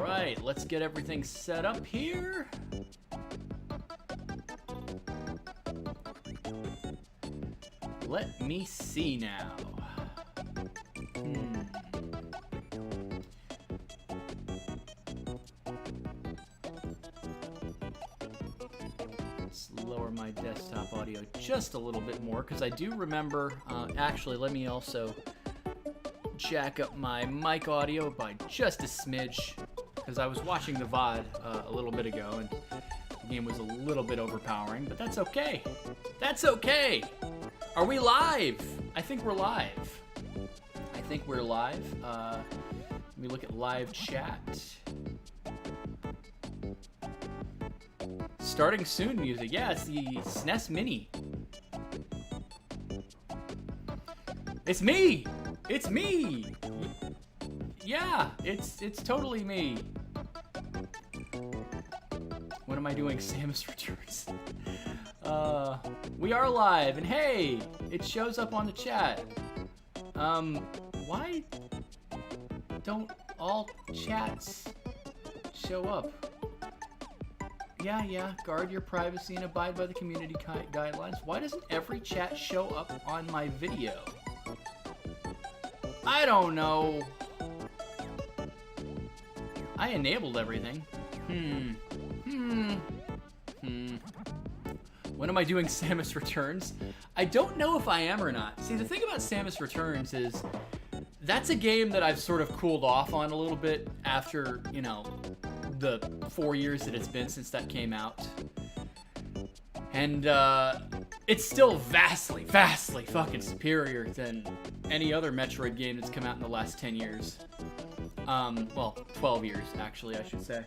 Alright, let's get everything set up here. Let me see now. Let's lower my desktop audio just a little bit more, because I do remember, actually, let me also jack up my mic audio by just a smidge, because I was watching the VOD a little bit ago, and the game was a little bit overpowering, but that's okay. That's okay! Are we live? I think we're live. I think we're live. Let me look at live chat. Starting soon music. Yeah, it's the SNES Mini. It's me! It's me! Yeah, it's totally me. What am I doing? Samus Returns. We are live, and hey, it shows up on the chat. Why don't all chats show up? Yeah, guard your privacy and abide by the community guidelines. Why doesn't every chat show up on my video? I don't know. I enabled everything. When am I doing Samus Returns? I don't know if I am or not. See, the thing about Samus Returns is that's a game that I've sort of cooled off on a little bit after, you know, the 4 years that it's been since that came out. And it's still vastly fucking superior than any other Metroid game that's come out in the last 10 years. Well, 12 years, actually, I should say.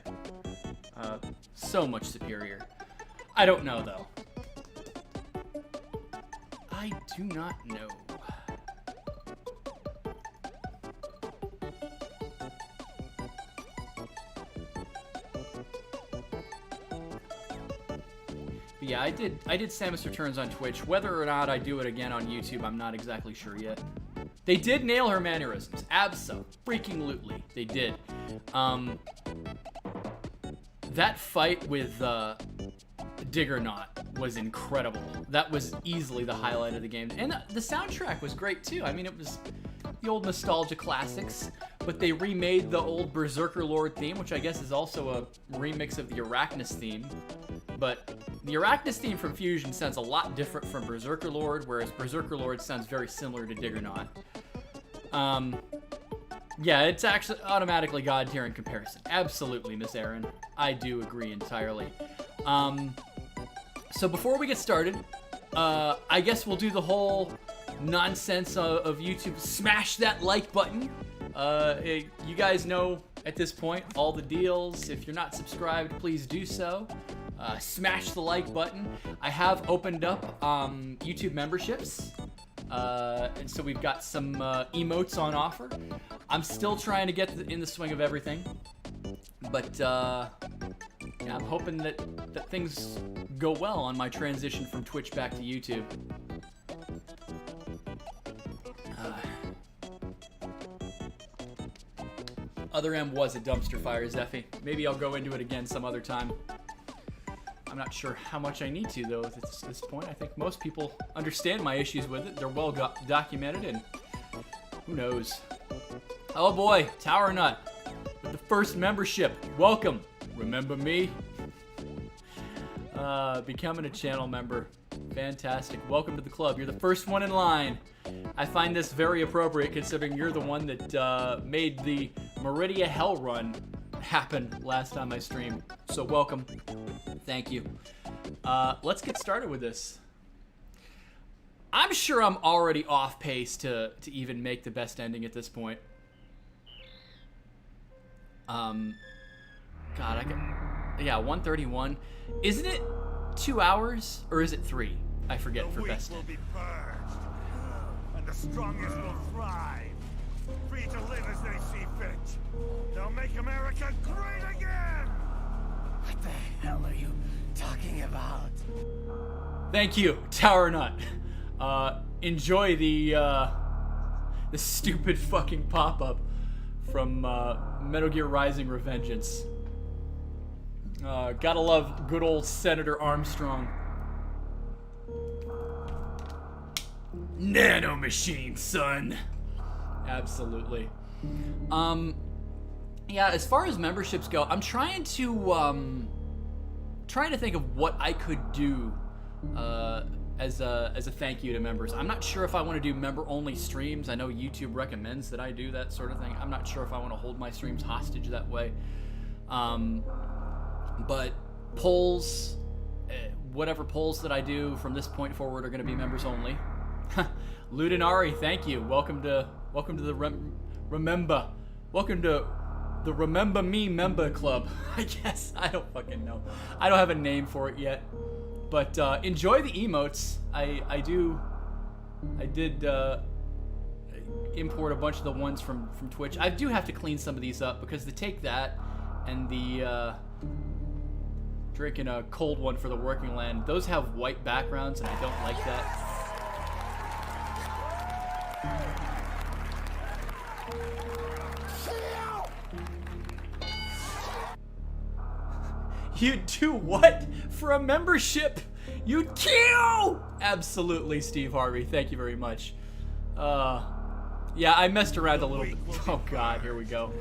So much superior. I don't know, though. I do not know. But yeah, I did Samus Returns on Twitch. Whether or not I do it again on YouTube, I'm not exactly sure yet. They did nail her mannerisms. Abso-freaking-lutely. They did. That fight with Diggernaut was incredible. That was easily the highlight of the game. And the soundtrack was great too. I mean, it was the old nostalgia classics, but they remade the old Berserker Lord theme, which I guess is also a remix of the Arachnus theme. But the Arachnus theme from Fusion sounds a lot different from Berserker Lord, whereas Berserker Lord sounds very similar to Diggernaut. Yeah, it's actually automatically God tier in comparison. Absolutely, Miss Aaron. I do agree entirely. So before we get started, I guess we'll do the whole nonsense of YouTube. Smash that like button. You guys know at this point all the deals. If you're not subscribed, please do so. Smash the like button. I have opened up YouTube memberships. And so we've got some emotes on offer. I'm still trying to get in the swing of everything. But yeah, I'm hoping that things go well on my transition from Twitch back to YouTube. Other M was a dumpster fire, Zeffy. Maybe I'll go into it again some other time. I'm not sure how much I need to, though, at this point. I think most people understand my issues with it. They're well documented, and who knows. Oh boy, Tower Nut with the first membership. Welcome. Remember me? Becoming a channel member. Fantastic. Welcome to the club. You're the first one in line. I find this very appropriate considering you're the one that made the Meridia Hell Run happen last time I streamed. So welcome. Thank you. Let's get started with this. I'm sure I'm already off pace to even make the best ending at this point. God, I can... Yeah, 131. Isn't it 2 hours, or is it 3? I forget for best. The weak will be purged, and the strongest will thrive, free to live as they see fit. They'll make America great again! What the hell are you talking about? Thank you, Tower Nut. Enjoy the stupid fucking pop-up from Metal Gear Rising Revengeance. Gotta love good old Senator Armstrong. Nano machine, son. Absolutely. Yeah, as far as memberships go, I'm trying to think of what I could do as a thank you to members. I'm not sure if I want to do member-only streams. I know YouTube recommends that I do that sort of thing. I'm not sure if I want to hold my streams hostage that way. But polls, whatever polls that I do from this point forward are going to be members only. Ludinari, thank you. Welcome to the Remember. Welcome to the Remember Me Member Club. I guess. I don't fucking know. I don't have a name for it yet. But enjoy the emotes. I did import a bunch of the ones from Twitch. I do have to clean some of these up because the Take That and the drinking a cold one for the working land, those have white backgrounds and I don't like that. You'd do what for a membership? You'd kill! Absolutely, Steve Harvey. Thank you very much. Yeah, I messed around a little bit. Oh God, here we go.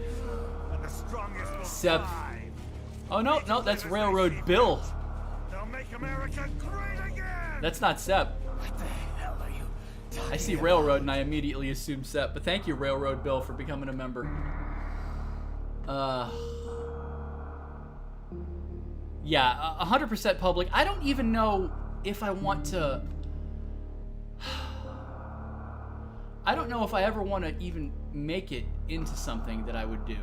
Sep. Oh no, that's Railroad Bill. They'll make America great again. That's not Sep. What the hell are you talking I see about? Railroad and I immediately assume Sep. But thank you, Railroad Bill, for becoming a member. Yeah, 100% public. I don't even know if I want to... I don't know if I ever want to even make it into something that I would do.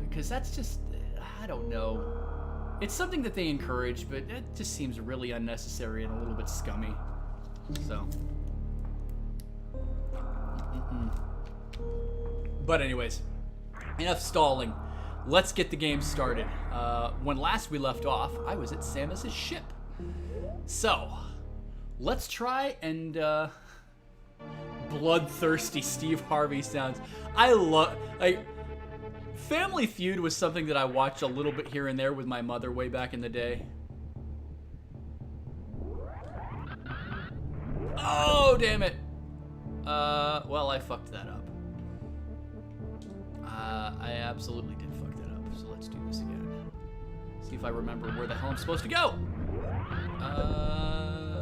Because that's just... I don't know. It's something that they encourage, but it just seems really unnecessary and a little bit scummy. So... But anyways, enough stalling. Let's get the game started. When last we left off, I was at Samus's ship. So, let's try and bloodthirsty Steve Harvey sounds. I love, like, Family Feud was something that I watched a little bit here and there with my mother way back in the day. Oh, damn it. Well, I fucked that up. I absolutely did fuck that up, so let's do this again. See if I remember where the hell I'm supposed to go.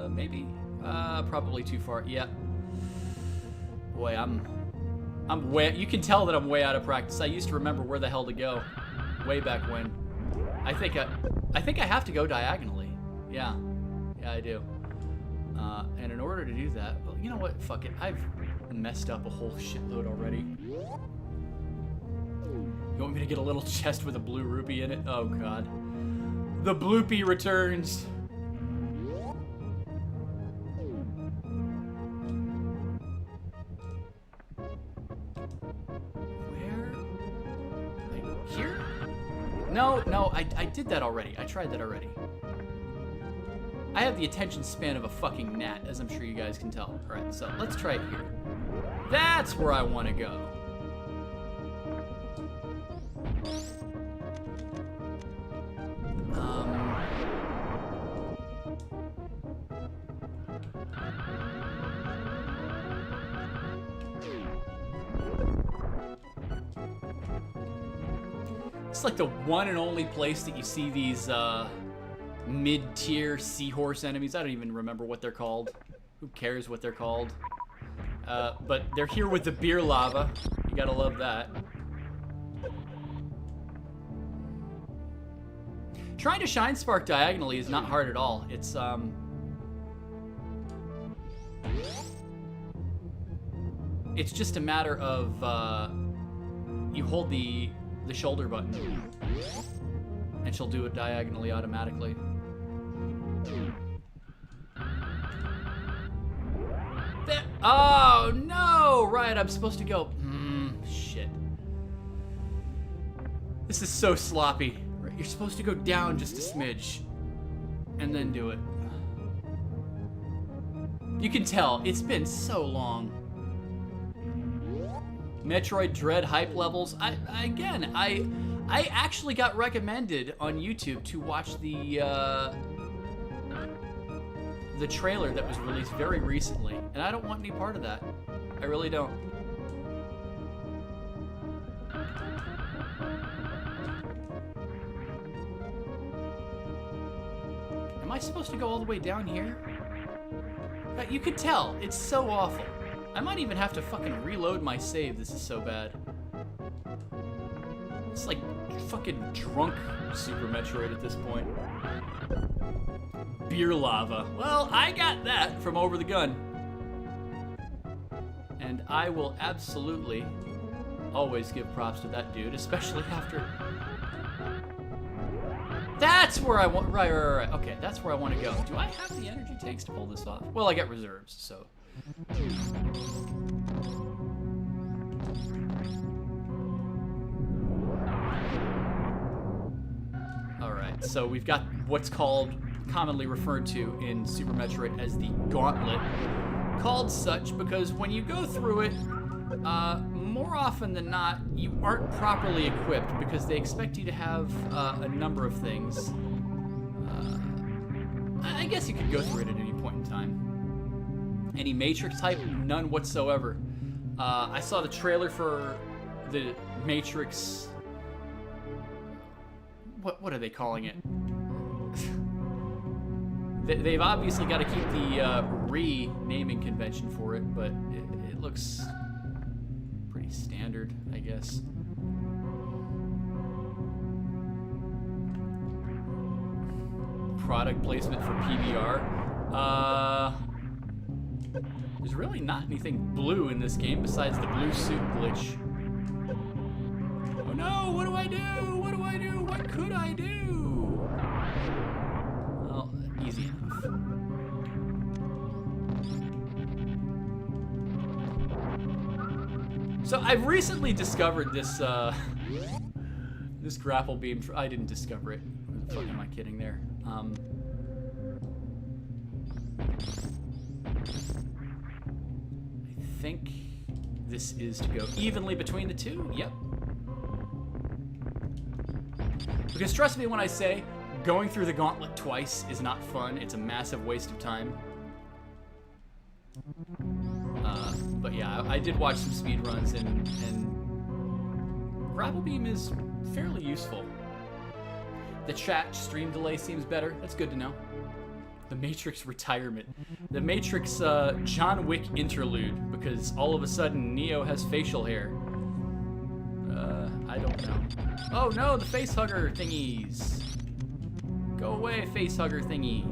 Maybe. Probably too far. Yeah. Boy, I'm way. You can tell that I'm way out of practice. I used to remember where the hell to go, way back when. I think I have to go diagonally. Yeah, I do. And in order to do that, well, you know what? Fuck it. I've messed up a whole shitload already. You want me to get a little chest with a blue rupee in it? Oh God. The bloopy returns. Where? Like here? No, I did that already. I tried that already. I have the attention span of a fucking gnat, as I'm sure you guys can tell. Alright, so let's try it here. That's where I want to go. It's like the one and only place that you see these mid-tier seahorse enemies. I don't even remember what they're called. Who cares what they're called? But they're here with the beer lava. You gotta love that. Trying to shine spark diagonally is not hard at all. It's just a matter of you hold the shoulder button and she'll do it diagonally automatically. Oh no! Right, I'm supposed to go. Shit. This is so sloppy. Right, you're supposed to go down just a smidge and then do it. You can tell it's been so long. Metroid Dread hype levels. I actually got recommended on YouTube to watch the trailer that was released very recently, and I don't want any part of that. I really don't. Am I supposed to go all the way down here? You could tell, it's so awful. I might even have to fucking reload my save. This is so bad. It's like fucking drunk Super Metroid at this point. Beer lava. Well, I got that from Over the Gun. And I will absolutely always give props to that dude, especially after... That's where I want... Right. Okay, that's where I want to go. Do I have the energy tanks to pull this off? Well, I got reserves, so... Alright, so we've got what's commonly referred to in Super Metroid as the Gauntlet. Called such because when you go through it, more often than not, you aren't properly equipped because they expect you to have a number of things. I guess you could go through it at any point in time. Any Matrix type? None whatsoever. I saw the trailer for the Matrix... What are they calling it? They've obviously got to keep the renaming convention for it, but it looks pretty standard, I guess. Product placement for PBR. There's really not anything blue in this game besides the blue suit glitch. Oh no, what do I do? What do I do? What could I do? Well, easy enough. So I've recently discovered this this grapple beam. I didn't discover it. What the fuck am I kidding there? I think this is to go evenly between the two. Yep. Because trust me when I say going through the gauntlet twice is not fun. It's a massive waste of time. But yeah, I did watch some speed runs, and grapple beam is fairly useful. The chat stream delay seems better. That's good to know. The Matrix retirement. The Matrix John Wick interlude, because all of a sudden Neo has facial hair. I don't know. Oh no, the face hugger thingies. Go away, face hugger thingy.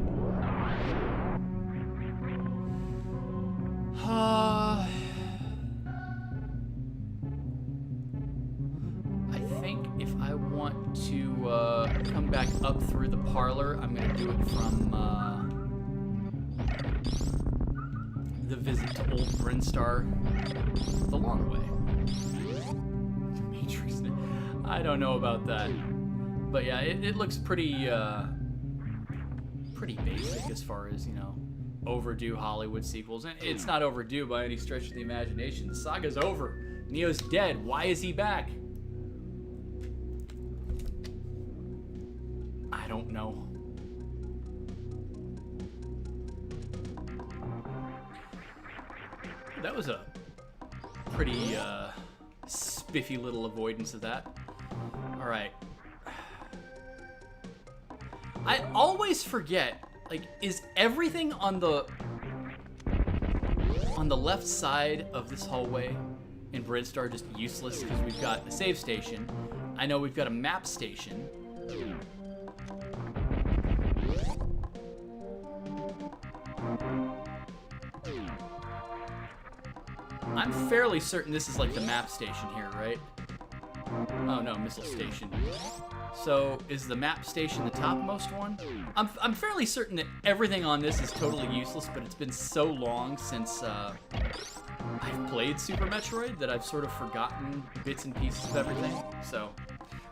I think if I want to come back up through the parlor, I'm gonna do it from the visit to old Brinstar the long way. Matrix. I don't know about that, but yeah, it looks pretty pretty basic as far as, you know, overdue Hollywood sequels. And it's not overdue by any stretch of the imagination. The saga's over. Neo's dead. Why is he back? I don't know. That was a pretty spiffy little avoidance of that. All right. I always forget, like, is everything on the left side of this hallway in Brinstar just useless because we've got a save station? I know we've got a map station. I'm fairly certain this is like the map station here, right? Oh no, missile station. So is the map station the topmost one? I'm fairly certain that everything on this is totally useless, but it's been so long since I've played Super Metroid that I've sort of forgotten bits and pieces of everything. So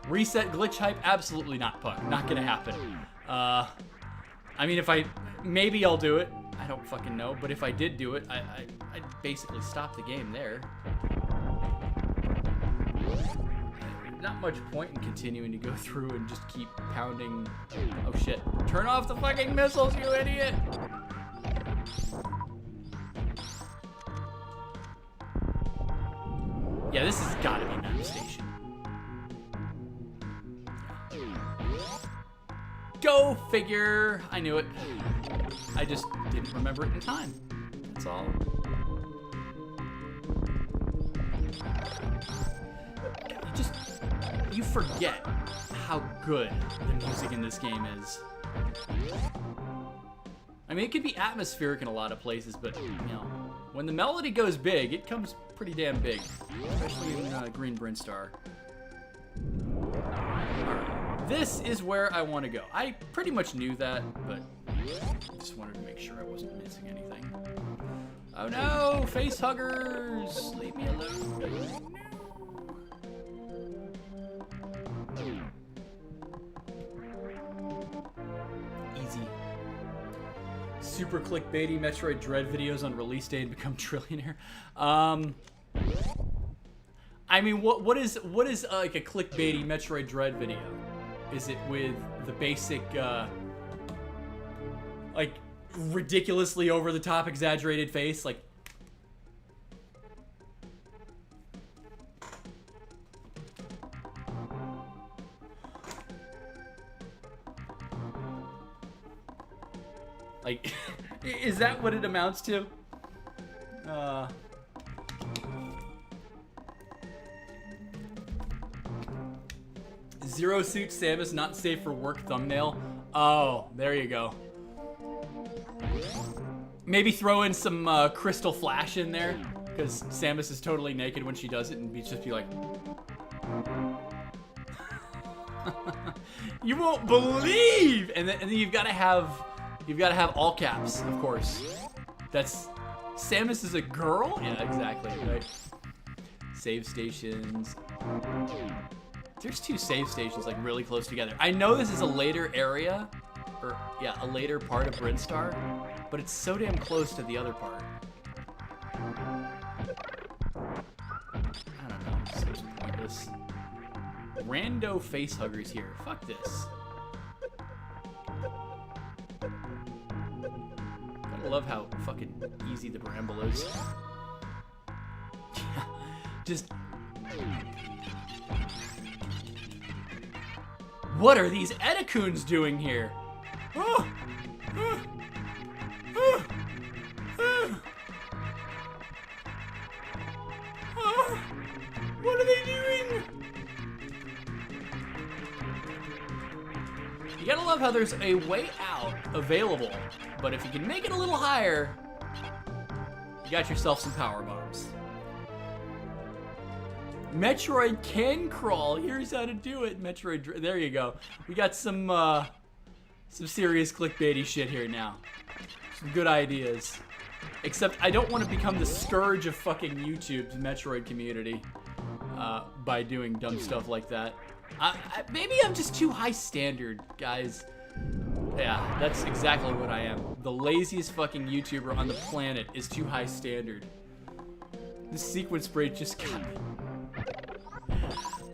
reset glitch hype, absolutely not, Puck. Not gonna happen. I mean, maybe I'll do it. I don't fucking know, but if I did do it, I'd basically stop the game there. Not much point in continuing to go through and just keep pounding. Oh shit. Turn off the fucking missiles, you idiot! Yeah, this has gotta be Map Station. Go figure! I knew it. I just didn't remember it in time. That's all. You forget how good the music in this game is. I mean, it could be atmospheric in a lot of places, but, you know, when the melody goes big, it comes pretty damn big. Especially in Green Brinstar. Alright, this is where I want to go. I pretty much knew that, but I just wanted to make sure I wasn't missing anything. Oh no! Face huggers! Leave me alone! Easy. Super clickbaity Metroid Dread videos on release day and become trillionaire. I mean, what is like a clickbaity Metroid Dread video? Is it with the basic like ridiculously over the top exaggerated face, like? Like, is that what it amounts to? Zero Suit Samus not safe for work thumbnail. Oh, there you go. Maybe throw in some Crystal Flash in there, because Samus is totally naked when she does it, and just be like, you won't believe, and then you've got to have all caps, of course. That's Samus is a girl? Yeah, exactly, right? Save stations. There's two save stations like really close together. I know this is a later area, or yeah, a later part of Brinstar, but it's so damn close to the other part. I don't know, it's so pointless. Rando face huggers here. Fuck this. I love how fucking easy the bramble is. Just... What are these Edacoons doing here? Oh! What are they doing? You gotta love how there's a way out available, but if you can make it a little higher, you got yourself some power bombs. Metroid can crawl. Here's how to do it. Metroid. There you go. We got some serious clickbaity shit here now. Some good ideas. Except I don't want to become the scourge of fucking YouTube's Metroid community by doing dumb stuff like that. Maybe I'm just too high standard, guys. Yeah, that's exactly what I am. The laziest fucking YouTuber on the planet is too high standard. This sequence break just got me.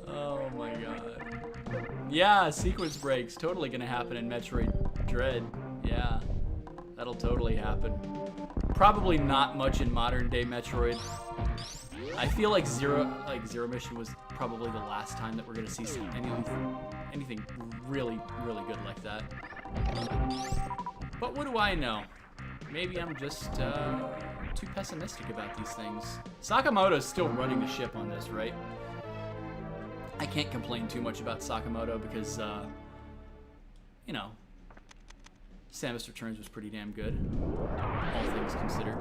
Oh my god. Yeah, sequence breaks. Totally gonna happen in Metroid Dread. Yeah, that'll totally happen. Probably not much in modern day Metroid. I feel like Zero Mission was probably the last time that we're gonna see anything really, really good like that. But what do I know? Maybe I'm just too pessimistic about these things. Sakamoto's still running the ship on this, right? I can't complain too much about Sakamoto because, you know, Samus Returns was pretty damn good, all things considered.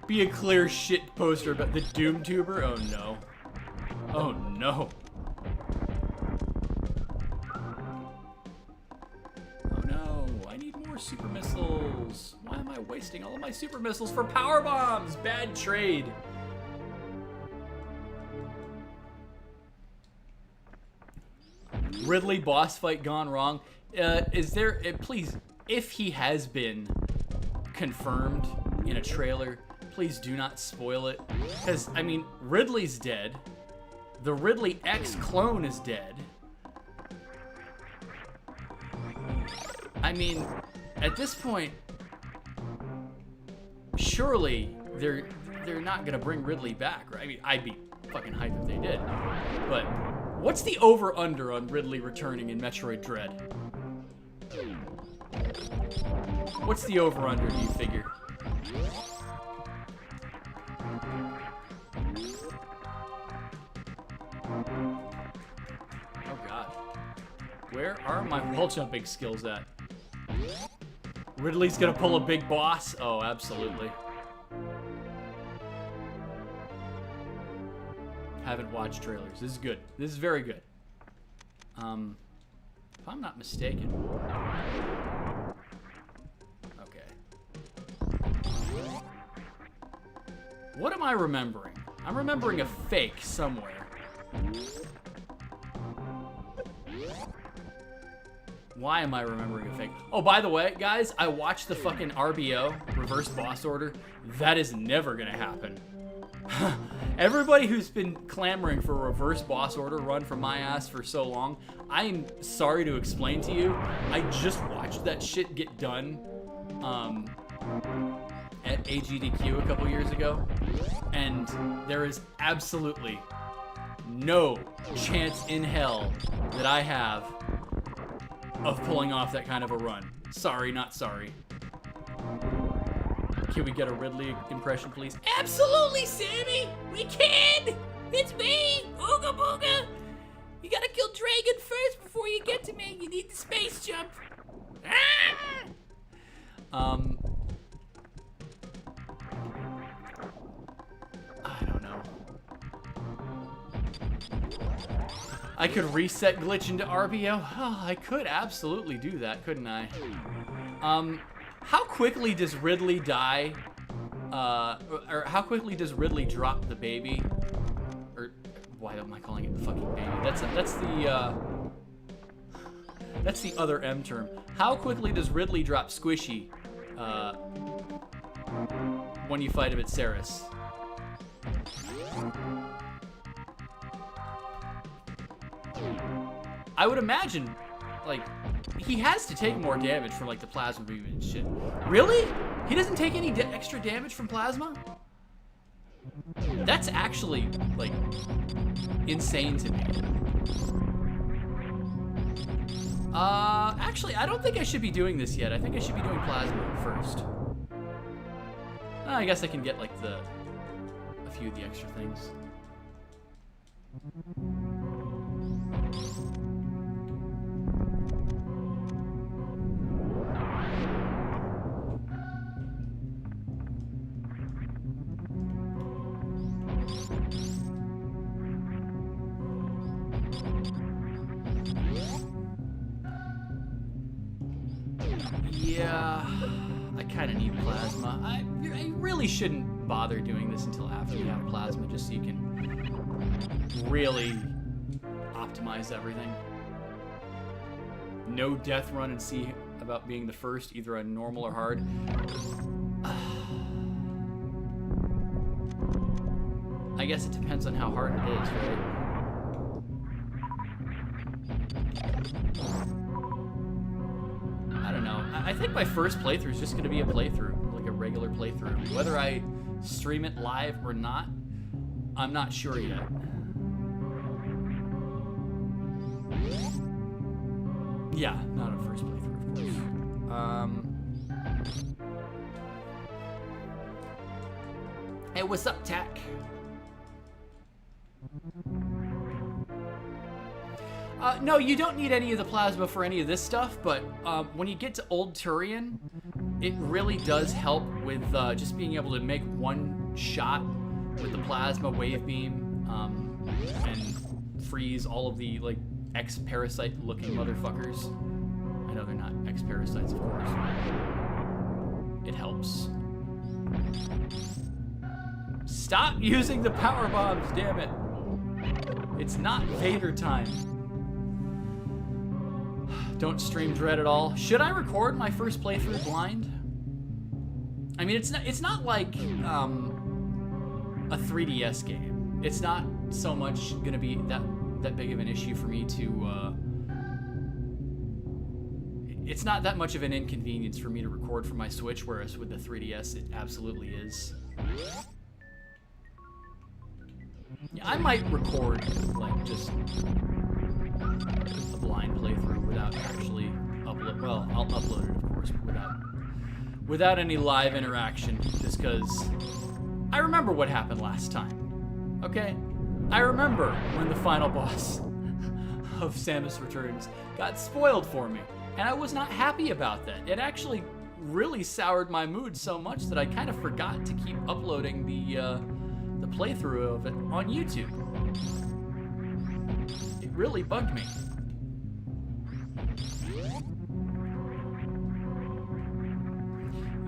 Be a clear shit poster about the Doom Tuber? Oh no. Oh no. Oh no, I need more super missiles. Why am I wasting all of my super missiles for power bombs? Bad trade. Ridley boss fight gone wrong. Is there, please, if he has been confirmed in a trailer, Please do not spoil it. Because, I mean, Ridley's dead. The Ridley X clone is dead. I mean, at this point, surely they're not gonna bring Ridley back, right? I mean, I'd be fucking hyped if they did. But what's the over/under on Ridley returning in Metroid Dread? What's the over/under, do you figure? Oh god. Where are my wall jumping skills at? Ridley's gonna pull a big boss? Oh, absolutely. Haven't watched trailers. This is good. This is very good. If I'm not mistaken. Okay. What am I remembering? I'm remembering a fake somewhere. Why am I remembering a fake? Oh, by the way, guys, I watched the fucking RBO, reverse boss order. That is never gonna happen. Everybody who's been clamoring for a reverse boss order run from my ass for so long, I'm sorry to explain to you. I just watched that shit get done at AGDQ a couple years ago, and there is absolutely no chance in hell that I have of pulling off that kind of a run. Sorry, not sorry. Can we get a Ridley impression, please? Absolutely, Sammy! We can! It's me! Ooga booga! You gotta kill Dragon first before you get to me. You need the space jump. Ah! I don't know. I could reset glitch into RBO? Oh, I could absolutely do that, couldn't I? How quickly does Ridley die? Or how quickly does Ridley drop the baby? Or why am I calling it the fucking baby? That's the other M term. How quickly does Ridley drop Squishy when you fight him at Ceres? I would imagine, like, he has to take more damage from, like, the plasma beam and shit. Really? He doesn't take any extra damage from plasma? That's actually, like, insane to me. Actually, I don't think I should be doing this yet. I think I should be doing plasma first. I guess I can get, like, a few of the extra things. Yeah, I kind of need plasma. I really shouldn't bother doing this until after you have plasma, just so you can really optimize everything. No death run and see about being the first, either on normal or hard. I guess it depends on how hard it is, right? I don't know. I think my first playthrough is just going to be a playthrough, like a regular playthrough. Whether I stream it live or not, I'm not sure yet. Yeah, not a first playthrough, of course. Hey, what's up, Tack? No, you don't need any of the plasma for any of this stuff, but when you get to Old Turian, it really does help with just being able to make one shot with the plasma wave beam and freeze all of the, like, X-parasite looking motherfuckers. I know they're not X-parasites, of course. It helps. Stop using the power bombs, damn it. It's not Vader time. Don't stream Dread at all. Should I record my first playthrough blind? I mean, it's not like a 3DS game. It's not so much gonna be that big of an issue for me to. It's not that much of an inconvenience for me to record from my Switch, whereas with the 3DS, it absolutely is. Yeah, I might record like just a blind playthrough without actually upload. Well, I'll upload it, of course, but without any live interaction, just because I remember what happened last time. Okay, I remember when the final boss of Samus Returns got spoiled for me, and I was not happy about that. It actually really soured my mood so much that I kind of forgot to keep uploading the playthrough of it on YouTube. It really bugged me.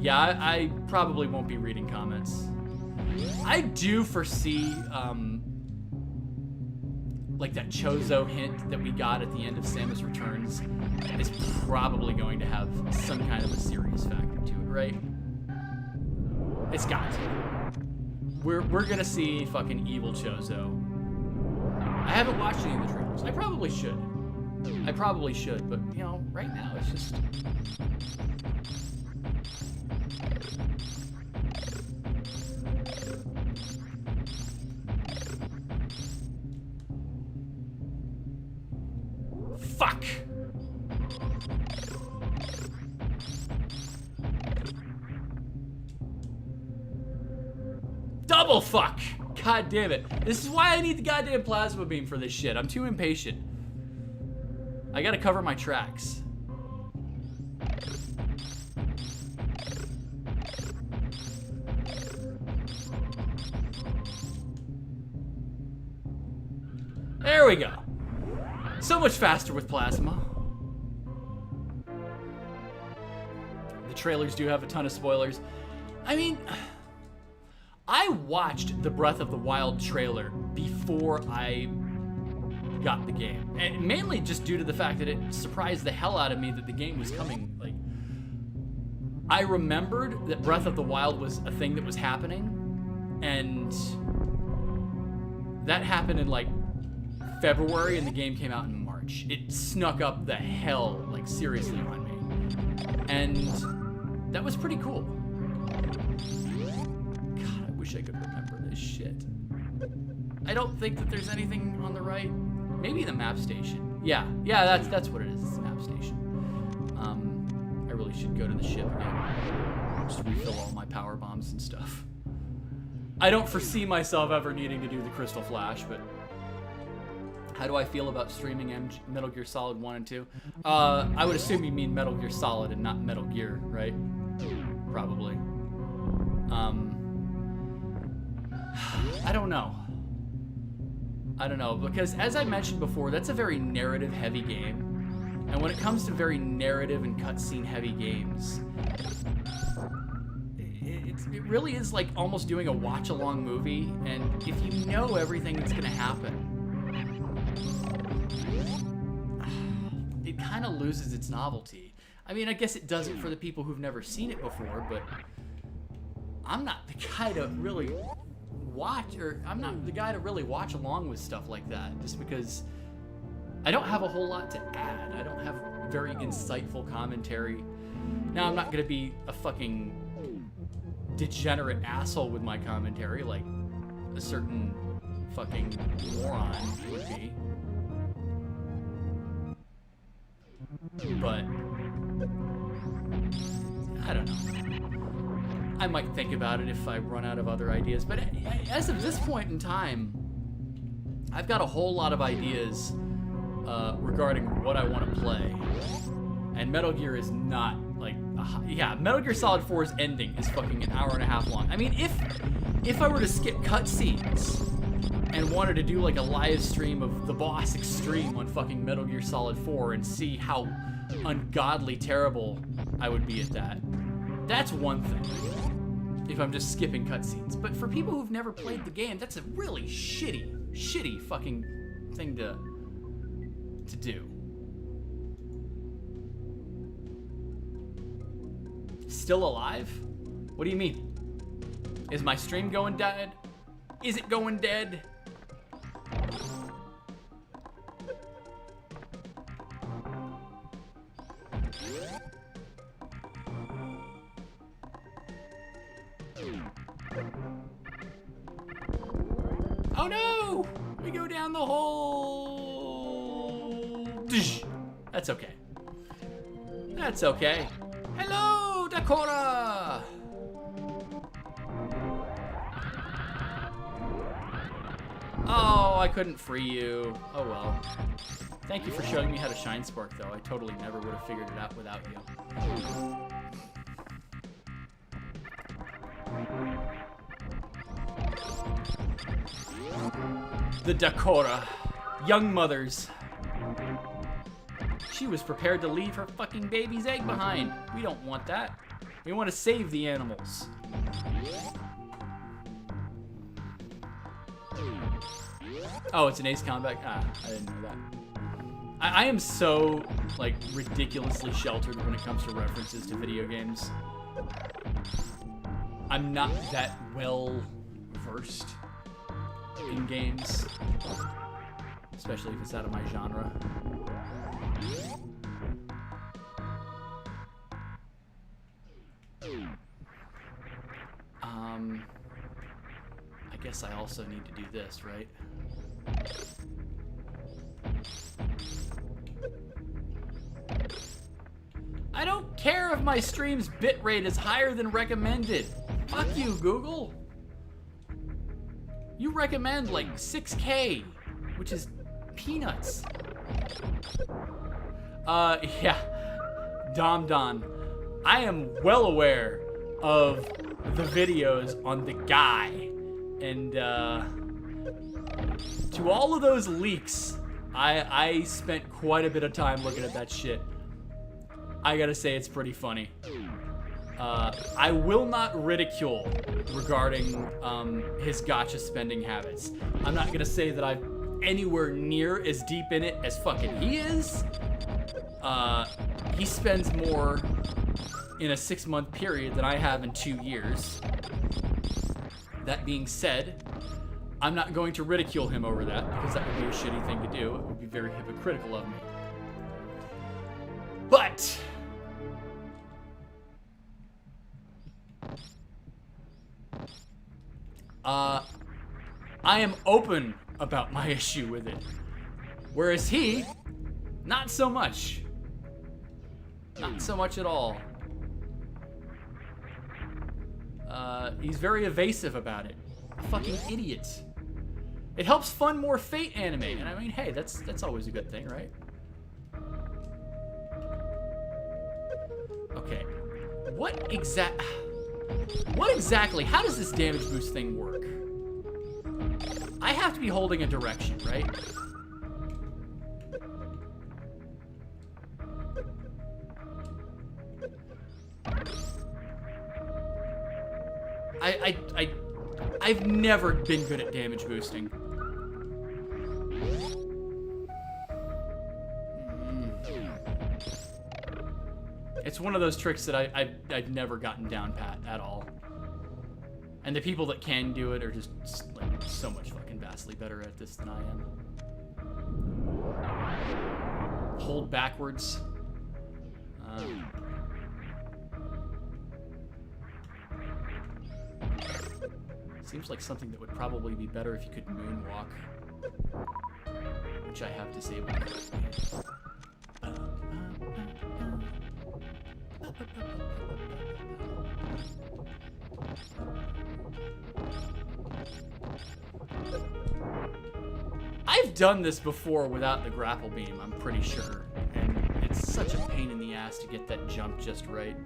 Yeah, I probably won't be reading comments. I do foresee, like that Chozo hint that we got at the end of Samus Returns is probably going to have some kind of a serious factor to it, right? It's got to. We're gonna see fucking evil Chozo. I haven't watched any of the trailers. I probably should, but you know, right now it's just. Fuck! Double fuck! God damn it. This is why I need the goddamn plasma beam for this shit. I'm too impatient. I gotta cover my tracks. There we go. So much faster with plasma. The trailers do have a ton of spoilers. I mean, I watched the Breath of the Wild trailer before I got the game. And mainly just due to the fact that it surprised the hell out of me that the game was coming. Like, I remembered that Breath of the Wild was a thing that was happening. And that happened in like February, and the game came out in March. It snuck up the hell, like, seriously on me. And that was pretty cool. God, I wish I could remember this shit. I don't think that there's anything on the right. Maybe the map station. Yeah, that's what it is. It's the map station. I really should go to the ship again. Just refill all my power bombs and stuff. I don't foresee myself ever needing to do the Crystal Flash, but how do I feel about streaming Metal Gear Solid 1 and 2? I would assume you mean Metal Gear Solid and not Metal Gear, right? Probably. I don't know. Because as I mentioned before, that's a very narrative-heavy game. And when it comes to very narrative and cutscene-heavy games, it really is like almost doing a watch-along movie, and if you know everything that's gonna happen, it kind of loses its novelty. I mean, I guess it doesn't for the people who've never seen it before, but I'm not the guy to really watch along with stuff like that, just because I don't have a whole lot to add. I don't have very insightful commentary. Now, I'm not gonna be a fucking degenerate asshole with my commentary like a certain fucking moron would be. But I don't know. I might think about it if I run out of other ideas. But as of this point in time, I've got a whole lot of ideas regarding what I want to play. And Metal Gear is not like, Metal Gear Solid 4's ending is fucking an hour and a half long. I mean, if I were to skip cutscenes and wanted to do like a live stream of the boss extreme on fucking Metal Gear Solid 4 and see how ungodly terrible I would be at that, that's one thing. If I'm just skipping cutscenes. But for people who've never played the game, that's a really shitty fucking thing to do. Still alive? What do you mean? Is my stream going dead? Is it going dead? Oh no! We go down the hole. That's okay. That's okay. Hello, Dakota! Oh, I couldn't free you. Oh well. Thank you for showing me how to Shine Spark, though. I totally never would have figured it out without you. The Dakota. Young mothers. She was prepared to leave her fucking baby's egg behind. We don't want that. We want to save the animals. Oh, it's an ace comeback? Ah, I didn't know that. I am so, like, ridiculously sheltered when it comes to references to video games. I'm not that well versed in games, especially if it's out of my genre. I guess I also need to do this, right? I don't care if my stream's bitrate is higher than recommended. Fuck you, Google. You recommend like 6K, which is peanuts. Yeah. Don. I am well aware of the videos on the guy. And, to all of those leaks, I spent quite a bit of time looking at that shit. I gotta say, it's pretty funny. I will not ridicule regarding his gacha spending habits. I'm not gonna say that I'm anywhere near as deep in it as fucking he is. He spends more in a 6-month period than I have in 2 years. That being said, I'm not going to ridicule him over that because that would be a shitty thing to do. It would be very hypocritical of me. But I am open about my issue with it. Whereas he, not so much. Not so much at all. He's very evasive about it. Fucking idiot. It helps fund more Fate anime, and I mean, hey, that's always a good thing, right? Okay. What exactly, how does this damage boost thing work? I have to be holding a direction, right? I've never been good at damage boosting. It's one of those tricks that I've never gotten down pat at all. And the people that can do it are just like so much fucking vastly better at this than I am. Hold backwards. Seems like something that would probably be better if you could moonwalk, which I have disabled. I've done this before without the grapple beam, I'm pretty sure, and it's such a pain in the ass to get that jump just right.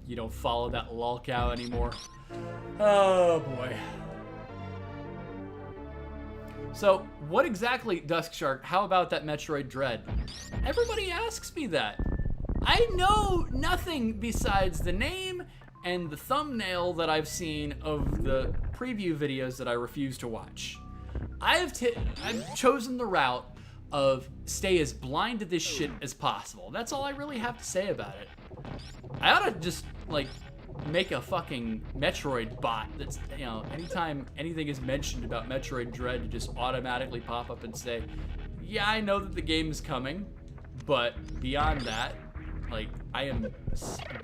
You don't follow that lol cow anymore. Oh boy. So, what exactly, Dusk Shark, how about that Metroid Dread? Everybody asks me that. I know nothing besides the name and the thumbnail that I've seen of the preview videos that I refuse to watch. I've chosen the route of stay as blind to this shit as possible. That's all I really have to say about it. I ought to just, like, make a fucking Metroid bot that's, you know, anytime anything is mentioned about Metroid Dread to just automatically pop up and say, yeah, I know that the game is coming, but beyond that, like, I am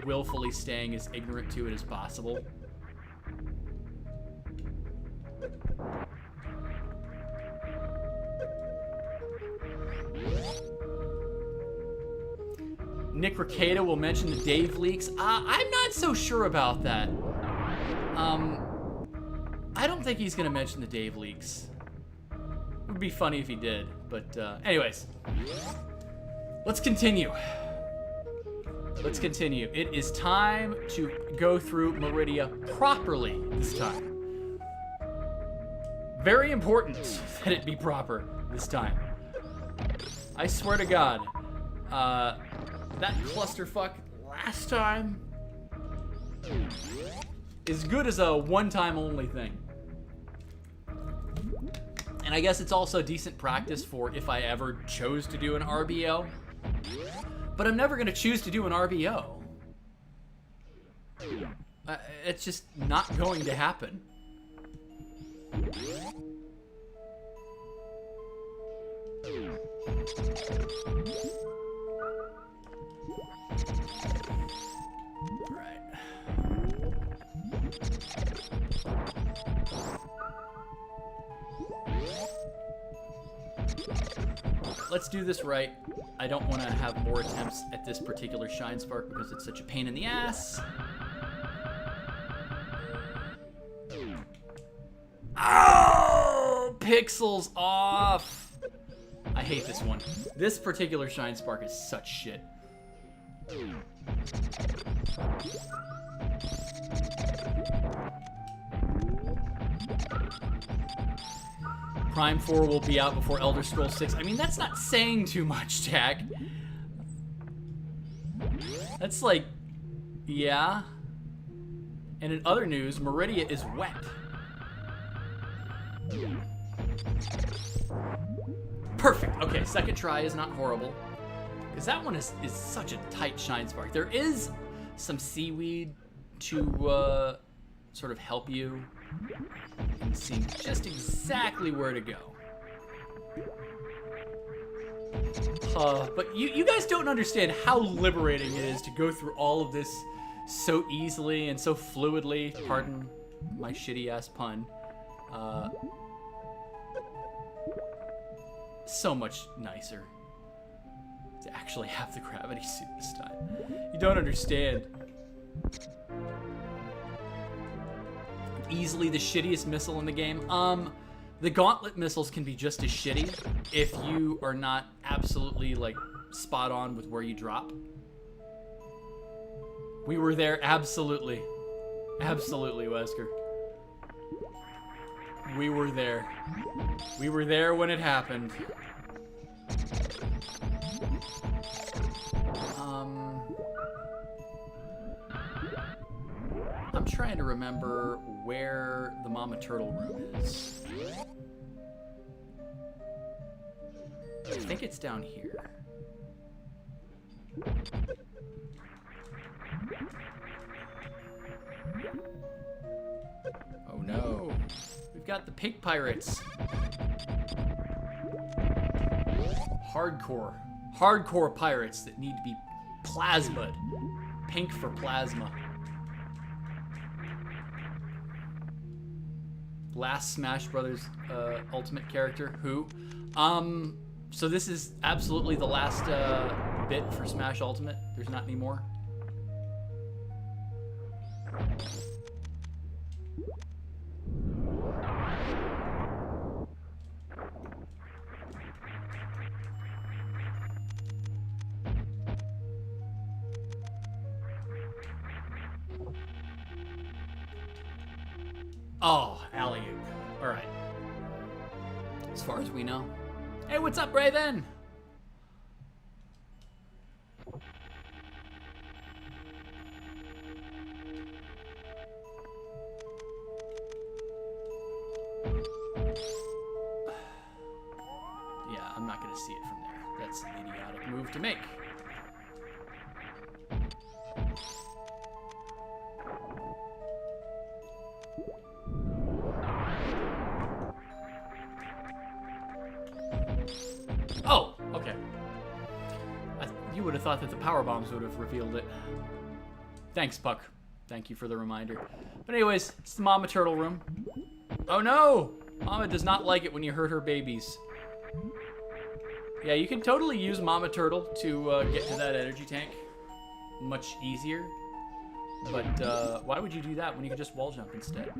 willfully staying as ignorant to it as possible. Nick Ricada will mention the Dave leaks. I'm not so sure about that. I don't think he's gonna mention the Dave leaks. It would be funny if he did, but anyways. Let's continue. Let's continue. It is time to go through Meridia properly this time. Very important that it be proper this time. I swear to God, that clusterfuck last time is good as a one-time only thing. And I guess it's also decent practice for if I ever chose to do an RBO. But I'm never going to choose to do an RBO. It's just not going to happen. Right. Let's do this right. I don't want to have more attempts at this particular Shine Spark because it's such a pain in the ass. Oh! Pixels off! I hate this one. This particular Shine Spark is such shit. Prime 4 will be out before Elder Scrolls 6. I mean, that's not saying too much, Jack. That's like, yeah. And in other news, Meridia is wet. Perfect. Okay, second try is not horrible. Because that one is such a tight Shine Spark. There is some seaweed to sort of help you and see just exactly where to go. But you guys don't understand how liberating it is to go through all of this so easily and so fluidly. Pardon my shitty ass pun. So much nicer to actually have the gravity suit this time. You don't understand. Easily the shittiest missile in the game. The gauntlet missiles can be just as shitty if you are not absolutely like spot on with where you drop. We were there, absolutely. Absolutely, Wesker. We were there. We were there when it happened. I'm trying to remember where the Mama Turtle room is. I think it's down here. Oh no. We've got the pink pirates. Hardcore pirates that need to be plasma'd. Pink for plasma. Last Smash Brothers Ultimate character. Who? So this is absolutely the last bit for Smash Ultimate. There's not any more. Oh, alley-oop. All right. As far as we know. Hey, what's up, Raven? Yeah, I'm not gonna see it to make. Oh, okay. You would have thought that the power bombs would have revealed it. Thanks, Puck. Thank you for the reminder. But anyways, it's the Mama Turtle room. Oh no! Mama does not like it when you hurt her babies. Yeah, you can totally use Mama Turtle to get to that energy tank much easier. But why would you do that when you could just wall jump instead?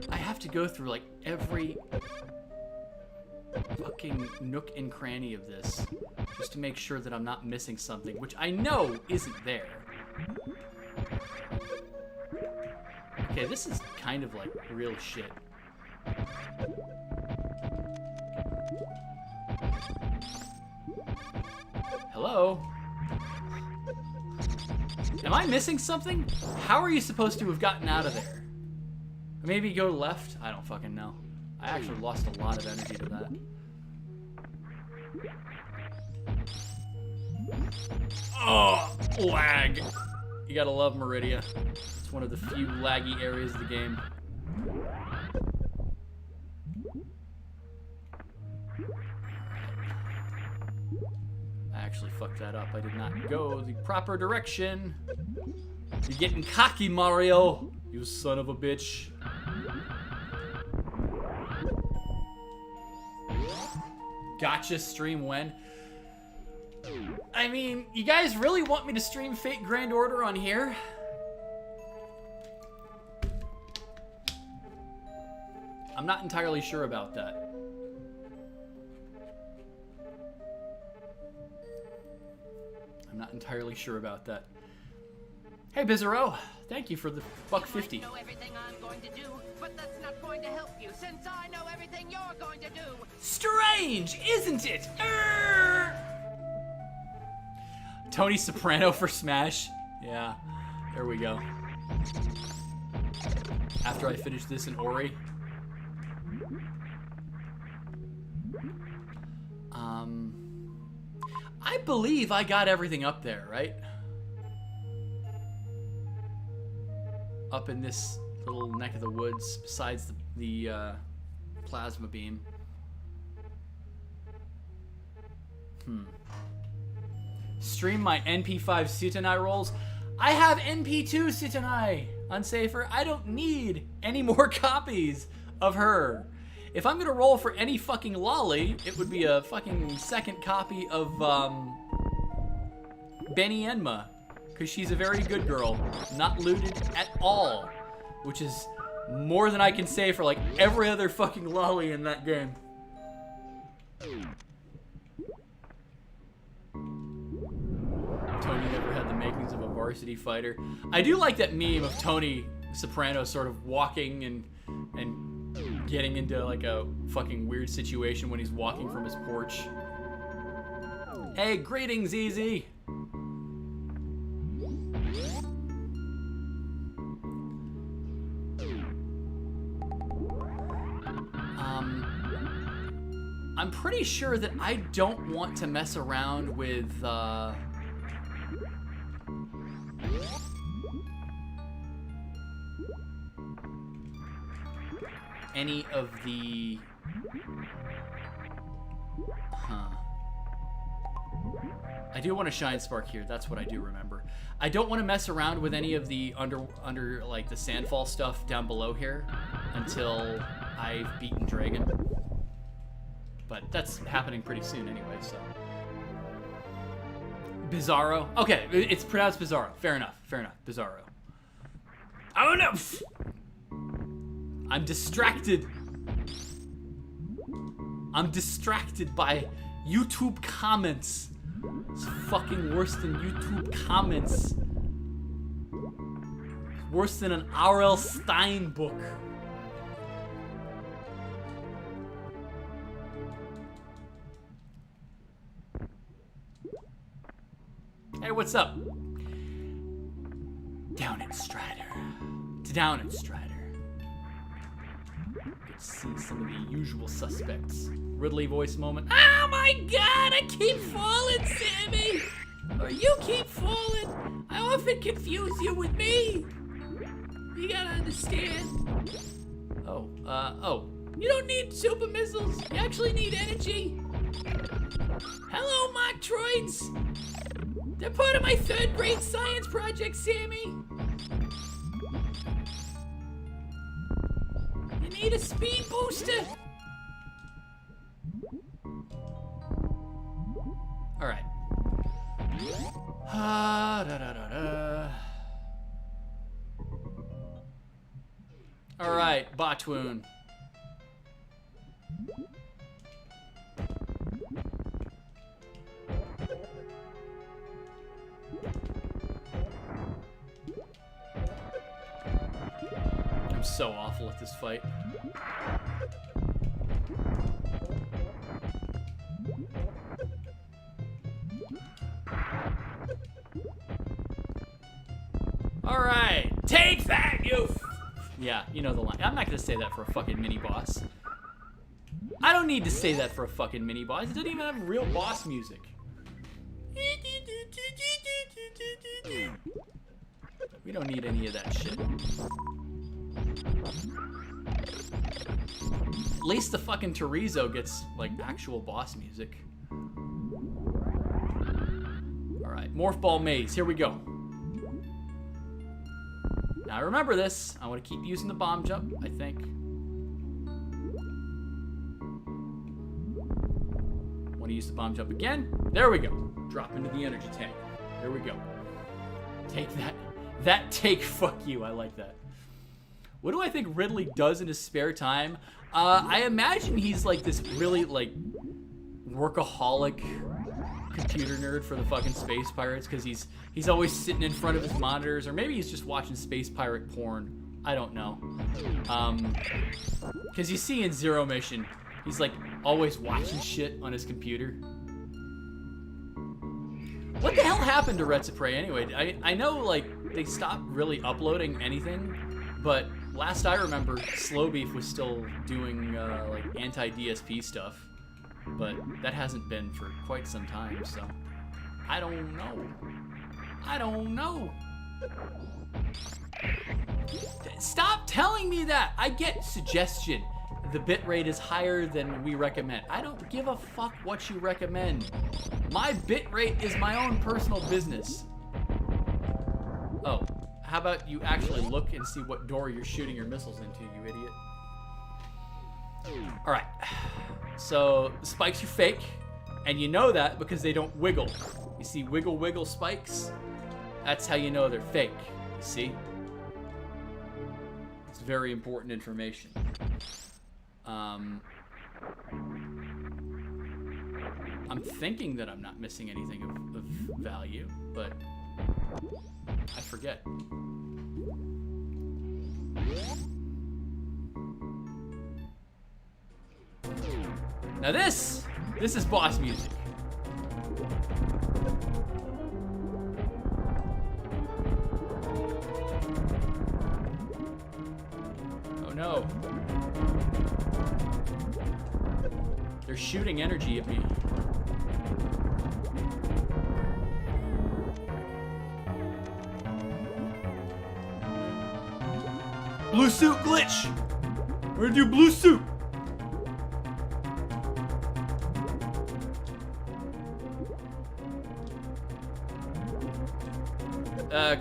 I have to go through like every fucking nook and cranny of this just to make sure that I'm not missing something, which I know isn't there. Okay, this is kind of like real shit. Hello? Am I missing something? How are you supposed to have gotten out of there? Maybe go left? I don't fucking know. I actually lost a lot of energy to that. Oh, lag. You gotta love Meridia. It's one of the few laggy areas of the game. I actually fucked that up. I did not go the proper direction. You're getting cocky, Mario. You son of a bitch. Gotcha, stream when? I mean, you guys really want me to stream Fate Grand Order on here? I'm not entirely sure about that. I'm not entirely sure about that. Hey, Bizarro. Thank you for the $1.50. I know everything I'm going to do, but that's not going to help you since I know everything you're going to do. Strange, isn't it? Tony Soprano for Smash. Yeah, there we go. After I finish this in Ori. I believe I got everything up there, right? Up in this little neck of the woods, besides the plasma beam. Stream my NP5 Sutanai rolls. I have NP2 Sutanai on Safer. I don't need any more copies of her. If I'm gonna roll for any fucking lolly, it would be a fucking second copy of Benny Enma. Because she's a very good girl, not looted at all, which is more than I can say for like every other fucking lolly in that game. Tony never had the makings of a varsity fighter. I do like that meme of Tony Soprano sort of walking and getting into like a fucking weird situation when he's walking from his porch. Hey, greetings, Easy. I'm pretty sure that I don't want to mess around with any of the I do want a Shine Spark here. That's what I do remember. I don't want to mess around with any of the under like the Sandfall stuff down below here until I've beaten Dragon. But that's happening pretty soon anyway, so. Bizarro. Okay, it's pronounced Bizarro. Fair enough. Fair enough. Bizarro. Oh no! I'm distracted. I'm distracted by YouTube comments. It's fucking worse than YouTube comments. Worse than an R.L. Stein book. Hey, what's up? Down it, Strider. Down it, Strider. Get to see some of the usual suspects. Ridley voice moment. Oh my god, I keep falling, Sammy! Or you keep falling. I often confuse you with me. You gotta understand. Oh. You don't need super missiles. You actually need energy. Hello, Metroids. They're part of my third grade science project, Sammy. You need a speed booster. All right. All right, Phantoon. I'm so awful at this fight. All right, take that, you. Yeah, you know the line. I'm not gonna say that for a fucking mini boss. I don't need to say that for a fucking mini boss. It doesn't even have real boss music. We don't need any of that shit. At least the fucking Chorizo gets, like, actual boss music. Alright, Morph Ball Maze. Here we go. Now, I remember this. I want to keep using the bomb jump, I think. Want to use the bomb jump again. There we go. Drop into the energy tank. Here we go. Take that. That take, fuck you. I like that. What do I think Ridley does in his spare time? I imagine he's like this really like workaholic computer nerd for the fucking space pirates, because he's always sitting in front of his monitors, or maybe he's just watching space pirate porn. I don't know. Because you see in Zero Mission, he's like always watching shit on his computer. What the hell happened to Retripre anyway? I know like they stopped really uploading anything, but last I remember, Slowbeef was still doing like anti-DSP stuff, but that hasn't been for quite some time, so I don't know. I don't know. Stop telling me that. I get suggestion. The bitrate is higher than we recommend. I don't give a fuck what you recommend. My bitrate is my own personal business. Oh, how about you actually look and see what door you're shooting your missiles into, you idiot. All right, so the spikes are fake, and you know that because they don't wiggle. You see wiggle wiggle spikes? That's how you know they're fake, you see? It's very important information. I'm thinking that I'm not missing anything of value, but I forget. Now this is boss music. Oh no. They're shooting energy at me. Blue suit glitch! We're gonna do blue suit!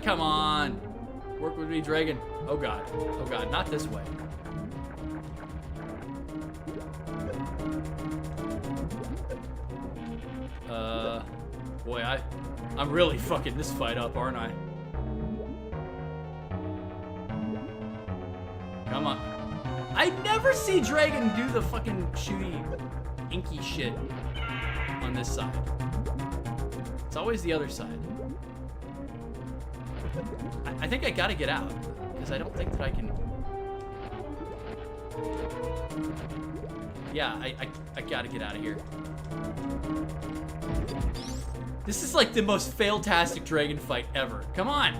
Come on. Work with me, Dragon. Oh god. Oh god, not this way. Boy, I'm really fucking this fight up, aren't I? Come on. I never see Dragon do the fucking shooty, inky shit on this side. It's always the other side. I think I gotta get out, because I don't think that I can... Yeah, I gotta get out of here. This is like the most fail-tastic Dragon fight ever. Come on!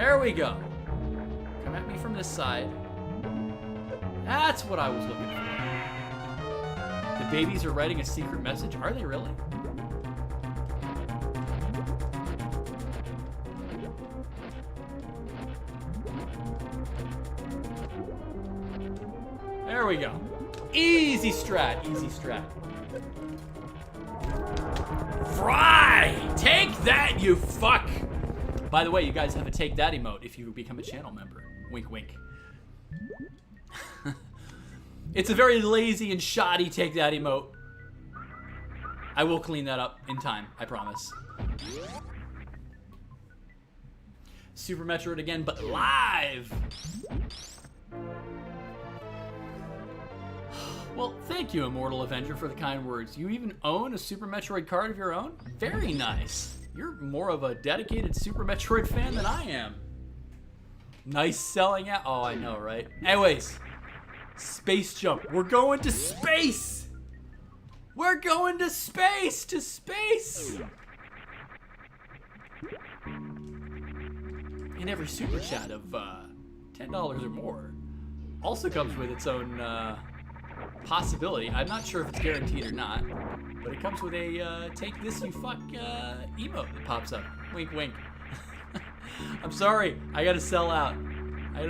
There we go. Come at me from this side. That's what I was looking for. The babies are writing a secret message. Are they really? There we go. Easy strat, easy strat. Fry! Take that, you fuck! By the way, you guys have a take that emote if you become a channel member. Wink, wink. It's a very lazy and shoddy take that emote. I will clean that up in time, I promise. Super Metroid again, but live! Well, thank you, Immortal Avenger, for the kind words. You even own a Super Metroid card of your own? Very nice. You're more of a dedicated Super Metroid fan than I am. Nice selling out. Oh, I know, right? Anyways, space jump. We're going to space! We're going to space! To space! And every super chat of $10 or more also comes with its own possibility. I'm not sure if it's guaranteed or not, but it comes with a take this you fuck emote that pops up. Wink, wink. I'm sorry. I gotta sell out. I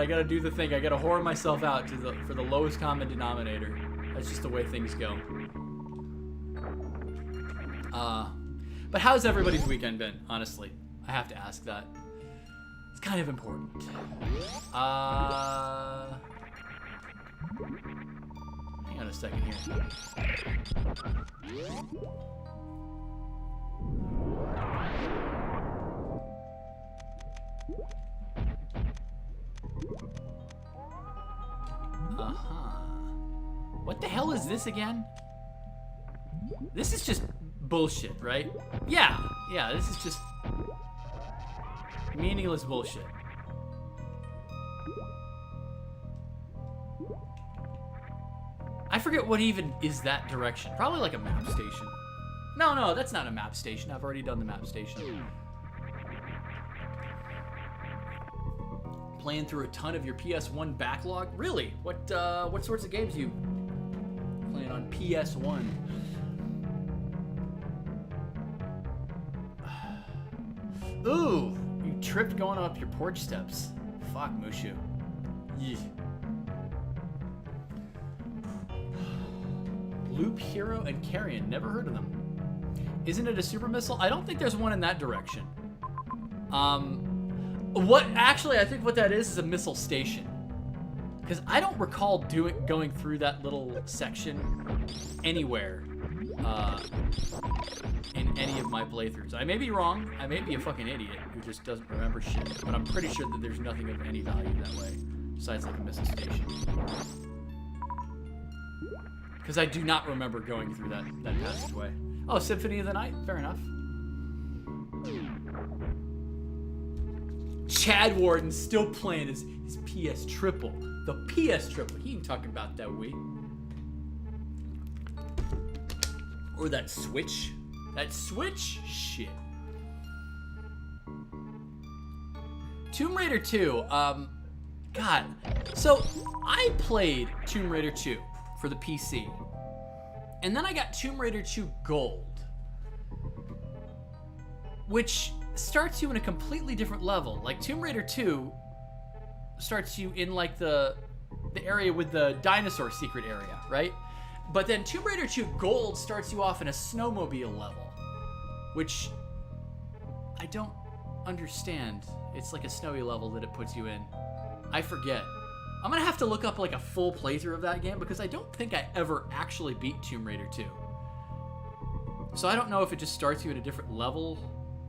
gotta do the thing. I gotta whore myself out for the lowest common denominator. That's just the way things go. But how's everybody's weekend been? Honestly, I have to ask that. It's kind of important. Hang on a second here. What the hell is this again? This is just bullshit, right? Yeah, this is just meaningless bullshit. I forget what even is that direction. Probably like a map station. No, that's not a map station. I've already done the map station. Playing through a ton of your PS1 backlog? Really? What sorts of games you playing on PS1? Ooh, you tripped going up your porch steps. Fuck, Mushu. Yeah. Loop, Hero, and Carrion. Never heard of them. Isn't it a super missile? I don't think there's one in that direction. I think what that is a missile station. Because I don't recall going through that little section anywhere in any of my playthroughs. I may be wrong. I may be a fucking idiot who just doesn't remember shit. But I'm pretty sure that there's nothing of any value that way. Besides like a missile station. Because I do not remember going through that passageway. Oh, Symphony of the Night? Fair enough. Chad Warden still playing his PS Triple. The PS Triple. He ain't talking about that Wii. Or that Switch. That Switch? Shit. Tomb Raider 2. God. So, I played Tomb Raider 2 for the PC. And then I got Tomb Raider 2 Gold. Which starts you in a completely different level. Like Tomb Raider 2 starts you in like the area with the dinosaur secret area, right? But then Tomb Raider 2 Gold starts you off in a snowmobile level, which I don't understand. It's like a snowy level that it puts you in. I forget. I'm gonna have to look up like a full playthrough of that game because I don't think I ever actually beat Tomb Raider 2. So I don't know if it just starts you at a different level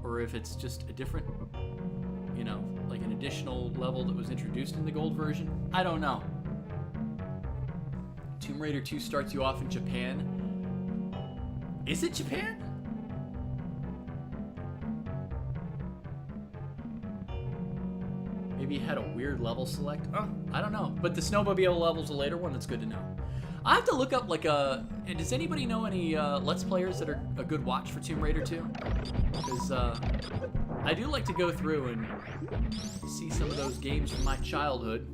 or if it's just a different, you know, like an additional level that was introduced in the gold version. I don't know. Tomb Raider 2 starts you off in Japan. Is it Japan? Maybe it had a weird level select. Oh, I don't know. But the snowmobile level's a later one. That's good to know. I have to look up like a. And does anybody know any Let's Players that are a good watch for Tomb Raider 2? Because I do like to go through and see some of those games from my childhood.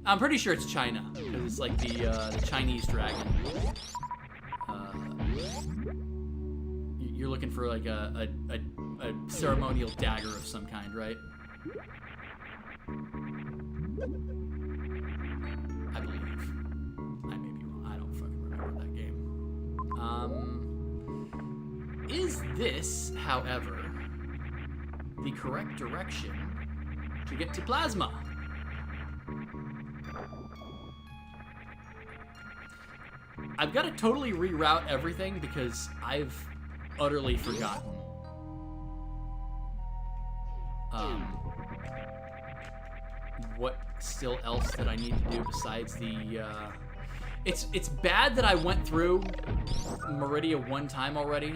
I'm pretty sure it's China, because it's like the Chinese dragon. You're looking for like a ceremonial dagger of some kind, right? I believe. I may be wrong. I don't fucking remember that game. Is this, however, the correct direction to get to plasma? I've got to totally reroute everything because I've utterly forgotten. What still else that I need to do besides the, It's bad that I went through Meridia one time already,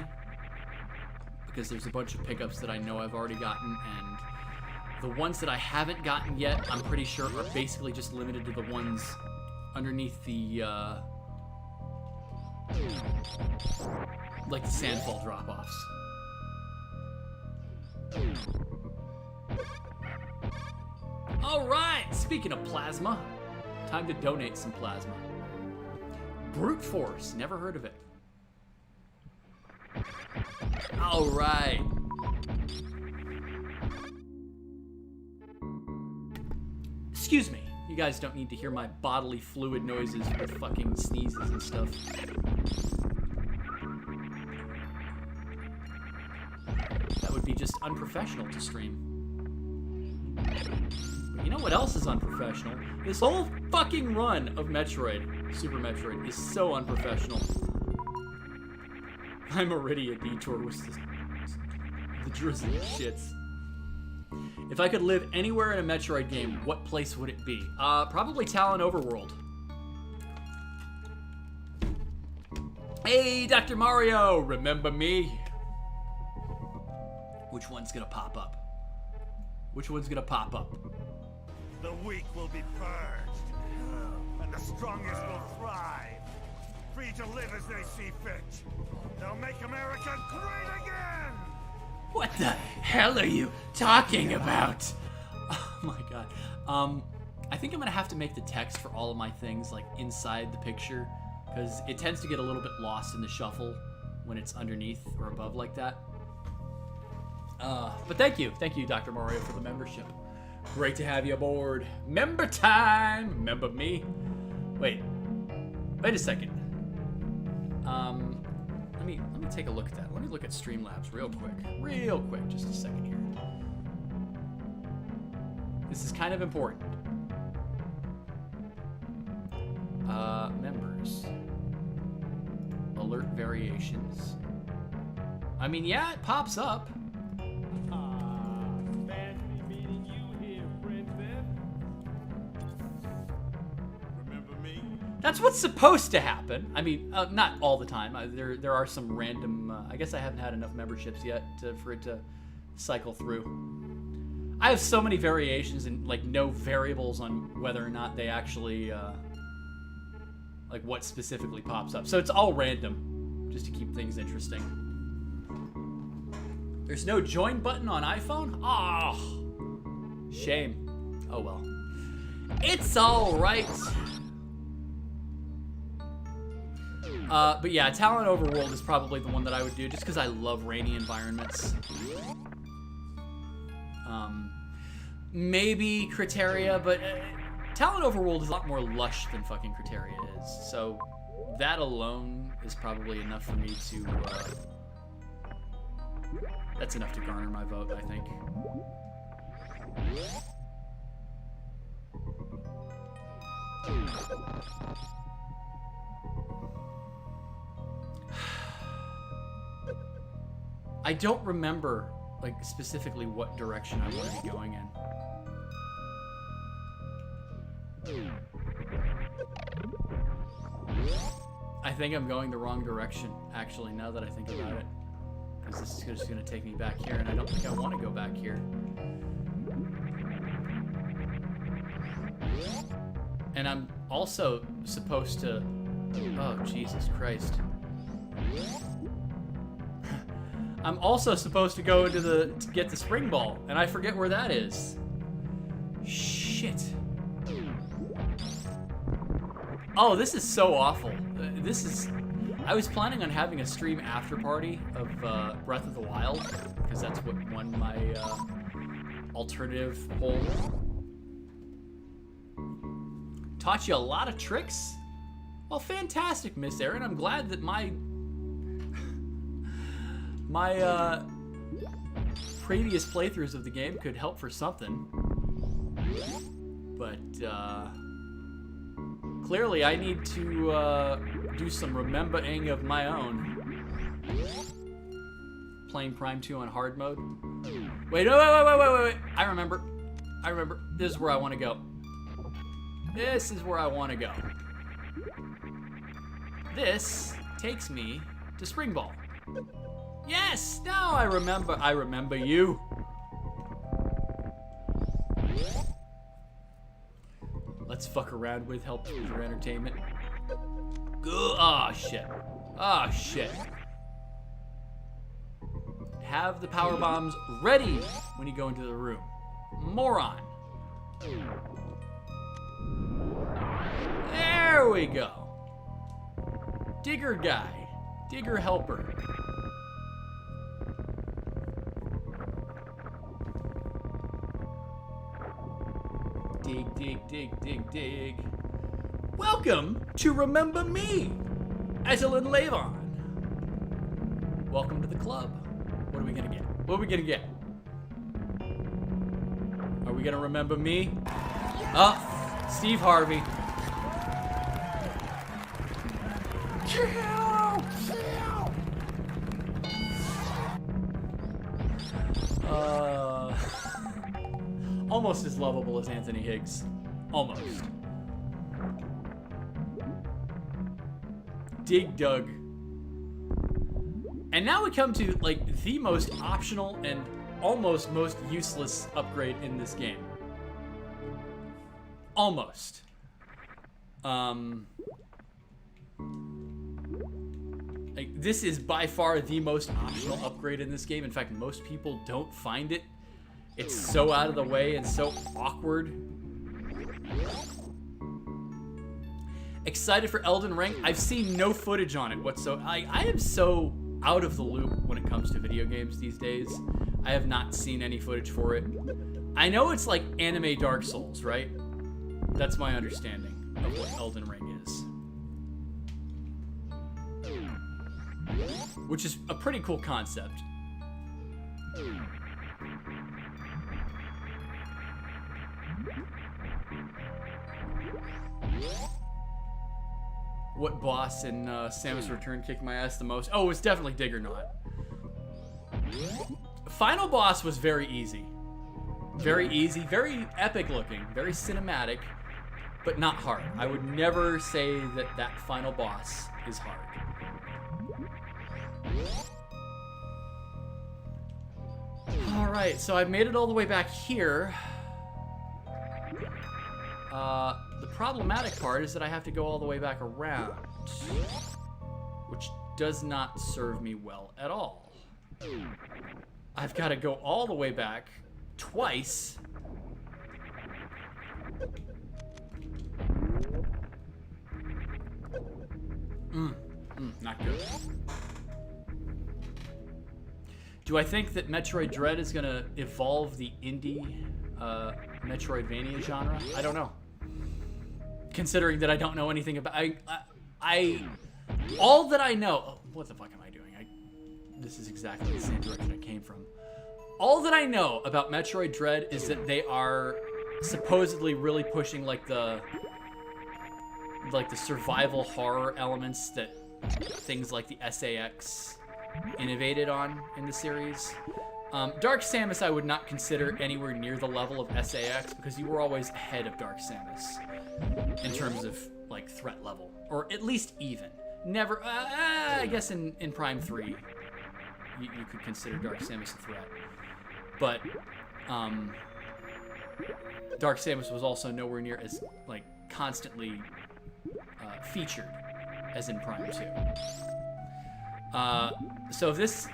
because there's a bunch of pickups that I know I've already gotten, and the ones that I haven't gotten yet, I'm pretty sure are basically just limited to the ones underneath the, like the sandfall drop-offs. Alright, speaking of plasma, time to donate some plasma. Brute Force, never heard of it. Alright. Excuse me, you guys don't need to hear my bodily fluid noises with fucking sneezes and stuff. That would be just unprofessional to stream. But you know what else is unprofessional? This whole fucking run of Metroid, Super Metroid, is so unprofessional. My Maridia detour was the drizzly shits. If I could live anywhere in a Metroid game, what place would it be? Probably Talon Overworld. Hey, Dr. Mario, remember me? Which one's gonna pop up? Which one's gonna pop up? The weak will be purged, and the strongest will thrive, free to live as they see fit. They'll make America great again! What the hell are you talking about? Oh my god. I think I'm gonna have to make the text for all of my things like inside the picture, because it tends to get a little bit lost in the shuffle when it's underneath or above like that. But thank you, Dr. Mario, for the membership. Great to have you aboard. Member time! Remember me? Wait a second. Let me take a look at that. Let me look at Streamlabs real quick, just a second here. This is kind of important. Members. Alert variations. I mean, yeah, it pops up. That's what's supposed to happen. I mean, not all the time. There are some random... I guess I haven't had enough memberships yet for it to cycle through. I have so many variations and like no variables on whether or not they actually... like what specifically pops up. So it's all random, just to keep things interesting. There's no join button on iPhone? Oh, shame. Oh well. It's all right. But yeah, Talon Overworld is probably the one that I would do, just because I love rainy environments. Maybe Criteria, but Talon Overworld is a lot more lush than fucking Criteria is. So that alone is probably enough for me to, that's enough to garner my vote, I think. I don't remember, like, specifically what direction I want to be going in. I think I'm going the wrong direction, actually, now that I think about it. Because this is just going to take me back here, and I don't think I want to go back here. And I'm also supposed to... Oh, Jesus Christ. I'm also supposed to go into to get the spring ball, and I forget where that is. Shit. Oh, this is so awful. I was planning on having a stream after party of Breath of the Wild, because that's what won my alternative poll. Taught you a lot of tricks? Well, fantastic, Miss Erin. I'm glad that my previous playthroughs of the game could help for something. But clearly I need to do some remembering of my own. Playing Prime 2 on hard mode. Wait. I remember. This is where I want to go. This takes me to Spring Ball. Yes! Now I remember you. Let's fuck around with help with your entertainment. Oh shit. Have the power bombs ready when you go into the room. Moron. There we go. Digger guy. Digger helper. Dig. Welcome to Remember Me, Ezelin Levon. Welcome to the club. What are we gonna get? Are we gonna remember me? Oh, Steve Harvey. Almost as lovable as Anthony Higgs. Almost. Dig Dug. And now we come to like the most optional and almost most useless upgrade in this game. Almost. Like, this is by far the most optional upgrade in this game. In fact, most people don't find it. It's so out of the way and so awkward. Excited for Elden Ring? I've seen no footage on it whatsoever. I am so out of the loop when it comes to video games these days. I have not seen any footage for it. I know it's like anime Dark Souls, right? That's my understanding of what Elden Ring is. Which is a pretty cool concept. What boss in Samus Return kicked my ass the most? Oh, it was definitely Diggernaut. Final boss was very easy. Very easy, very epic looking, very cinematic, but not hard. I would never say that that final boss is hard. Alright, so I've made it all the way back here. The problematic part is that I have to go all the way back around, which does not serve me well at all. I've got to go all the way back twice. Not good. Do I think that Metroid Dread is going to evolve the indie Metroidvania genre? I don't know. Considering that I don't know anything about... all that I know... Oh, what the fuck am I doing? This is exactly the same direction I came from. All that I know about Metroid Dread is that they are supposedly really pushing like the survival horror elements that things like the SAX innovated on in the series. Dark Samus I would not consider anywhere near the level of SAX because you were always ahead of Dark Samus in terms of like threat level, or at least even. Never, I guess in Prime 3 you could consider Dark Samus a threat, but Dark Samus was also nowhere near as like constantly featured as in Prime 2. So this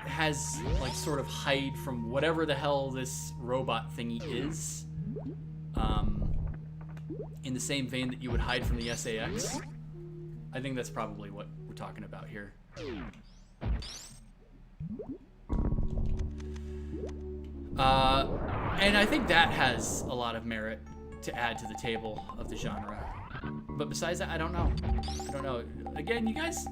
has like sort of hide from whatever the hell this robot thingy is. In the same vein that you would hide from the SAX. I think that's probably what we're talking about here. And I think that has a lot of merit to add to the table of the genre. But besides that, I don't know. I don't know. Again, you guys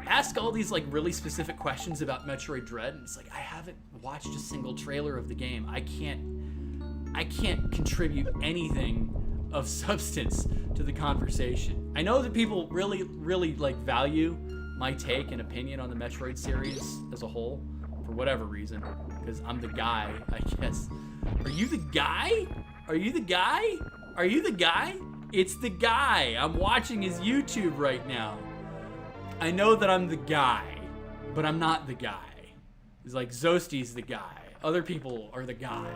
ask all these like really specific questions about Metroid Dread, and it's like I haven't watched a single trailer of the game. I can't contribute anything of substance to the conversation. I know that people really like value my take and opinion on the Metroid series as a whole for whatever reason, because I'm the guy, I guess. Are you the guy? Are you the guy? Are you the guy? It's the guy. I'm watching his YouTube right now. I know that I'm the guy, but I'm not the guy. It's like Zosti's the guy. Other people are the guy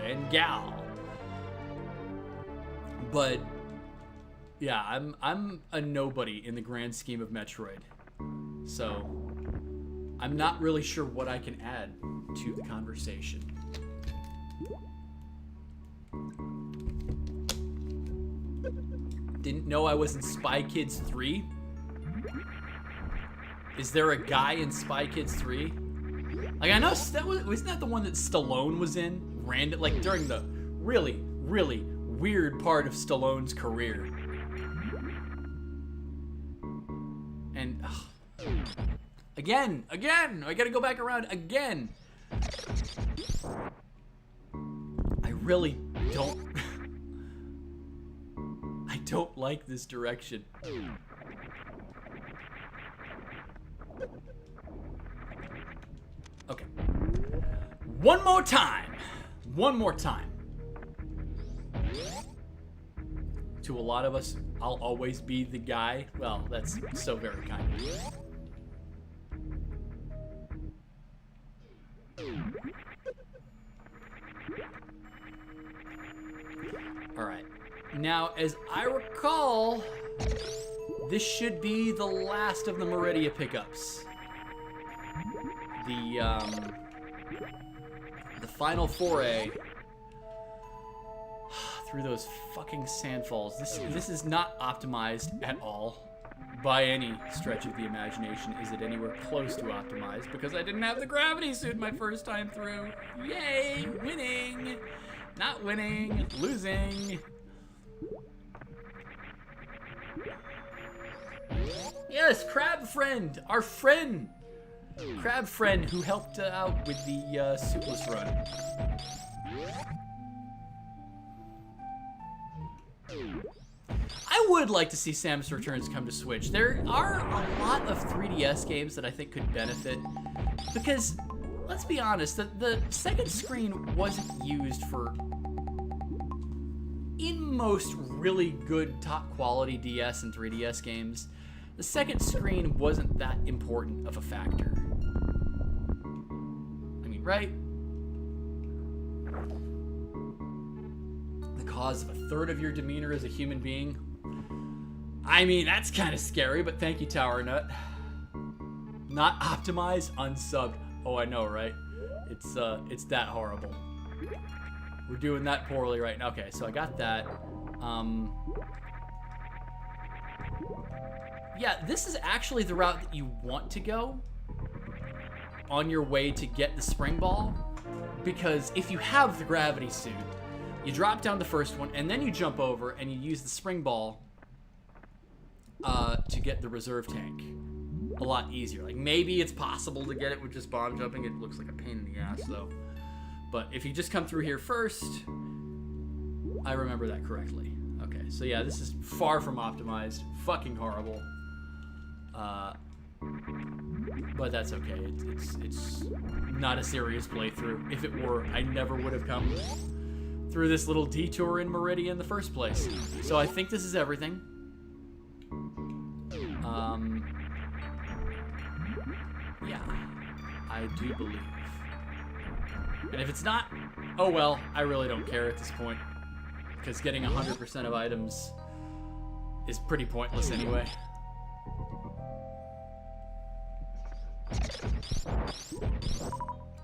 and gal. But yeah, I'm a nobody in the grand scheme of Metroid. So I'm not really sure what I can add to the conversation. Didn't know I was in Spy Kids 3? Is there a guy in Spy Kids 3? Like, I know wasn't that the one that Stallone was in? Like during the really weird part of Stallone's career. And again, I gotta go back around again. I really don't. I don't like this direction. Okay. One more time. To a lot of us, I'll always be the guy. Well, that's so very kind of you. Alright. Now, as I recall, this should be the last of the Meridia pickups. The final foray through those fucking sandfalls. This is not optimized at all. By any stretch of the imagination is it anywhere close to optimized, because I didn't have the gravity suit my first time through. Yay! Winning! Not winning. Losing. Yes, Crab Friend! Our friend! Crab Friend who helped out with the suitless run. I would like to see Samus Returns come to Switch. There are a lot of 3DS games that I think could benefit, because, let's be honest, the second screen wasn't used for, in most really good top quality DS and 3DS games, the second screen wasn't that important of a factor. I mean, right? The cause of a third of your demeanor as a human being. I mean, that's kind of scary, but thank you, Tower Nut. Not optimized, unsubbed. Oh, I know, right? It's that horrible. We're doing that poorly right now. Okay, so I got that. Yeah, this is actually the route that you want to go on your way to get the spring ball, because if you have the gravity suit, you drop down the first one, and then you jump over and you use the spring ball to get the reserve tank. A lot easier. Like, maybe it's possible to get it with just bomb jumping. It looks like a pain in the ass, though. But if you just come through here first, I remember that correctly. Okay, so yeah, this is far from optimized. Fucking horrible. But that's okay. It's not a serious playthrough. If it were, I never would have come through this little detour in Meridia in the first place. So I think this is everything. Yeah, I do believe. And if it's not, oh well, I really don't care at this point, because getting 100% of items is pretty pointless anyway.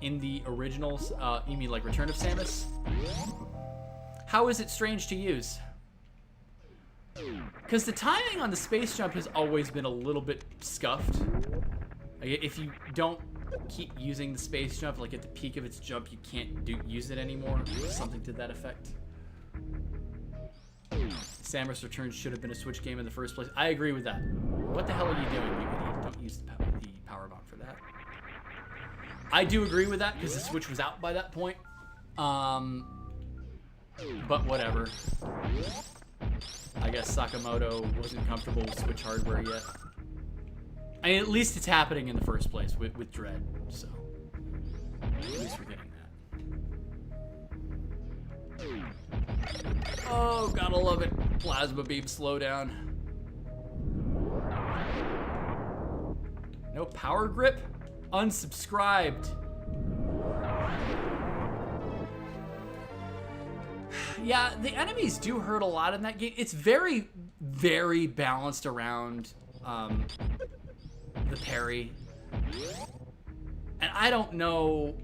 in the originals. You mean like Return of Samus? How is it strange to use? Because the timing on the space jump has always been a little bit scuffed. Like, if you don't keep using the space jump, like at the peak of its jump, you can't use it anymore. Something to that effect. Samus Returns should have been a Switch game in the first place. I agree with that. What the hell are you doing, you idiot? Don't use the power bomb for that. I do agree with that because the Switch was out by that point. But whatever. I guess Sakamoto wasn't comfortable with Switch hardware yet. I mean, at least it's happening in the first place with Dread, so at least we're getting that. Oh, gotta love it. Plasma beam slowdown. No power grip? Unsubscribed. Yeah, the enemies do hurt a lot in that game. It's very, very balanced around the parry. And I don't know...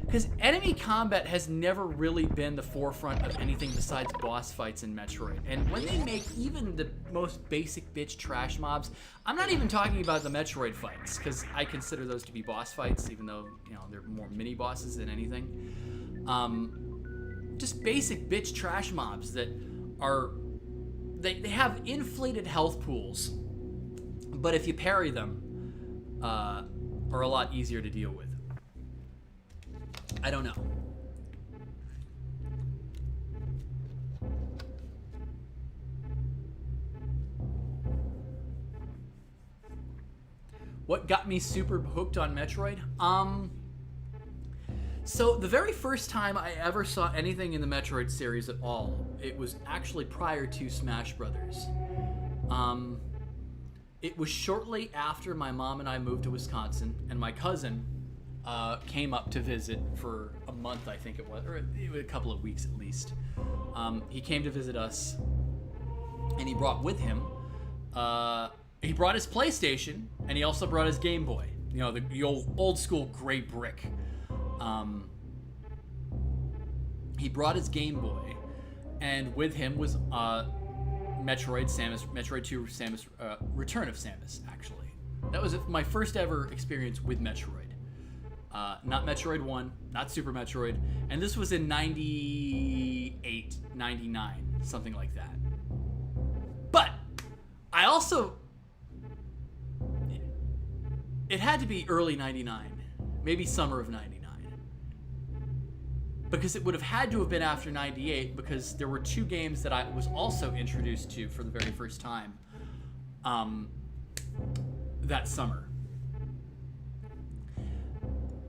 Because enemy combat has never really been the forefront of anything besides boss fights in Metroid. And when they make even the most basic bitch trash mobs, I'm not even talking about the Metroid fights, because I consider those to be boss fights, even though, you know, they're more mini bosses than anything. Just basic bitch trash mobs that are, they have inflated health pools, but if you parry them, are a lot easier to deal with. I don't know. What got me super hooked on Metroid? So the very first time I ever saw anything in the Metroid series at all, it was actually prior to Smash Brothers. It was shortly after my mom and I moved to Wisconsin, and my cousin came up to visit for a month, I think it was, or a couple of weeks at least. He came to visit us, and he brought with him, he brought his PlayStation, and he also brought his Game Boy. You know, the old school gray brick. He brought his Game Boy, and with him was Metroid 2 Samus, Return of Samus, actually. That was my first ever experience with Metroid. Not Metroid 1, not Super Metroid, and this was in 98, 99, something like that. But I also, it had to be early 99, maybe summer of 99, because it would have had to have been after 98, because there were two games that I was also introduced to for the very first time that summer.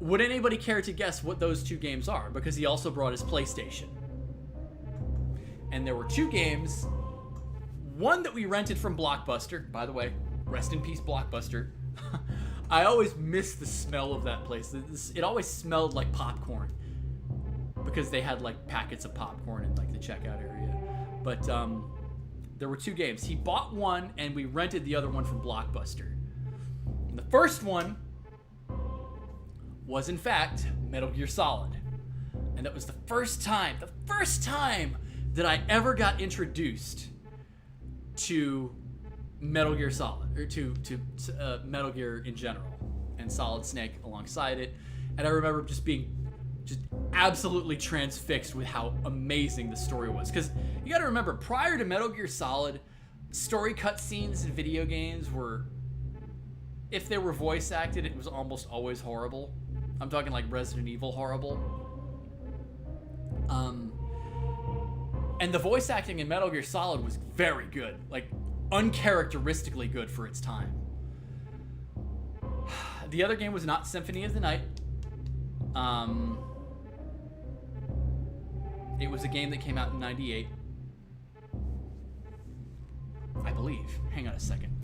Would anybody care to guess what those two games are? Because he also brought his PlayStation. And there were two games. One that we rented from Blockbuster. By the way, rest in peace, Blockbuster. I always miss the smell of that place. It always smelled like popcorn. Because they had like packets of popcorn in like the checkout area. But there were two games. He bought one and we rented the other one from Blockbuster. And the first one was in fact Metal Gear Solid. And that was the first time that I ever got introduced to Metal Gear Solid, or to Metal Gear in general, and Solid Snake alongside it. And I remember just being absolutely transfixed with how amazing the story was. Because you gotta remember, prior to Metal Gear Solid, story cutscenes in video games were, if they were voice acted, it was almost always horrible. I'm talking like Resident Evil horrible. And the voice acting in Metal Gear Solid was very good. Like, uncharacteristically good for its time. The other game was not Symphony of the Night. It was a game that came out in 98. I believe. Hang on a second.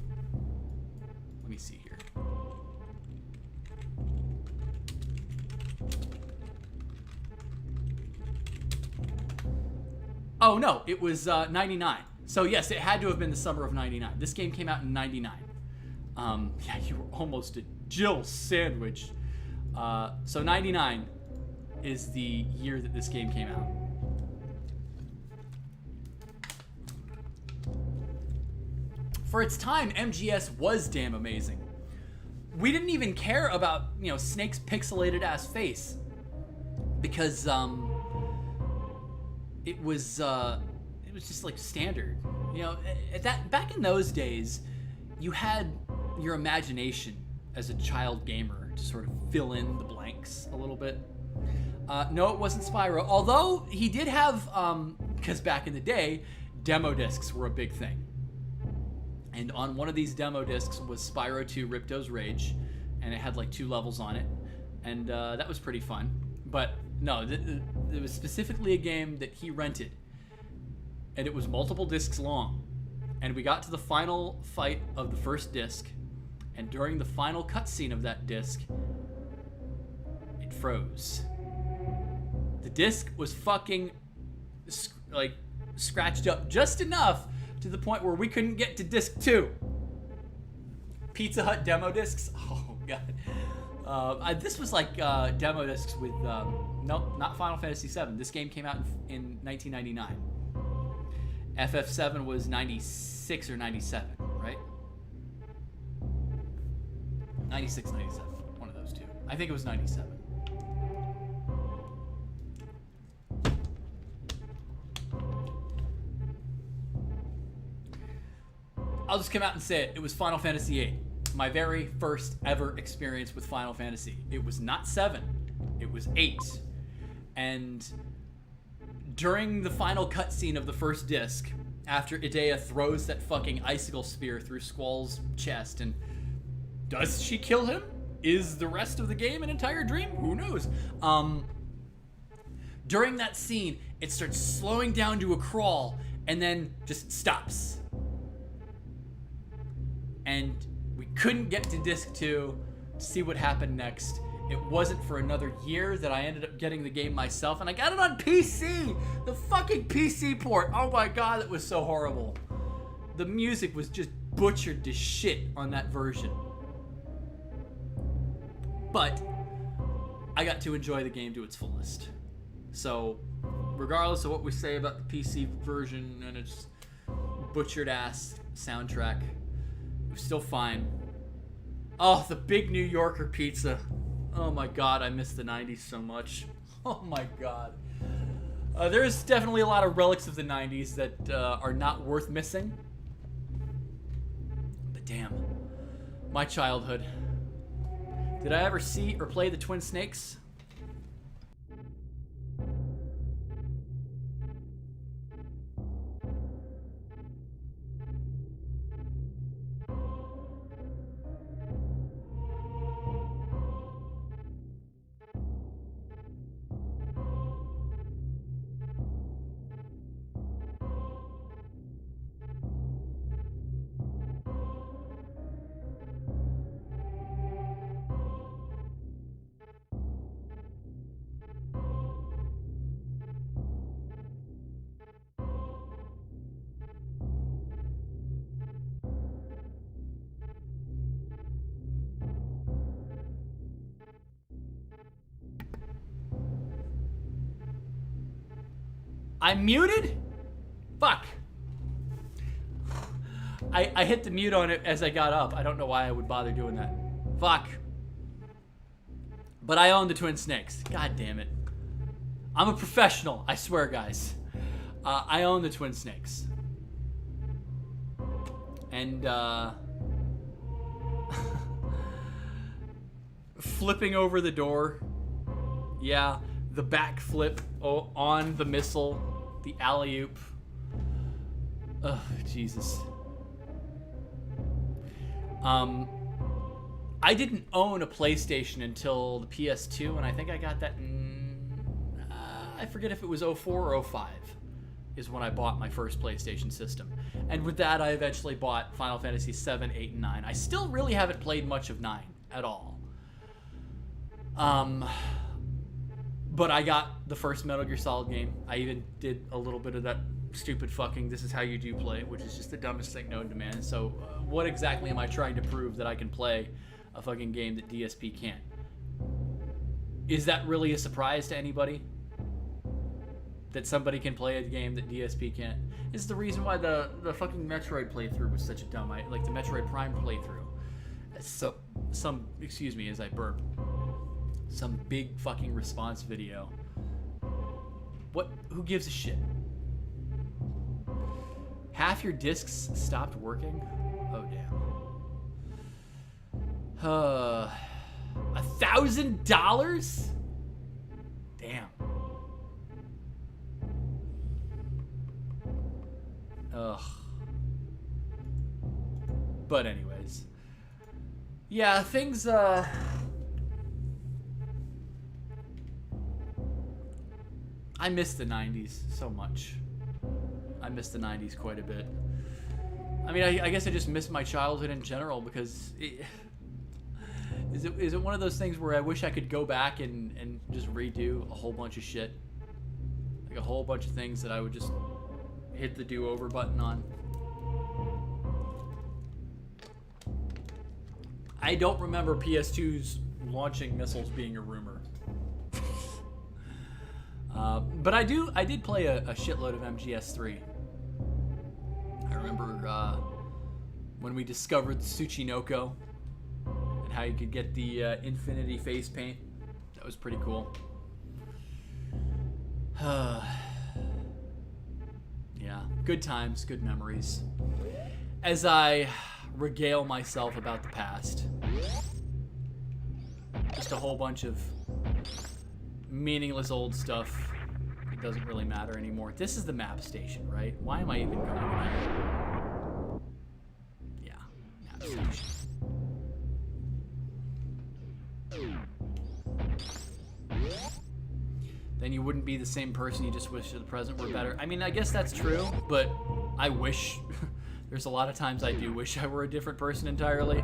Let me see here. Oh no, it was 99. So yes, it had to have been the summer of 99. This game came out in 99. Yeah, you were almost a Jill sandwich. So 99 is the year that this game came out. For its time, MGS was damn amazing. We didn't even care about, you know, Snake's pixelated ass face because it was just like standard. You know, back in those days, you had your imagination as a child gamer to sort of fill in the blanks a little bit. No, it wasn't Spyro, although he did have, because back in the day, demo discs were a big thing. And on one of these demo discs was Spyro 2 Ripto's Rage, and it had like 2 levels on it, and that was pretty fun. But no, it was specifically a game that he rented, and it was multiple discs long. And we got to the final fight of the first disc, and during the final cutscene of that disc, it froze. The disc was fucking like scratched up just enough to the point where we couldn't get to disc 2. Pizza Hut demo discs. Oh god. This was like demo discs with nope, not Final Fantasy VII. This game came out in 1999. FF7 was 96 or 97, right? 96, 97. One of those two. I think it was 97. I'll just come out and say it. It was Final Fantasy VIII. My very first ever experience with Final Fantasy. It was not 7. It was 8. And during the final cutscene of the first disc, after Idea throws that fucking icicle spear through Squall's chest, and does she kill him? Is the rest of the game an entire dream? Who knows? During that scene, it starts slowing down to a crawl, and then just stops. And we couldn't get to disc 2 to see what happened next. It wasn't for another year that I ended up getting the game myself, and I got it on PC! The fucking PC port! Oh my god, that was so horrible. The music was just butchered to shit on that version. But I got to enjoy the game to its fullest. So, regardless of what we say about the PC version and its butchered ass soundtrack, it was still fine. Oh, the big New Yorker pizza. Oh my god, I miss the 90s so much. Oh my god. There's definitely a lot of relics of the 90s that are not worth missing. But damn, my childhood. Did I ever see or play the Twin Snakes? I'm muted? Fuck. I hit the mute on it as I got up. I don't know why I would bother doing that. Fuck. But I own the Twin Snakes. God damn it. I'm a professional, I swear, guys. I own the Twin Snakes. And, flipping over the door. Yeah, the backflip on the missile. The alley-oop. Ugh, Jesus. I didn't own a PlayStation until the PS2, and I think I got that in... I forget if it was 04 or 05 is when I bought my first PlayStation system. And with that, I eventually bought Final Fantasy 7, 8, and 9. I still really haven't played much of 9 at all. But I got the first Metal Gear Solid game. I even did a little bit of that stupid fucking "this is how you do play," which is just the dumbest thing known to man. So what exactly am I trying to prove? That I can play a fucking game that DSP can't. Is that really a surprise to anybody? That somebody can play a game that DSP can't? This is the reason why the fucking Metroid playthrough was such a dumb idea. Like the Metroid Prime playthrough. So, excuse me as I burp. Some big fucking response video. What? Who gives a shit? Half your discs stopped working? Oh, damn. $1,000? Damn. Ugh. But anyways. Yeah, things, I miss the 90s so much. I miss the 90s quite a bit. I mean, I guess I just miss my childhood in general because is it one of those things where I wish I could go back and just redo a whole bunch of shit? Like a whole bunch of things that I would just hit the do-over button on. I don't remember PS2's launching missiles being a rumor. But I did play a shitload of MGS3. I remember when we discovered Tsuchinoko and how you could get the infinity face paint. That was pretty cool. Yeah, good times, good memories. As I regale myself about the past. Just a whole bunch of meaningless old stuff. It doesn't really matter anymore. This is the map station, right? Why am I even going here? Yeah, map station. Then you wouldn't be the same person. You just wish the present were better. I mean, I guess that's true, but I wish... There's a lot of times I do wish I were a different person entirely.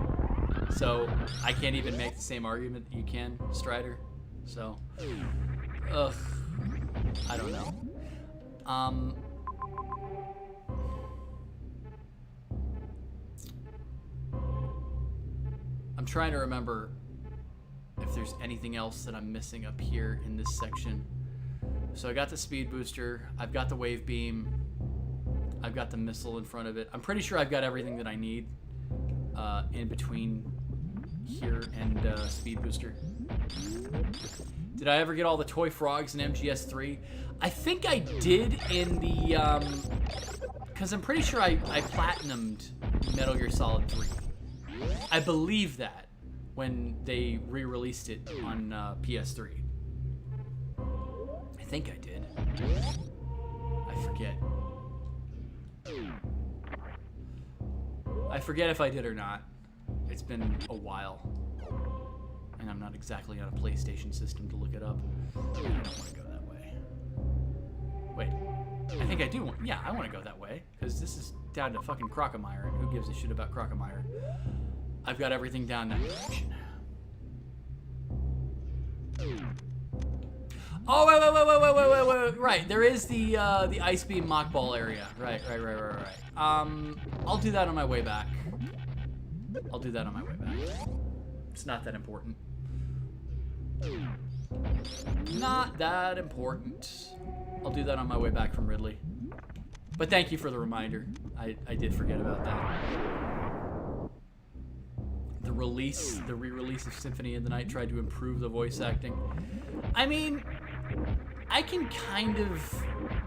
So I can't even make the same argument that you can, Strider. So, ugh, I don't know. I'm trying to remember if there's anything else that I'm missing up here in this section. So I got the speed booster, I've got the wave beam, I've got the missile in front of it. I'm pretty sure I've got everything that I need in between here and speed booster. Did I ever get all the toy frogs in MGS3? I think I did in the, because I'm pretty sure I platinumed Metal Gear Solid 3. I believe that when they re-released it on PS3. I think I did. I forget. I forget if I did or not. It's been a while. And I'm not exactly on a PlayStation system to look it up. I don't want to go that way. Wait. I think I do want... Yeah, I want to go that way. Because this is down to fucking Crocomire. And who gives a shit about Crocomire? I've got everything down that direction. Oh, wait. Right, there is the Ice Beam Mock Ball area. Right. I'll do that on my way back. It's not that important. Not that important. I'll do that on my way back from Ridley. But thank you for the reminder. I did forget about that. The re-release of Symphony of the Night tried to improve the voice acting. I mean, I can kind of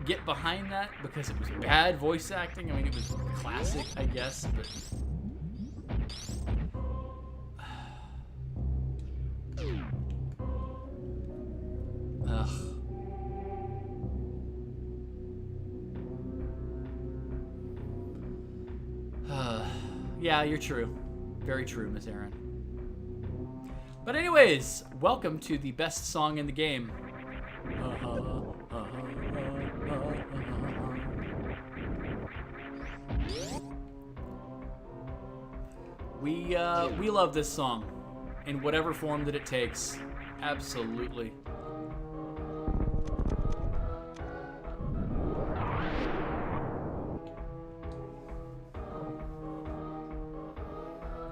get behind that because it was bad voice acting. I mean, it was classic, I guess, but... Ugh. Yeah, you're true. Very true, Miss Aaron. But anyways, welcome to the best song in the game. We love this song in whatever form that it takes. Absolutely.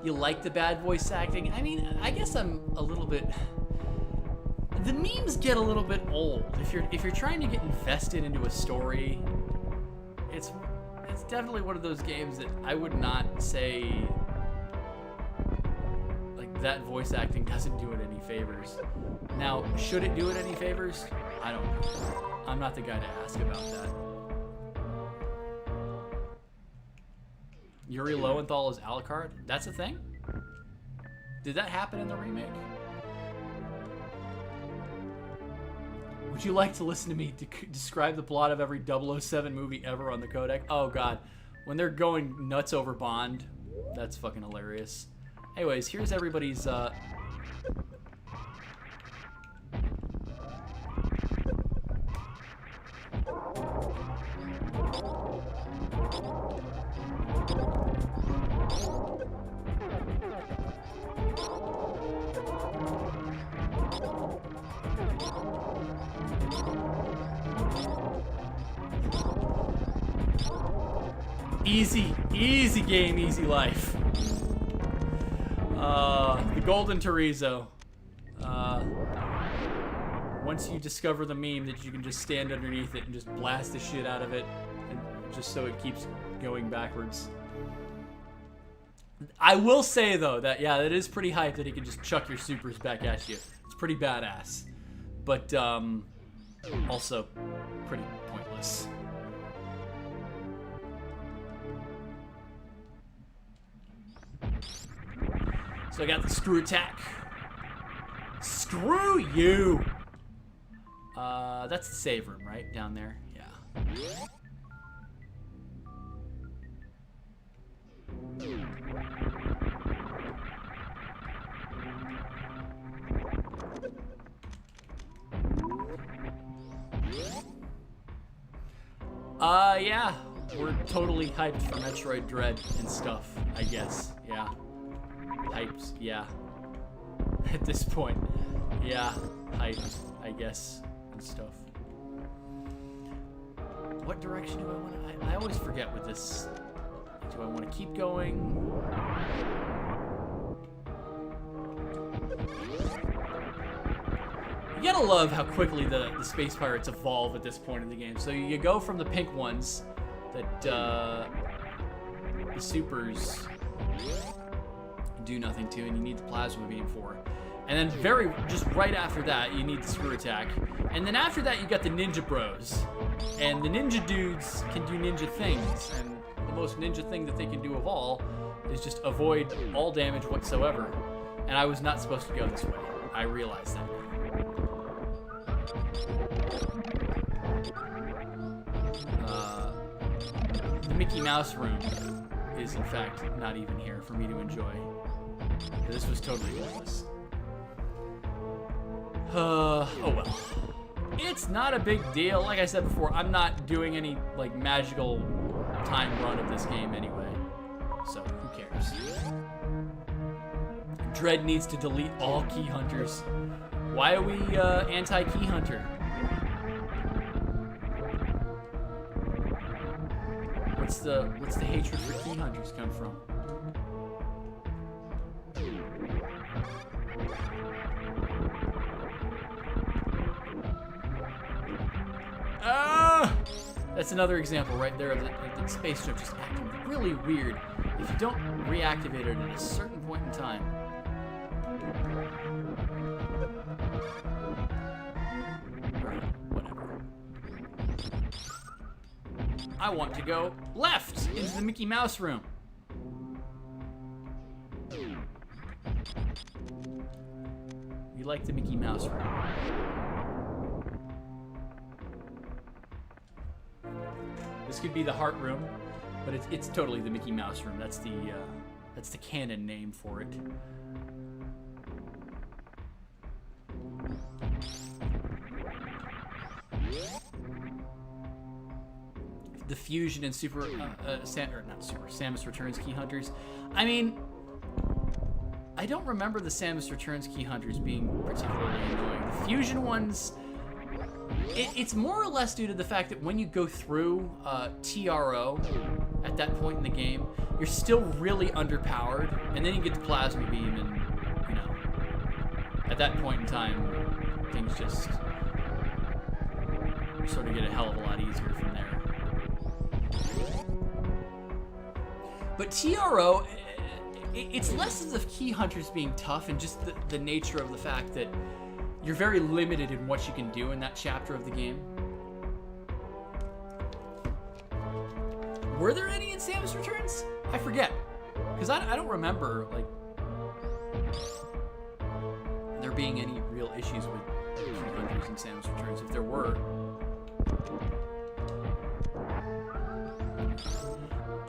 you like the bad voice acting. I mean, I guess I'm a little bit. The memes get a little bit old. If you're trying to get invested into a story, it's definitely one of those games that I would not say like that voice acting doesn't do it any favors. Now, should it do it any favors? I don't know. I'm not the guy to ask about that. Yuri Lowenthal is Alucard? That's a thing? Did that happen in the remake? Would you like to listen to me describe the plot of every 007 movie ever on the codec? Oh god. When they're going nuts over Bond, that's fucking hilarious. Anyways, here's everybody's easy game, easy life. The Golden Chorizo. Once you discover the meme that you can just stand underneath it and just blast the shit out of it, and just so it keeps going backwards. I will say though that yeah, that is pretty hype that he can just chuck your supers back at you. It's pretty badass, but also pretty pointless. So I got the screw attack. Screw you! That's the save room, right? Down there? Yeah. Yeah. We're totally hyped for Metroid Dread and stuff, I guess. Yeah. Hyped, yeah. At this point. Yeah. Hyped, I guess, and stuff. What direction do I want to... I always forget with this. Do I want to keep going? You gotta love how quickly the Space Pirates evolve at this point in the game. So you go from the pink ones that the supers do nothing to, and you need the plasma beam for. And then just right after that, you need the screw attack. And then after that, you got the ninja bros. And the ninja dudes can do ninja things. And the most ninja thing that they can do of all is just avoid all damage whatsoever. And I was not supposed to go this way. I realized that. The Mickey Mouse room is in fact not even here for me to enjoy. This was totally pointless. Oh well. It's not a big deal. Like I said before, I'm not doing any like magical time run of this game anyway. So who cares? Dread needs to delete all key hunters. Why are we anti-key hunter? What's the hatred for key hunters come from? That's another example right there of the space ship just acting really weird if you don't reactivate it at a certain point in time. Or whatever. I want to go left into the Mickey Mouse room. You like the Mickey Mouse room. This could be the heart room, but it's totally the Mickey Mouse room. That's the canon name for it. The fusion and Samus Returns key hunters. I mean, I don't remember the Samus Returns key hunters being particularly annoying. The fusion ones, It's more or less due to the fact that when you go through TRO at that point in the game, you're still really underpowered, and then you get the plasma beam, and you know, at that point in time, things just sort of get a hell of a lot easier from there. But TRO, it's less of the key hunters being tough and just the nature of the fact that you're very limited in what you can do in that chapter of the game. Were there any in Samus Returns? I forget. Because I don't remember, like, there being any real issues with key hunters in Samus Returns. If there were,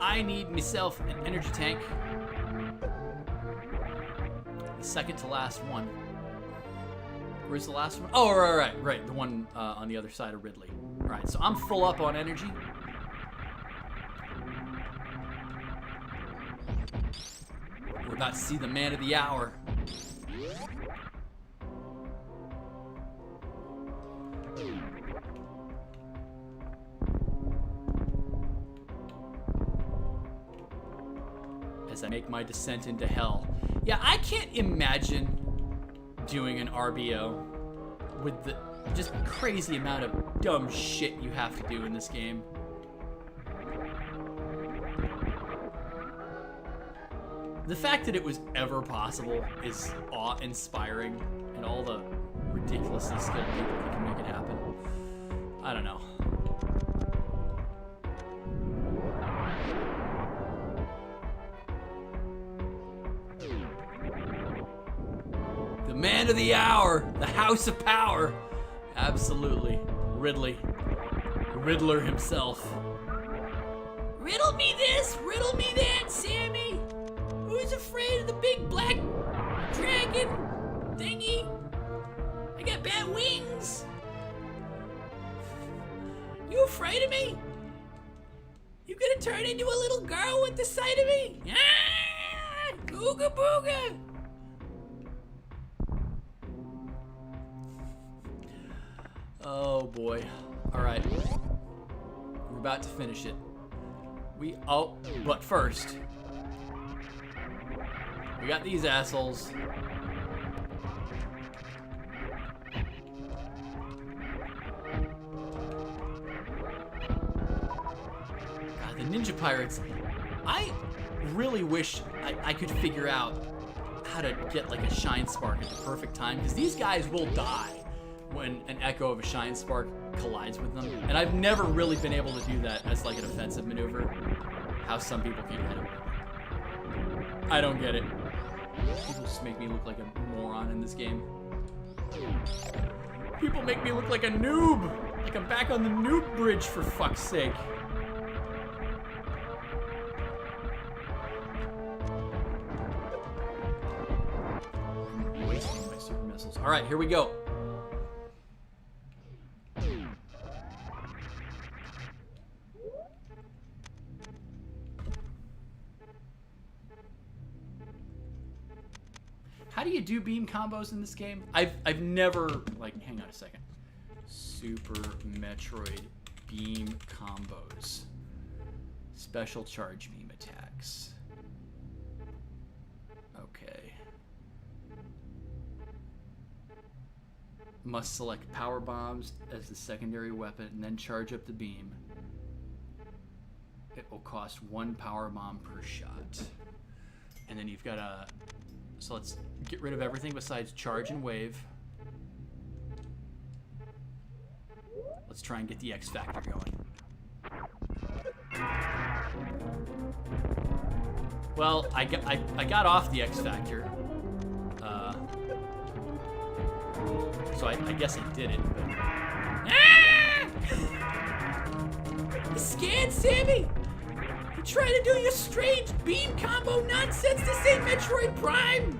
I need myself an energy tank. The second to last one. Where's the last one? Oh, right. The one on the other side of Ridley. All right, so I'm full up on energy. We're about to see the man of the hour. As I make my descent into hell. Yeah, I can't imagine doing an RBO with the just crazy amount of dumb shit you have to do in this game. The fact that it was ever possible is awe-inspiring, and all the ridiculously skilled people that can make it happen. I don't know. The man of the hour, the house of power. Absolutely. Ridley. Riddler himself. Riddle me this, riddle me that, Sammy. Who's afraid of the big black dragon thingy? I got bad wings. You afraid of me? You gonna turn into a little girl at the sight of me? Ah! Ooga booga! Oh boy. Alright. We're about to finish it. But first, we got these assholes. God, the Ninja Pirates. I really wish I could figure out how to get like a Shine Spark at the perfect time, because these guys will die when an echo of a Shine Spark collides with them. And I've never really been able to do that as like an offensive maneuver. How some people can get it. I don't get it. People just make me look like a moron in this game. People make me look like a noob. Like I'm back on the noob bridge, for fuck's sake. I'm wasting my super missiles. All right, here we go. How do you do beam combos in this game? I've never, like, hang on a second. Super Metroid beam combos. Special charge beam attacks. Okay. Must select power bombs as the secondary weapon and then charge up the beam. It will cost 1 power bomb per shot. And then you've got a... So let's get rid of everything besides charge and wave. Let's try and get the X Factor going. Well, I got off the X Factor. So I guess I did it, but... Ah! You scared, Sammy? You trying to do your strange beam combo nonsense? This ain't Metroid Prime!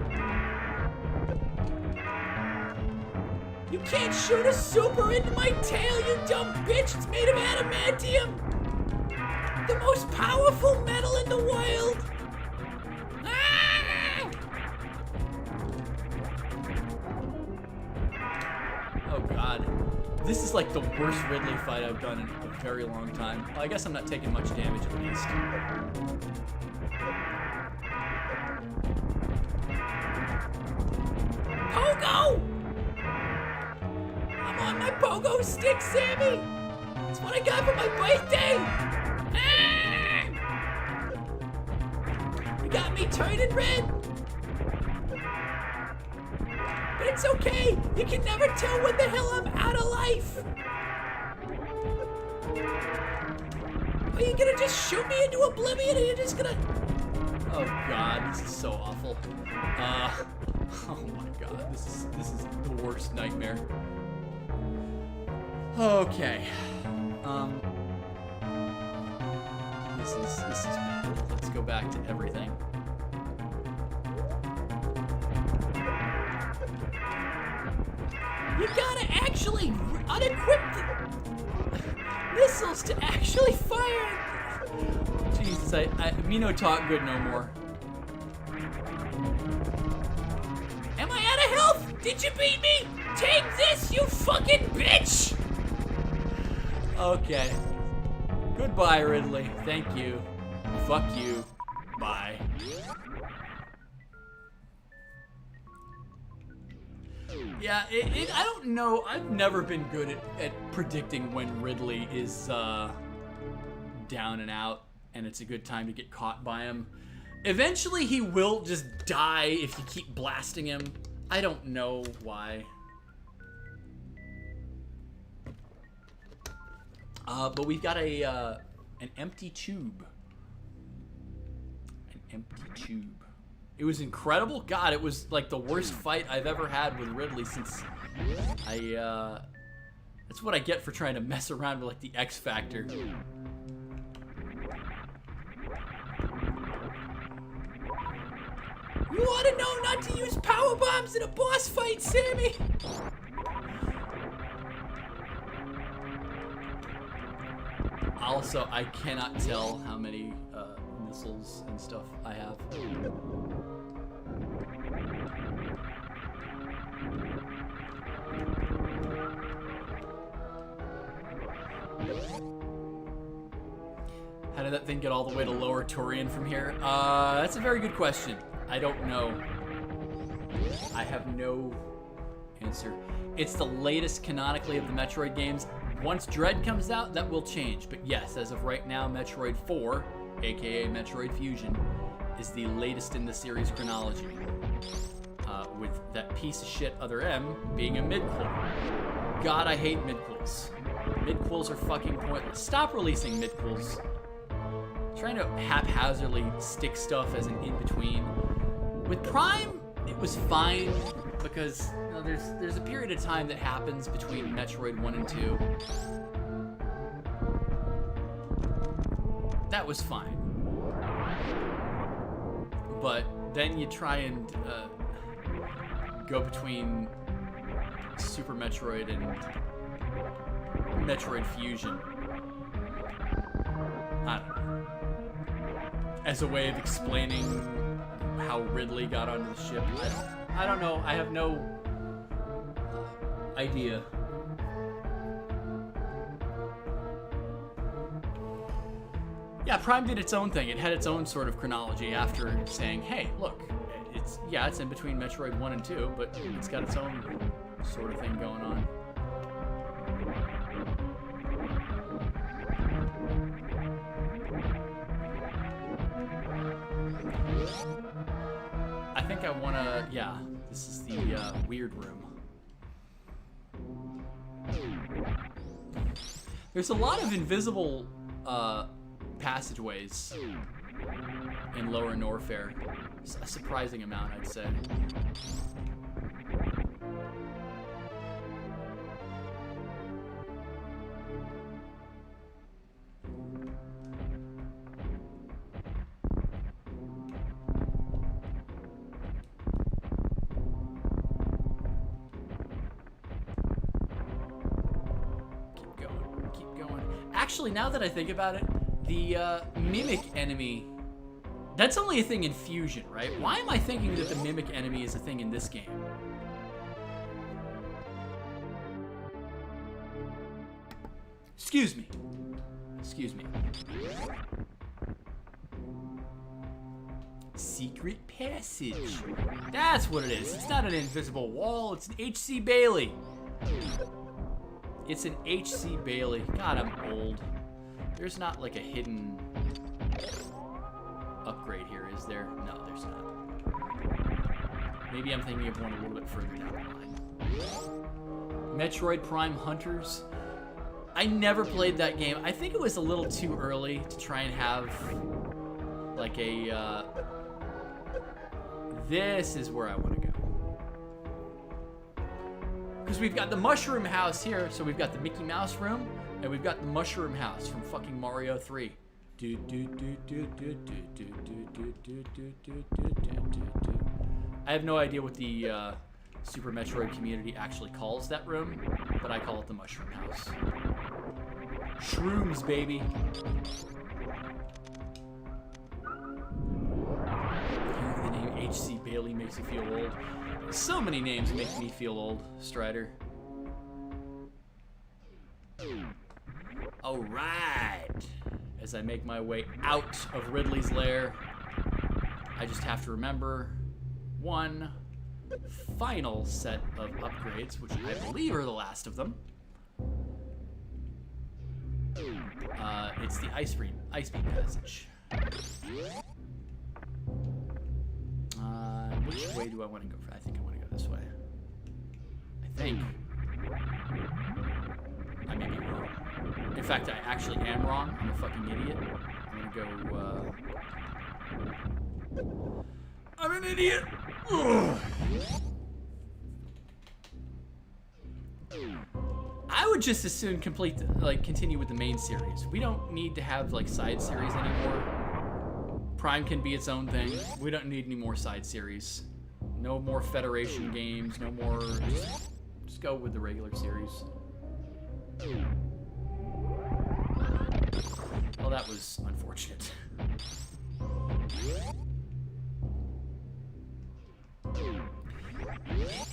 You can't shoot a super into my tail, you dumb bitch! It's made of adamantium! The most powerful metal in the world! Ah! Oh god. This is like the worst Ridley fight I've done in a very long time. Well, I guess I'm not taking much damage at least. Pogo! I'm on my pogo stick, Sammy! That's what I got for my birthday! Ah! You got me turning red! But it's okay! You can never tell when the hell I'm out of life! Are you gonna just shoot me into oblivion, or are you just gonna... Oh god, this is so awful. Oh my god, this is the worst nightmare. Okay. This is bad. Let's go back to everything. You gotta actually unequip the missiles to actually fire. Jesus, me no talk good no more. Am I out of health? Did you beat me? Take this, you fucking bitch! Okay. Goodbye, Ridley. Thank you. Fuck you. Bye. Yeah, I don't know. I've never been good at predicting when Ridley is down and out, and it's a good time to get caught by him. Eventually, he will just die if you keep blasting him. I don't know why. But we've got an empty tube. An empty tube. It was incredible. God, it was like the worst fight I've ever had with Ridley since that's what I get for trying to mess around with like the X Factor. You ought to know not to use power bombs in a boss fight, Sammy! Also, I cannot tell how many missiles and stuff I have. How did that thing get all the way to Lower Torian from here? That's a very good question. I don't know. I have no answer. It's the latest canonically of the Metroid games. Once Dread comes out, that will change. But yes, as of right now, Metroid 4, aka Metroid Fusion, is the latest in the series chronology. With that piece of shit Other M being a midquel. God, I hate midquels. Midquels are fucking pointless. Stop releasing midquels. Trying to haphazardly stick stuff as an in-between. With Prime, it was fine because you know, there's a period of time that happens between Metroid 1 and 2. That was fine. But then you try and go between Super Metroid and Metroid Fusion. I don't know. As a way of explaining how Ridley got onto the ship. I don't know. I have no idea. Yeah, Prime did its own thing. It had its own sort of chronology after saying, hey, look, it's in between Metroid 1 and 2, but it's got its own sort of thing going on. I think I want to, yeah, this is the weird room. There's a lot of invisible passageways in Lower Norfair. A surprising amount, I'd say. Keep going. Actually, now that I think about it, the mimic enemy, that's only a thing in Fusion, right? Why am I thinking that the mimic enemy is a thing in this game? Excuse me. Excuse me. Secret passage. That's what it is. It's not an invisible wall. It's an H.C. Bailey. It's an H.C. Bailey. God, I'm old. There's not like a hidden upgrade here, is there? No, there's not. Maybe I'm thinking of one a little bit further down the line. Metroid Prime Hunters. I never played that game. I think it was a little too early to try and have like a this is where I want to go. Because we've got the Mushroom House here, so we've got the Mickey Mouse room, and we've got the Mushroom House from fucking Mario 3. I have no idea what the Super Metroid community actually calls that room, but I call it the Mushroom House. Shrooms, baby. The name H.C. Bailey makes you feel old. So many names make me feel old, Strider. Alright. As I make my way out of Ridley's lair, I just have to remember one final set of upgrades, which I believe are the last of them. It's the Ice Beam Passage. Which way do I want to go? I think I want to go this way. I think. I may be wrong. In fact, I actually am wrong. I'm a fucking idiot. I'm gonna go, I'm an idiot! Ugh. I would just as soon continue with the main series. We don't need to have, like, side series anymore. Prime can be its own thing. We don't need any more side series. No more Federation games, no more... Just go with the regular series. Well, that was unfortunate.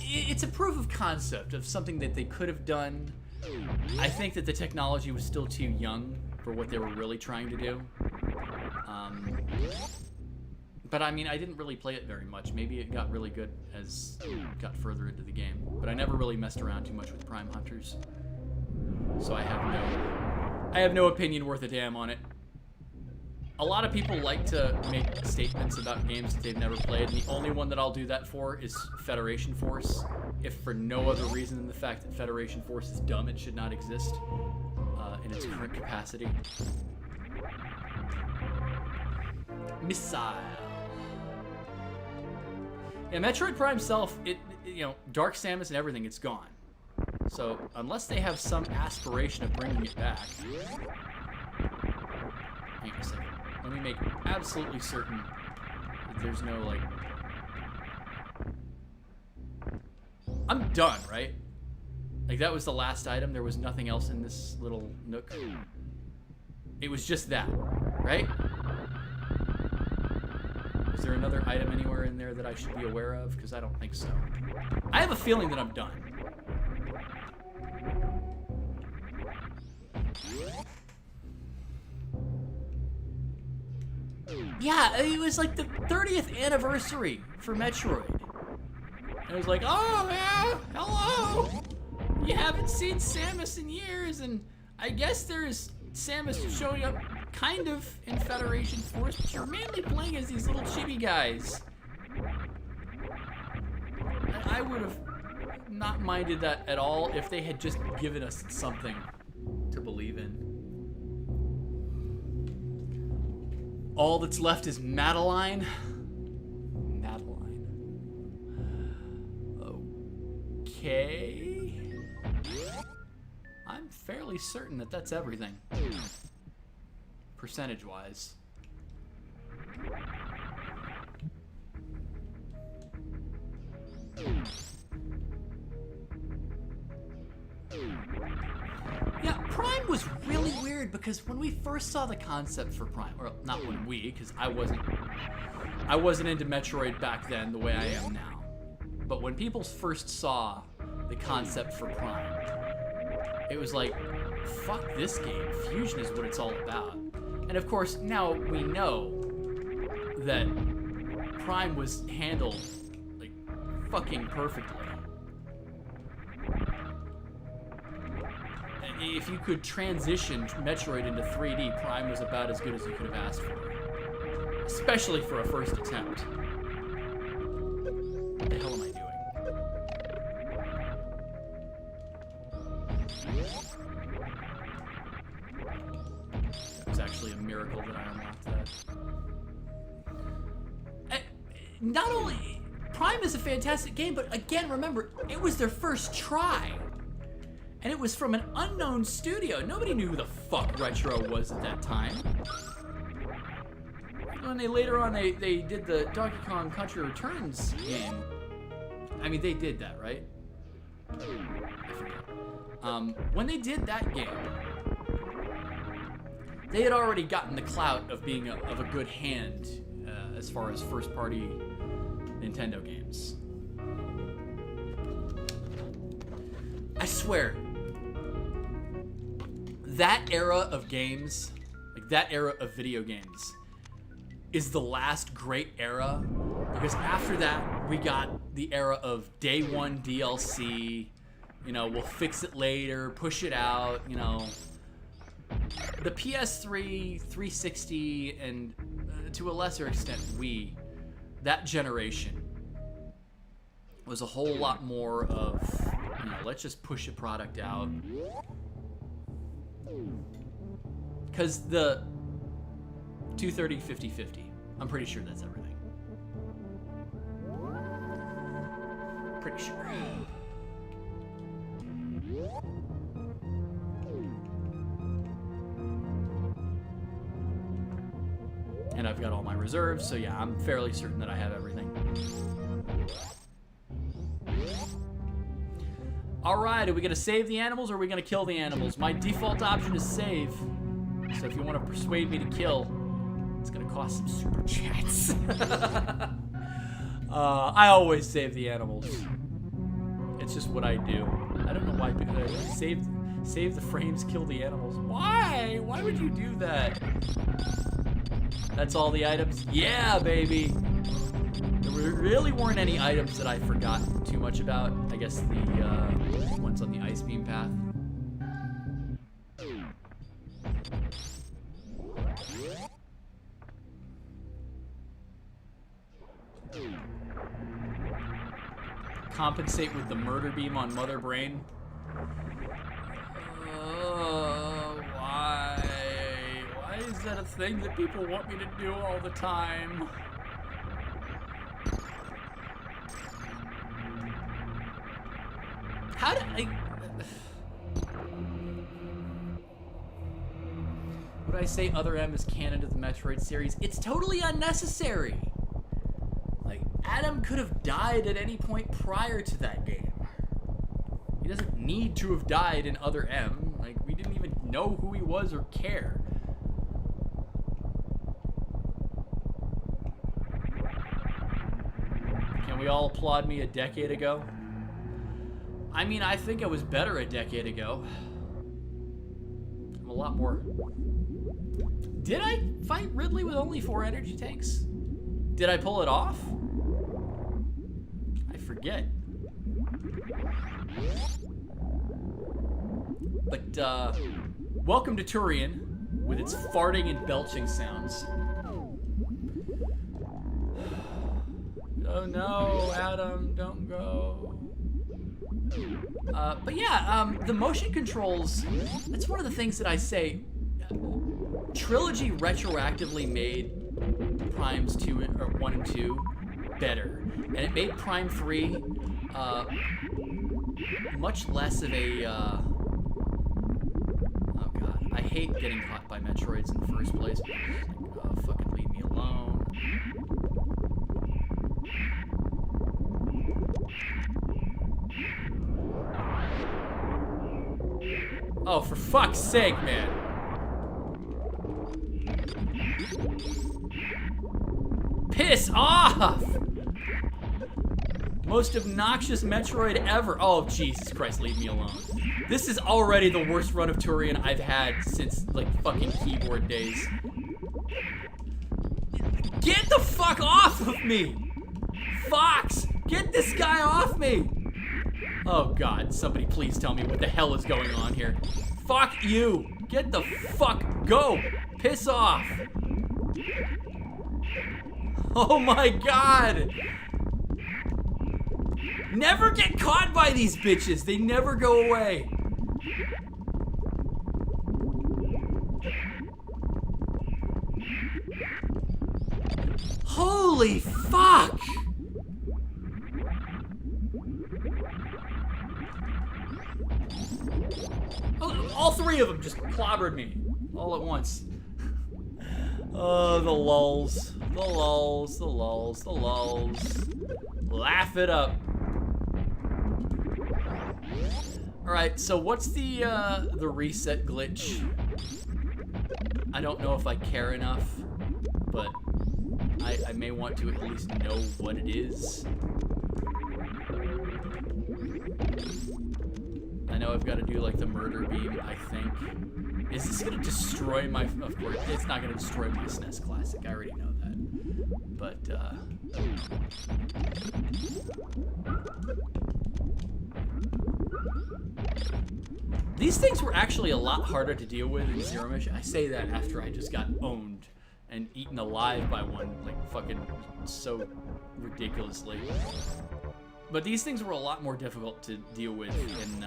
It's a proof of concept of something that they could have done. I think that the technology was still too young for what they were really trying to do. But I mean, I didn't really play it very much. Maybe it got really good as it got further into the game. But I never really messed around too much with Prime Hunters. So I have no opinion worth a damn on it. A lot of people like to make statements about games that they've never played, and the only one that I'll do that for is Federation Force, if for no other reason than the fact that Federation Force is dumb and should not exist in its current capacity. Missile. Yeah, Metroid Prime self, Dark Samus and everything, it's gone. So, unless they have some aspiration of bringing it back... Hang on a second. Let me make absolutely certain that there's no, like... I'm done, right? Like, that was the last item. There was nothing else in this little nook. It was just that, right? Is there another item anywhere in there that I should be aware of? Because I don't think so. I have a feeling that I'm done. Yeah, it was like the 30th anniversary for Metroid. And it was like, oh yeah, hello! You haven't seen Samus in years, and I guess there's Samus showing up kind of in Federation Force, but you're mainly playing as these little chibi guys. And I would have not minded that at all if they had just given us something to believe in. All that's left is Madeline. Madeline. Okay. I'm fairly certain that that's everything. Percentage-wise. Yeah, Prime was really weird because when we first saw the concept for Prime, or not when we, because I wasn't into Metroid back then the way I am now. But when people first saw the concept for Prime, it was like, fuck this game. Fusion is what it's all about. And of course, now we know that Prime was handled like fucking perfectly. If you could transition Metroid into 3D, Prime was about as good as you could have asked for. Especially for a first attempt. What the hell am I doing? It was actually a miracle that I unlocked that. Not only... Prime is a fantastic game, but again, remember, it was their first try. And it was from an unknown studio. Nobody knew who the fuck Retro was at that time. When they later on they did the Donkey Kong Country Returns game. I mean, they did that, right? I forget. When they did that game, they had already gotten the clout of being of a good hand as far as first-party Nintendo games. I swear, that era of games, like that era of video games, is the last great era, because after that we got the era of day one DLC, you know, we'll fix it later, push it out, you know. The PS3, 360, and to a lesser extent Wii, that generation was a whole lot more of, you know, let's just push a product out. Because the 230, 50, 50. I'm pretty sure that's everything. Pretty sure. And I've got all my reserves, so yeah, I'm fairly certain that I have everything. Alright, are we gonna save the animals or are we gonna kill the animals? My default option is save. So if you want to persuade me to kill, it's gonna cost some super chats. I always save the animals. It's just what I do. I don't know why people save the frames, kill the animals. Why? Why would you do that? That's all the items? Yeah, baby. There really weren't any items that I forgot too much about. I guess the ones on the ice beam path. Compensate with the murder beam on Mother Brain. Why? Why is that a thing that people want me to do all the time? How did I... Would I say Other M is canon to the Metroid series? It's totally unnecessary. Like, Adam could have died at any point prior to that game. He doesn't need to have died in Other M. Like, we didn't even know who he was or care. Can we all applaud me a decade ago? I mean, I think I was better a decade ago. I'm a lot more... Did I fight Ridley with only 4 energy tanks? Did I pull it off? I forget. But, welcome to Turian, with its farting and belching sounds. Oh no, Adam, don't go. But yeah, the motion controls, that's one of the things that I say, Trilogy retroactively made Primes 1 and 2 better. And it made Prime 3 much less of a, oh god, I hate getting caught by Metroids in the first place. Oh, fucking leave me alone. Oh, for fuck's sake, man. Piss off! Most obnoxious Metroid ever. Oh, Jesus Christ, leave me alone. This is already the worst run of Turian I've had since, like, fucking keyboard days. Get the fuck off of me! Fox! Get this guy off me! Oh god, somebody please tell me what the hell is going on here. Fuck you! Get the fuck... Go! Piss off! Oh my god! Never get caught by these bitches! They never go away! Holy fuck! All three of them just clobbered me all at once. Oh, the lulls. The lulls, the lulls, the lulls. Laugh it up. Alright, so what's the reset glitch? I don't know if I care enough, but I may want to at least know what it is. I know I've got to do like the murder beam, I think. Is this gonna destroy my... Of course, it's not gonna destroy my SNES Classic, I already know that. But, these things were actually a lot harder to deal with in Zero Mission. I say that after I just got owned and eaten alive by one, like, fucking so ridiculously. But these things were a lot more difficult to deal with in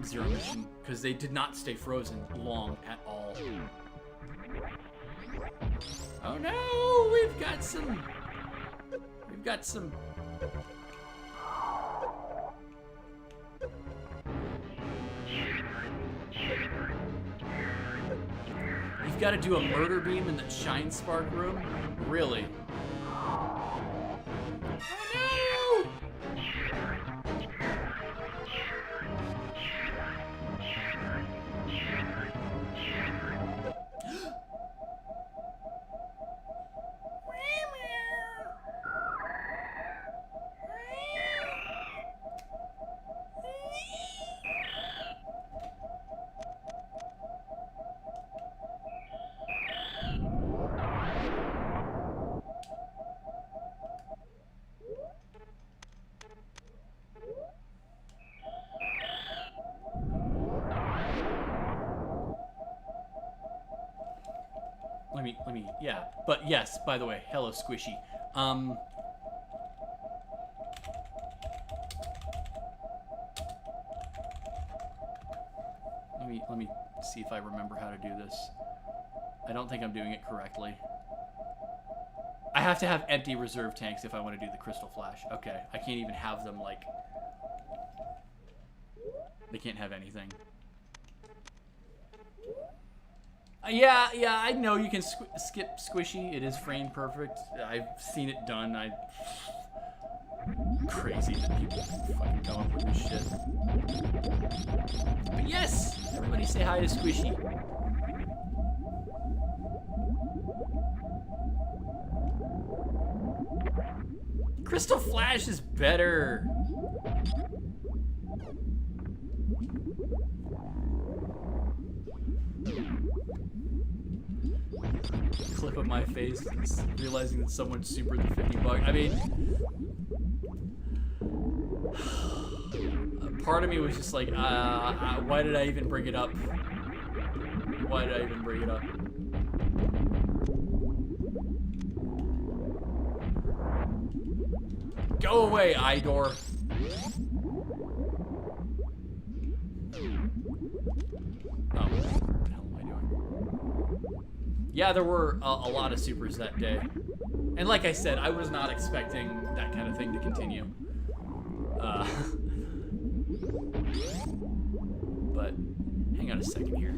Zero Mission, because they did not stay frozen long at all. Oh no, we've got some... You've got to do a murder beam in the Shine Spark room? Really? Oh no! Let me, yeah. But yes, by the way, hello, Squishy. Let me see if I remember how to do this. I don't think I'm doing it correctly. I have to have empty reserve tanks if I want to do the Crystal Flash. Okay, I can't even have them, like... They can't have anything. Yeah, I know you can skip Squishy. It is frame perfect. I've seen it done. Crazy that people fucking come up with this shit. But yes, everybody say hi to Squishy. Crystal Flash is better. Clip of my face, realizing that someone supered the 50 bucks. I mean, part of me was just like, why did I even bring it up? Why did I even bring it up? Go away, Igor. Yeah, there were a lot of supers that day. And like I said, I was not expecting that kind of thing to continue. But hang on a second here.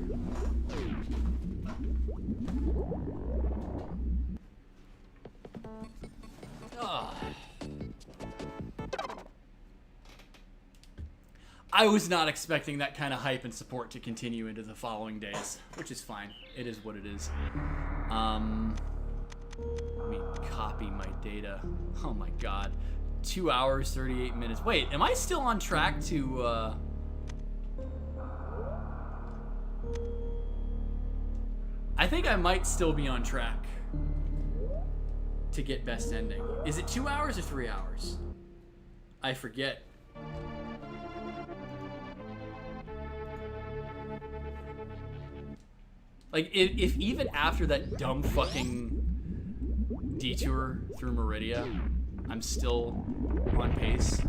I was not expecting that kind of hype and support to continue into the following days, which is fine. It is what it is. Let me copy my data. Oh my god. 2 hours, 38 minutes. Wait, am I still on track to I think I might still be on track to get best ending. Is it 2 hours or 3 hours? I forget. Like, if even after that dumb fucking detour through Meridia, I'm still on pace.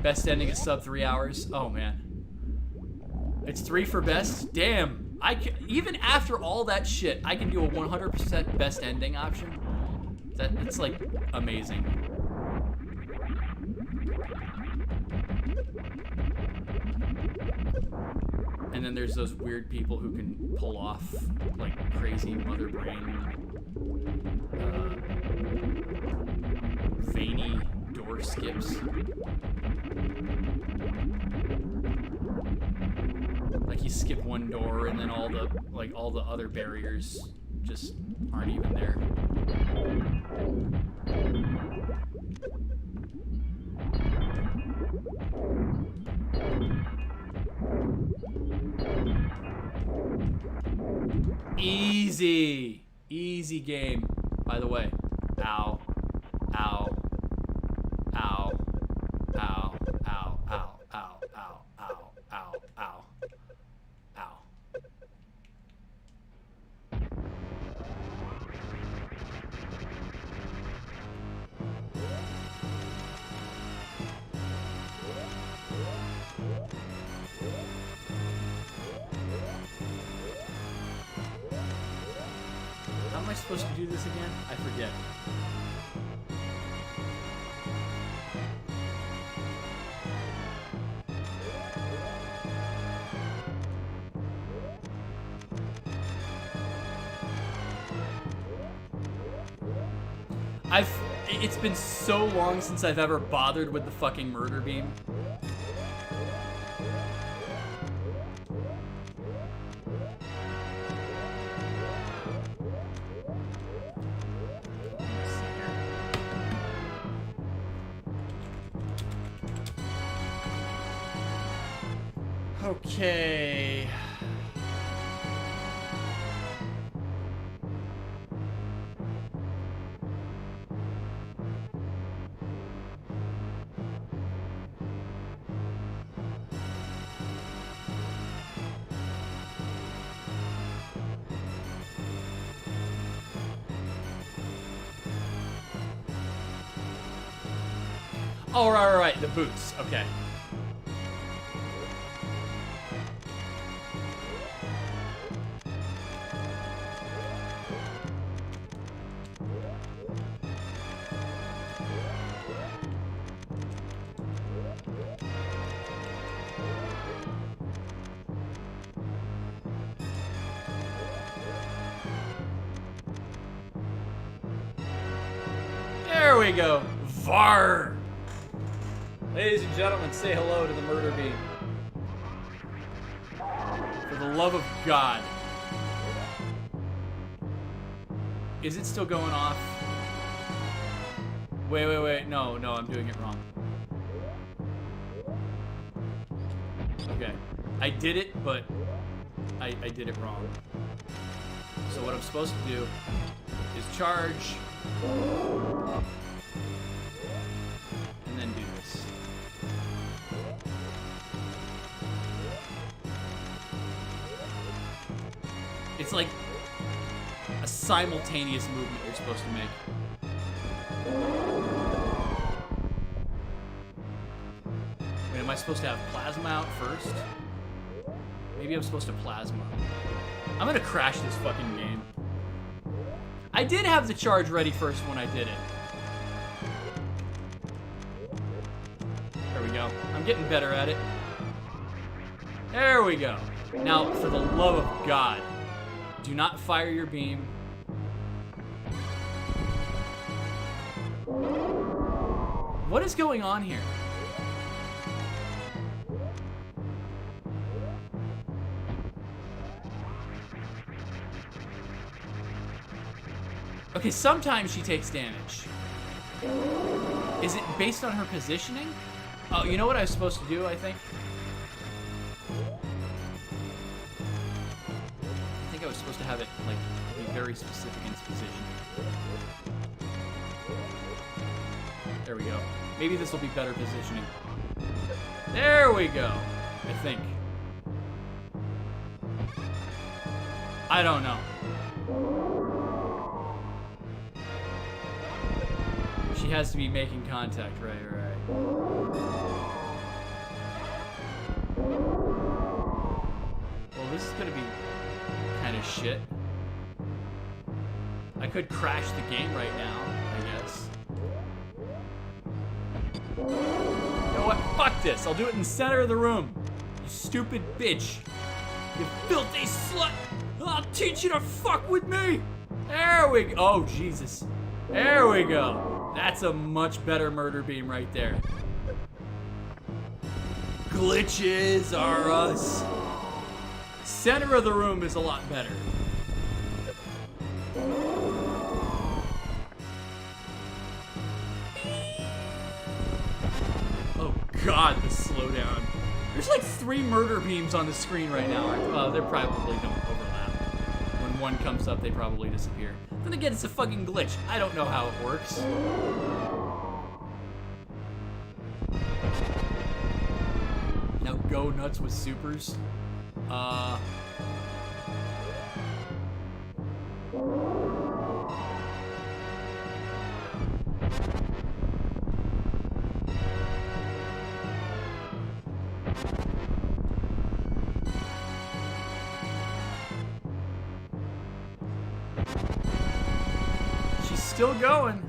Best ending is sub 3 hours. Oh, man. It's 3 for best? Damn. Even after all that shit, I can do a 100% best ending option. It's like amazing. And then there's those weird people who can pull off like crazy mother brain, veiny door skips. Like you skip one door and then all the other barriers just aren't even there. Easy game, by the way. Ow. Ow. Ow. Ow. Ow. Ow. Ow. Ow. Ow. Ow. Ow. Ow. How am I supposed to do this again? I forget. It's been so long since I've ever bothered with the fucking murder beam. Okay. Oh, right, the boots. Okay. There we go. Var. Ladies and gentlemen, say hello to the murder beam. For the love of God. Is it still going off? Wait. No, I'm doing it wrong. Okay. I did it, but I did it wrong. So what I'm supposed to do is charge. And then do this. It's like a simultaneous movement you're supposed to make. Wait, am I supposed to have plasma out first? Maybe I'm supposed to plasma. I'm gonna crash this fucking game. I did have the charge ready first when I did it. There we go. I'm getting better at it. There we go. Now, for the love of God, do not fire your beam. What is going on here? Okay, sometimes she takes damage. Is it based on her positioning? Oh, you know what I was supposed to do, I think? I think I was supposed to have it, like, be very specific in its position. There we go. Maybe this will be better positioning. There we go, I think. I don't know. She has to be making contact, right. Well, this is gonna be kind of shit. I could crash the game right now, I guess. You know what? Fuck this. I'll do it in the center of the room. You stupid bitch. You filthy slut. I'll teach you to fuck with me. There we go. Oh, Jesus. There we go. That's a much better murder beam right there. Glitches are us. Center of the room is a lot better. Oh God, the slowdown. There's like 3 murder beams on the screen right now. They probably don't overlap. When one comes up, they probably disappear. Then again, it's a fucking glitch. I don't know how it works. Now go nuts with supers. She's still going.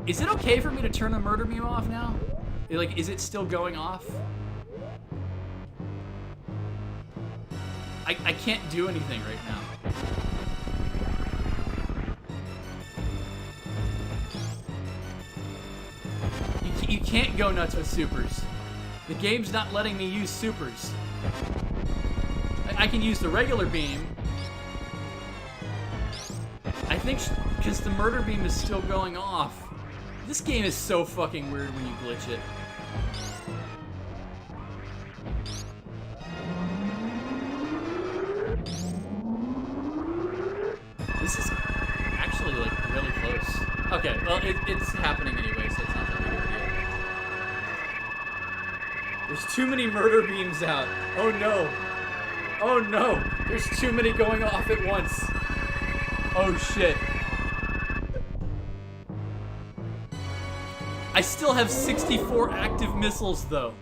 Is it okay for me to turn the murder beam off now? Like, is it still going off? I can't do anything right now. You can't go nuts with supers. The game's not letting me use supers. I can use the regular beam. I think because the murder beam is still going off. This game is so fucking weird when you glitch it. This is actually like really close. Okay, well it's happening anyway, so it's not that big of a deal. There's too many murder beams out. Oh no. Oh no. There's too many going off at once. Oh shit. I still have 64 active missiles though.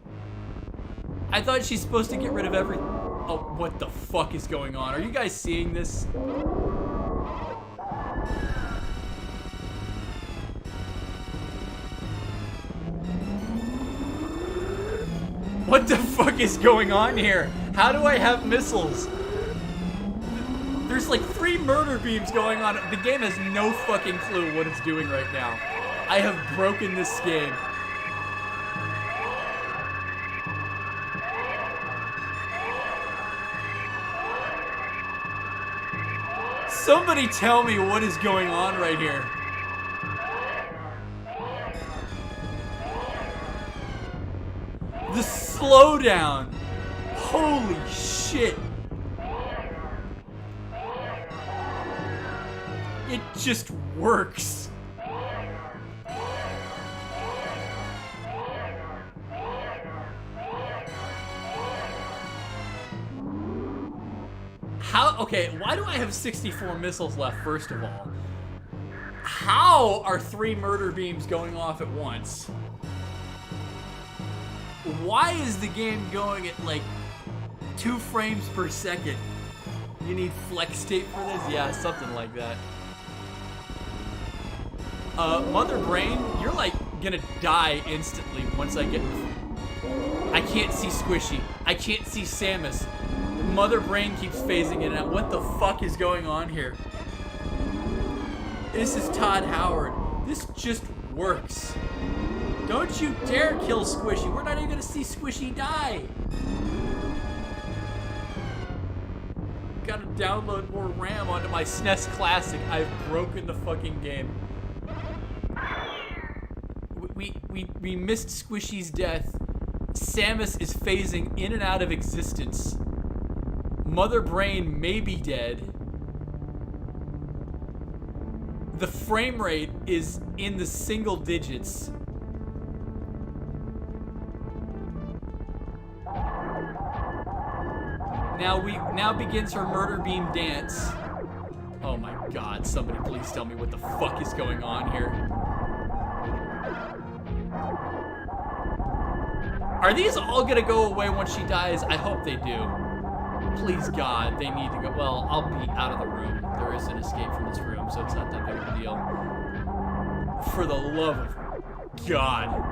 I thought she's supposed to get rid of every... Oh, what the fuck is going on? Are you guys seeing this? What the fuck is going on here? How do I have missiles? There's like 3 murder beams going on. The game has no fucking clue what it's doing right now. I have broken this game. Somebody tell me what is going on right here. The slowdown. Holy shit. It just works. How? Okay, why do I have 64 missiles left, first of all? How are 3 murder beams going off at once? Why is the game going at like 2 frames per second? You need flex tape for this? Yeah, something like that. Mother Brain, you're like gonna die instantly once I get... I can't see Squishy. I can't see Samus. Mother Brain keeps phasing in and out. What the fuck is going on here? This is Todd Howard. This just works. Don't you dare kill Squishy. We're not even gonna see Squishy die. Gotta download more RAM onto my SNES Classic. I've broken the fucking game. We missed Squishy's death. Samus is phasing in and out of existence. Mother Brain may be dead. The frame rate is in the single digits. Now begins her murder beam dance. Oh my god, somebody please tell me what the fuck is going on here. Are these all gonna go away once she dies? I hope they do. Please God, they need to go. Well, I'll be out of the room. There is an escape from this room, so it's not that big of a deal. For the love of God.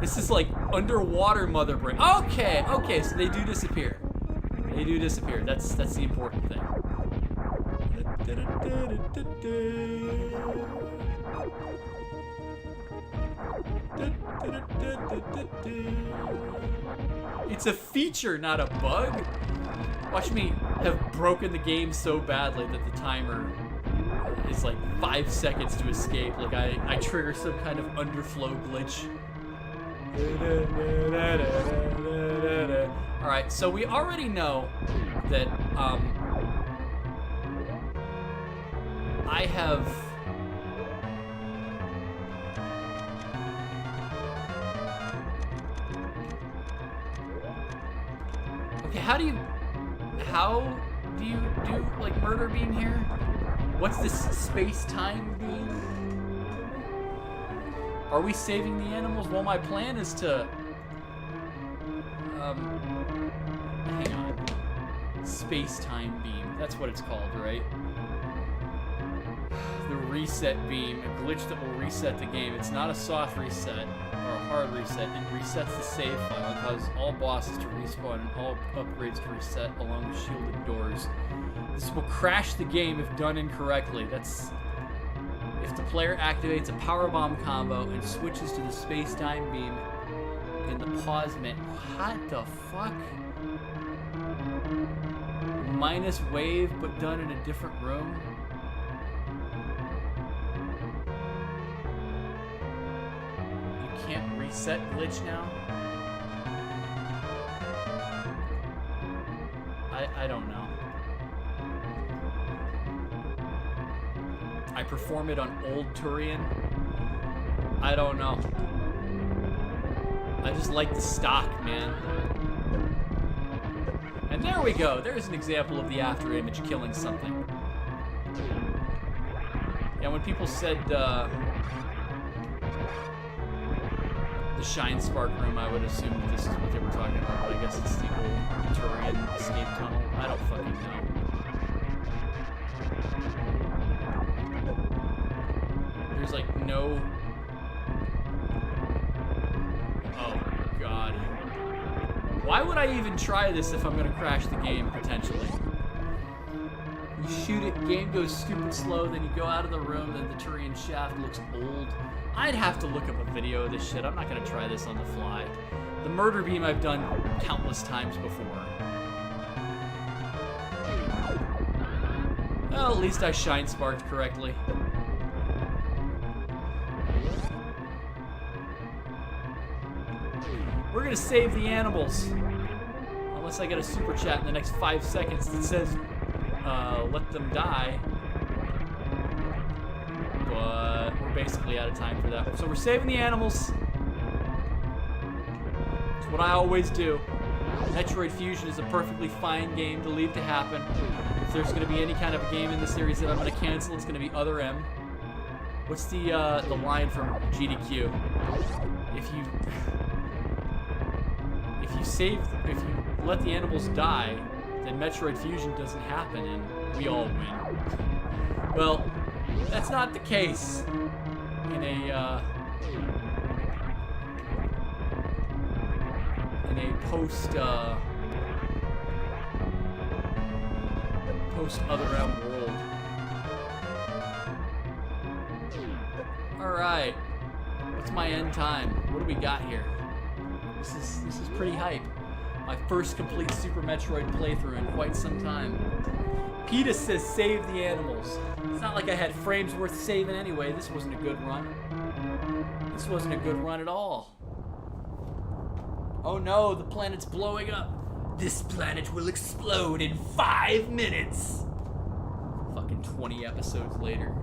This is like underwater Mother Brain. Okay, okay, so they do disappear. They do disappear. That's the important thing. It's a feature, not a bug. Watch me have broken the game so badly that the timer is like 5 seconds to escape. Like I trigger some kind of underflow glitch. Alright, so we already know that I have okay, how do you do like murder beam here? What's this space-time beam? Are we saving the animals? Well, my plan is to hang on. Space-time beam. That's what it's called, right? The reset beam, a glitch that will reset the game. It's not a soft reset or a hard reset. It resets the save file and causes all bosses to respawn and all upgrades to reset along the shielded doors. This will crash the game if done incorrectly. That's if the player activates a power bomb combo and switches to the space-time beam in the pause menu. What the fuck? Minus wave, but done in a different room. You can't reset glitch now? I don't know. I perform it on old Turian. I don't know. I just like the stock, man. And there we go. There's an example of the after image killing something. Yeah, when people said the Shine Spark room, I would assume that this is what they were talking about, but I guess it's the old Turian escape tunnel. I don't fucking know. There's like no... Oh, God. Why would I even try this if I'm gonna crash the game, potentially? You shoot it, game goes stupid slow, then you go out of the room, then the Turian shaft looks old. I'd have to look up a video of this shit. I'm not gonna try this on the fly. The murder beam I've done countless times before. Well, at least I shine sparked correctly. We're gonna save the animals. Unless I get a super chat in the next 5 seconds that says, let them die. But we're basically out of time for that. So we're saving the animals. It's what I always do. Metroid Fusion is a perfectly fine game to leave to happen. If there's gonna be any kind of a game in the series that I'm gonna cancel, it's gonna be Other M. What's the line from GDQ? If you let the animals die, then Metroid Fusion doesn't happen and we all win. Well, that's not the case in a post Other M world. Alright. What's my end time? What do we got here? This is pretty hype. My first complete Super Metroid playthrough in quite some time. PETA says save the animals. It's not like I had frames worth saving anyway. This wasn't a good run. This wasn't a good run at all. Oh no, the planet's blowing up. This planet will explode in 5 minutes. Fucking 20 episodes later.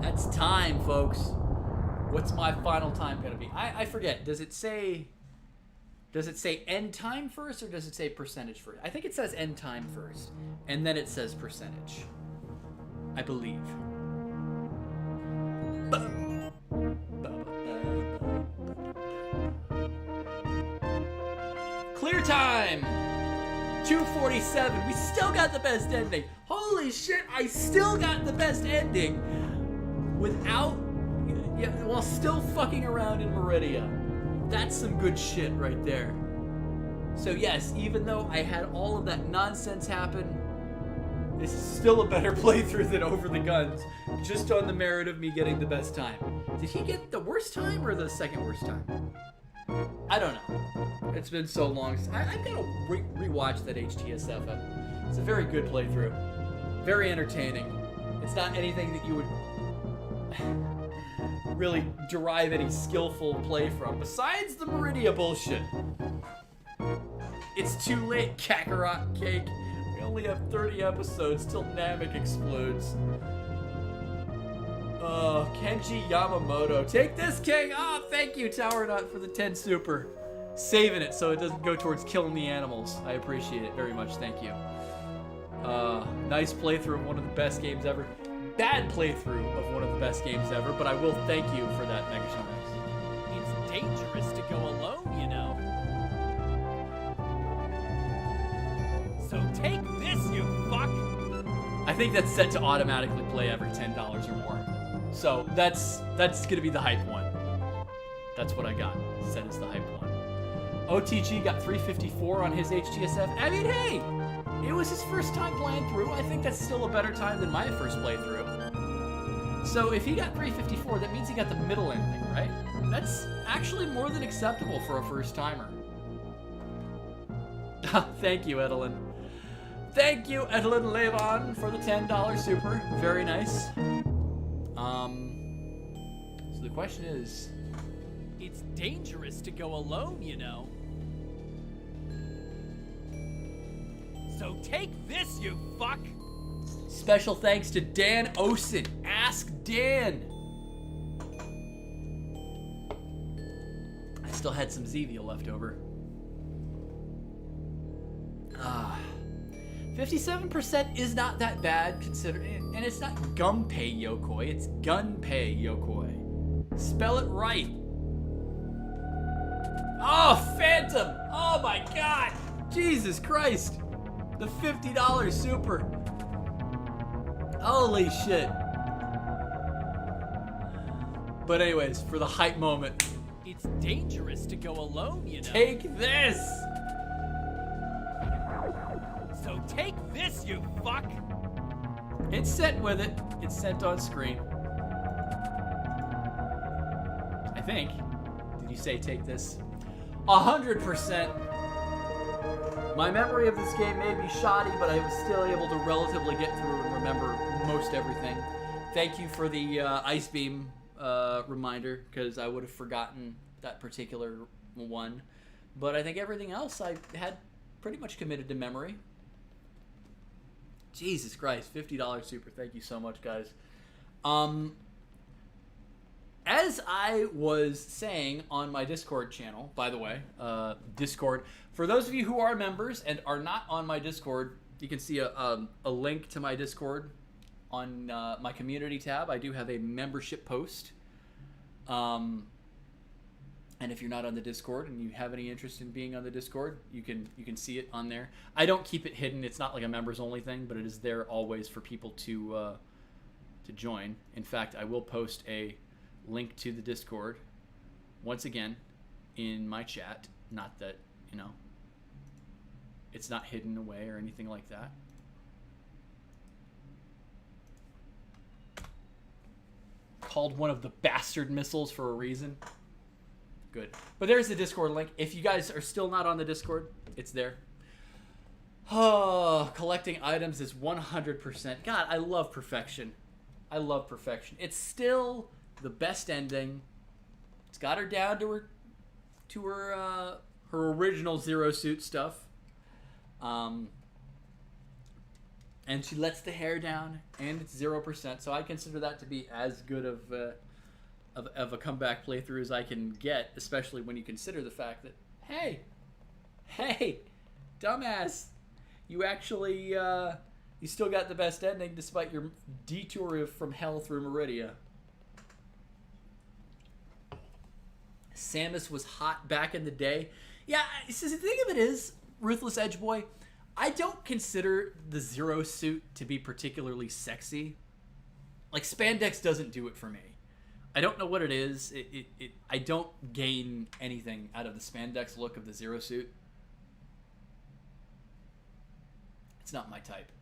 That's time, folks. What's my final time gonna be? I forget. Does it say end time first, or does it say percentage first? I think it says end time first, and then it says percentage. I believe. Clear time! 2:47. We still got the best ending. Holy shit, I still got the best ending without, while still fucking around in Meridia. That's some good shit right there. So yes, even though I had all of that nonsense happen, this is still a better playthrough than Over the Guns, just on the merit of me getting the best time. Did he get the worst time or the second worst time? I don't know. It's been so long. I've got to rewatch that HTSF. It's a very good playthrough. Very entertaining. It's not anything that you would really derive any skillful play from, besides the Maridia bullshit. It's too late, Kakarot Cake. We only have 30 episodes till Namek explodes. Oh, Kenji Yamamoto. Take this, King! Oh, thank you, Tower Nut, for the 10 super. Saving it so it doesn't go towards killing the animals. I appreciate it very much, thank you. Nice playthrough of one of the best games ever. Bad playthrough of one of the best games ever, but I will thank you for that, Megashowmax. It's dangerous to go alone, you know. So take this, you fuck! I think that's set to automatically play every $10 or more. So that's gonna be the hype one. That's what I got, set as the hype one. OTG got 354 on his HTSF. I mean, hey! It was his first time playing through. I think that's still a better time than my first playthrough. So if he got 354, that means he got the middle ending, right? That's actually more than acceptable for a first timer. Thank you, Edelin. Thank you, Edelin Levon, for the $10 super. Very nice. So the question is... It's dangerous to go alone, you know. So take this, you fuck! Special thanks to Dan Osen. Ask Dan. I still had some Zevia left over. 57% is not that bad, considering, and it's not Gunpei Yokoi, it's Gunpei Yokoi. Spell it right. Oh, Phantom! Oh my god! Jesus Christ! The $50 super. Holy shit. But anyways, for the hype moment. It's dangerous to go alone, you know. Take this! So take this, you fuck! It's sent with it. It's sent on screen. I think. Did you say take this? 100%. My memory of this game may be shoddy, but I was still able to relatively get through and remember most everything. Thank you for the Ice Beam reminder, because I would have forgotten that particular one. But I think everything else I had pretty much committed to memory. Jesus Christ, $50 super. Thank you so much, guys. As I was saying on my Discord channel, by the way, Discord, for those of you who are members and are not on my Discord, you can see a link to my Discord on my community tab. I do have a membership post. And if you're not on the Discord and you have any interest in being on the Discord, you can see it on there. I don't keep it hidden. It's not like a members only thing, but it is there always for people to join. In fact, I will post a link to the Discord once again in my chat. Not that, you know, it's not hidden away or anything like that. Called one of the bastard missiles for a reason. Good. But there's the Discord link. If you guys are still not on the Discord, it's there. Oh, collecting items is 100%. God, I love perfection. I love perfection. It's still the best ending. It's got her down to her original Zero Suit stuff. And she lets the hair down, and it's 0%. So I consider that to be as good of a comeback playthrough as I can get, especially when you consider the fact that, hey, dumbass, you actually you still got the best ending despite your detour from hell through Meridia. Samus was hot back in the day. Yeah, so the thing of it is, Ruthless Edgeboy, I don't consider the Zero Suit to be particularly sexy. Like, spandex doesn't do it for me. I don't know what it is. I don't gain anything out of the spandex look of the Zero Suit. It's not my type.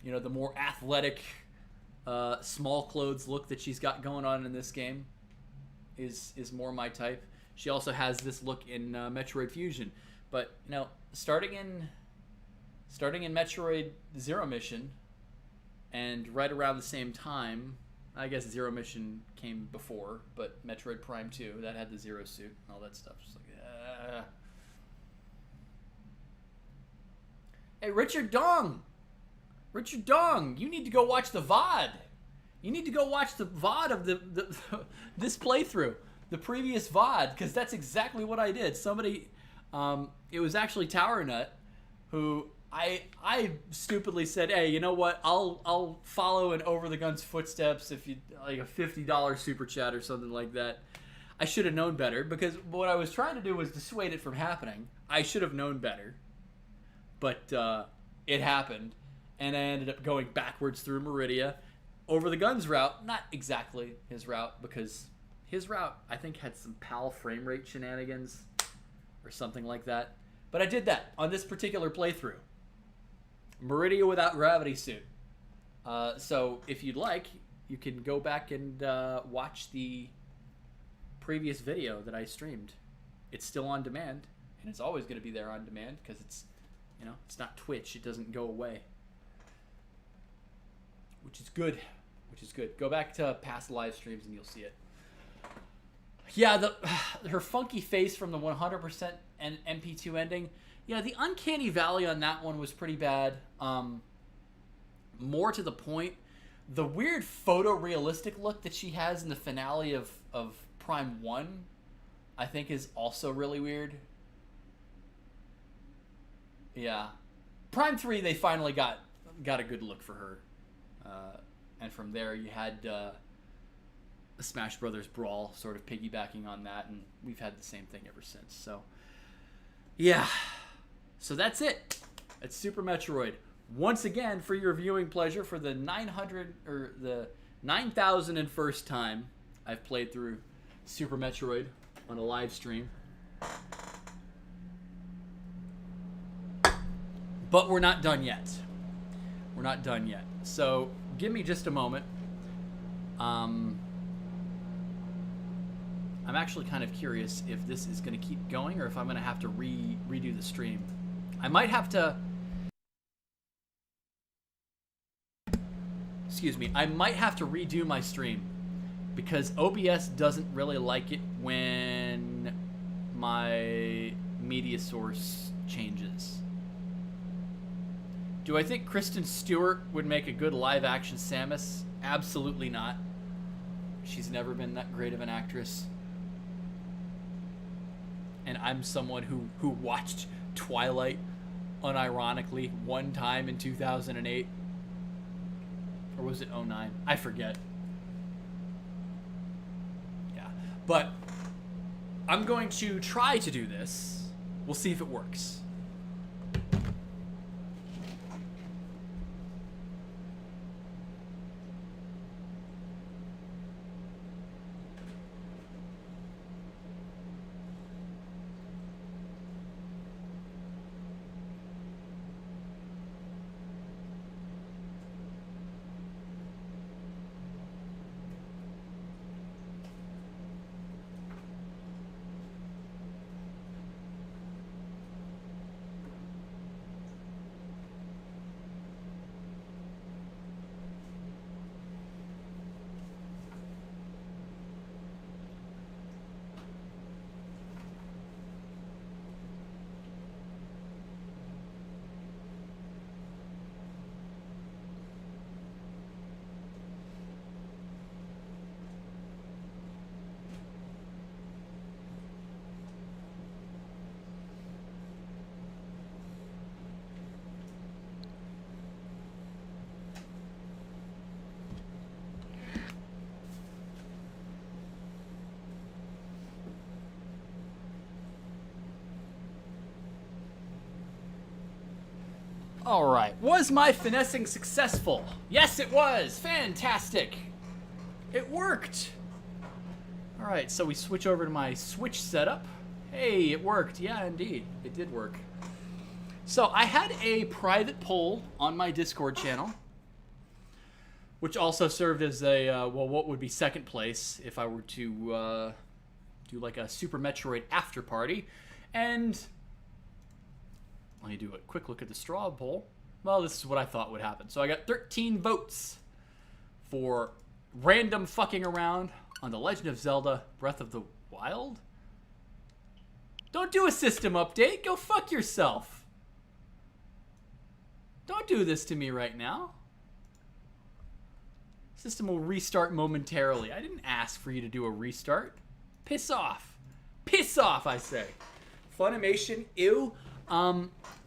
You know, the more athletic, small clothes look that she's got going on in this game is more my type. She also has this look in Metroid Fusion. But, you know, starting in Metroid Zero Mission, and right around the same time, I guess Zero Mission came before, but Metroid Prime 2, that had the Zero Suit and all that stuff. Just like, Hey, Richard Dong, you need to go watch the VOD. You need to go watch the VOD of this playthrough, the previous VOD, because that's exactly what I did. Somebody, it was actually Tower Nut, who I stupidly said, hey, you know what? I'll follow in Over the Gun's footsteps if you like a $50 super chat or something like that. I should have known better, because what I was trying to do was dissuade it from happening. I should have known better, but it happened, and I ended up going backwards through Meridia. Over the Gun's route, not exactly his route, because his route I think had some PAL frame rate shenanigans or something like that. But I did that on this particular playthrough. Meridia without gravity suit. So if you'd like, you can go back and watch the previous video that I streamed. It's still on demand, and it's always going to be there on demand because it's, you know, it's not Twitch. It doesn't go away, which is good. Go back to past live streams and you'll see it. Yeah, her funky face from the 100% and MP2 ending. Yeah, the Uncanny Valley on that one was pretty bad. More to the point, the weird photorealistic look that she has in the finale of Prime 1, I think is also really weird. Yeah. Prime 3, they finally got a good look for her. And from there, you had a Smash Brothers Brawl sort of piggybacking on that, and we've had the same thing ever since. So, yeah. So that's it. It's Super Metroid. Once again, for your viewing pleasure, for the 9,001st time I've played through Super Metroid on a live stream. But we're not done yet. So give me just a moment. I'm actually kind of curious if this is going to keep going or if I'm going to have to redo the stream. I might have to... Excuse me. I might have to redo my stream because OBS doesn't really like it when my media source changes. Do I think Kristen Stewart would make a good live-action Samus? Absolutely not. She's never been that great of an actress. And I'm someone who watched Twilight unironically one time in 2008. Or was it 09? I forget. Yeah. But I'm going to try to do this. We'll see if it works. Alright, was my finessing successful? Yes, it was! Fantastic! It worked! Alright, so we switch over to my Switch setup. Hey, it worked. Yeah, indeed. It did work. So I had a private poll on my Discord channel, which also served as a, well, what would be second place if I were to do like a Super Metroid after party. And let me do a quick look at the straw poll. Well, this is what I thought would happen. So I got 13 votes for random fucking around on The Legend of Zelda Breath of the Wild. Don't do a system update. Go fuck yourself. Don't do this to me right now. System will restart momentarily. I didn't ask for you to do a restart. Piss off. Piss off, I say. Funimation, ew.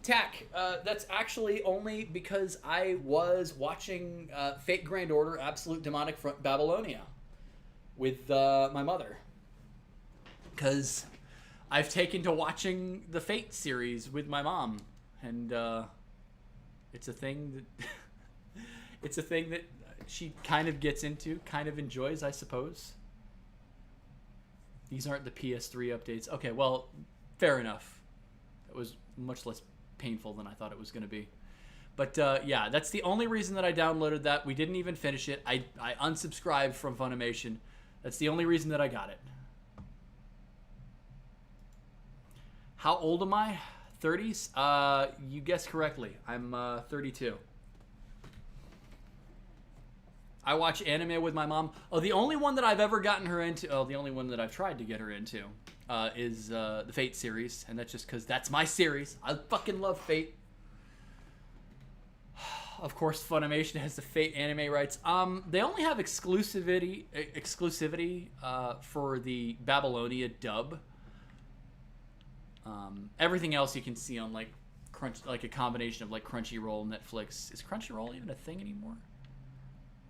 Tack, that's actually only because I was watching Fate Grand Order Absolute Demonic Front Babylonia with my mother. Because I've taken to watching the Fate series with my mom. And it's a thing that it's a thing that she kind of gets into, kind of enjoys, I suppose. These aren't the PS3 updates. Okay, well, fair enough. It was much less painful than I thought it was going to be. But yeah, that's the only reason that I downloaded that. We didn't even finish it. I unsubscribed from Funimation. That's the only reason that I got it. How old am I? 30s? You guessed correctly. I'm 32. I watch anime with my mom. Oh, the only one that I've ever gotten her into, the only one that I've tried to get her into is the Fate series. And that's just because that's my series. I fucking love Fate. Of course, Funimation has the Fate anime rights. They only have exclusivity for the Babylonia dub. Everything else you can see on like like a combination of like Crunchyroll, Netflix. Is Crunchyroll even a thing anymore?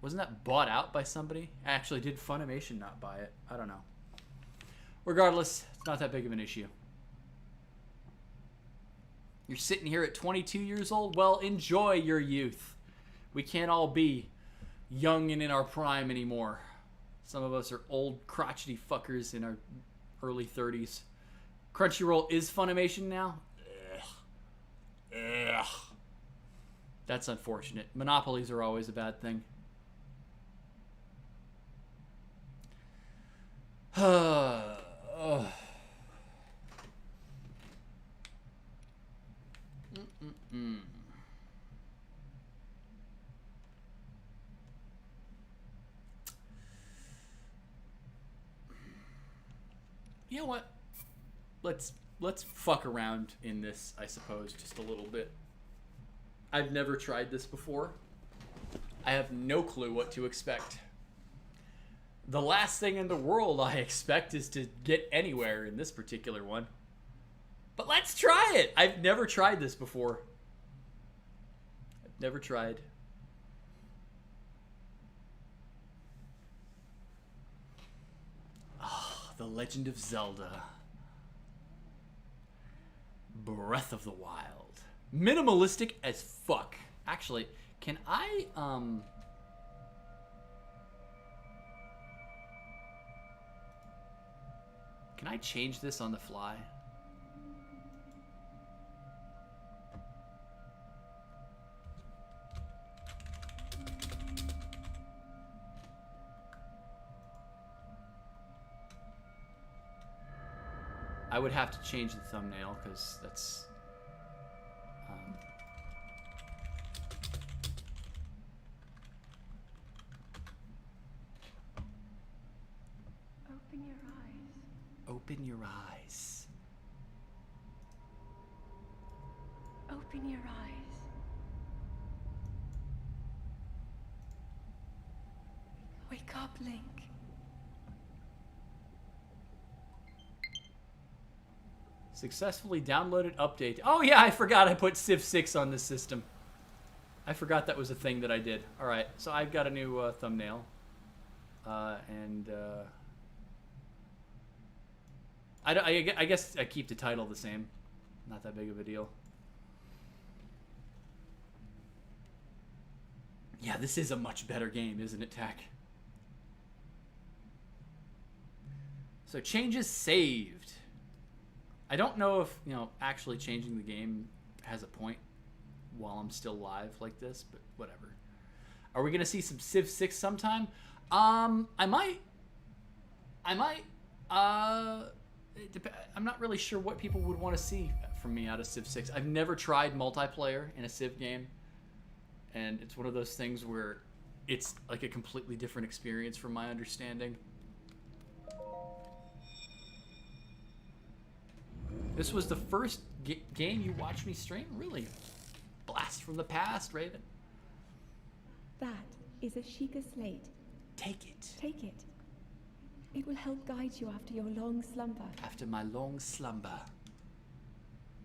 Wasn't that bought out by somebody? Actually, did Funimation not buy it? I don't know. Regardless, it's not that big of an issue. You're sitting here at 22 years old? Well, enjoy your youth. We can't all be young and in our prime anymore. Some of us are old, crotchety fuckers in our early 30s. Crunchyroll is Funimation now? Ugh. That's unfortunate. Monopolies are always a bad thing. You know what? Let's fuck around in this, I suppose, just a little bit. I've never tried this before. I have no clue what to expect. The last thing in the world I expect is to get anywhere in this particular one. But let's try it! I've never tried this before. I've never tried. Oh, The Legend of Zelda. Breath of the Wild. Minimalistic as fuck. Actually, can I, can I change this on the fly? I would have to change the thumbnail because that's Open your eyes. Open your eyes. Open your eyes. Wake up, Link. Successfully downloaded update. Oh yeah, I forgot I put Civ 6 on this system. I forgot that was a thing that I did. Alright, so I've got a new thumbnail. I guess I keep the title the same. Not that big of a deal. Yeah, this is a much better game, isn't it, Tack? So changes saved. I don't know if, you know, actually changing the game has a point while I'm still live like this, but whatever. Are we gonna see some Civ 6 sometime? I might. I'm not really sure what people would want to see from me out of Civ 6. I've never tried multiplayer in a Civ game, and it's one of those things where it's like a completely different experience from my understanding. This was the first game you watched me stream? Really? Blast from the past, Raven. That is a Sheikah slate. Take it. Take it. It will help guide you after your long slumber. After my long slumber.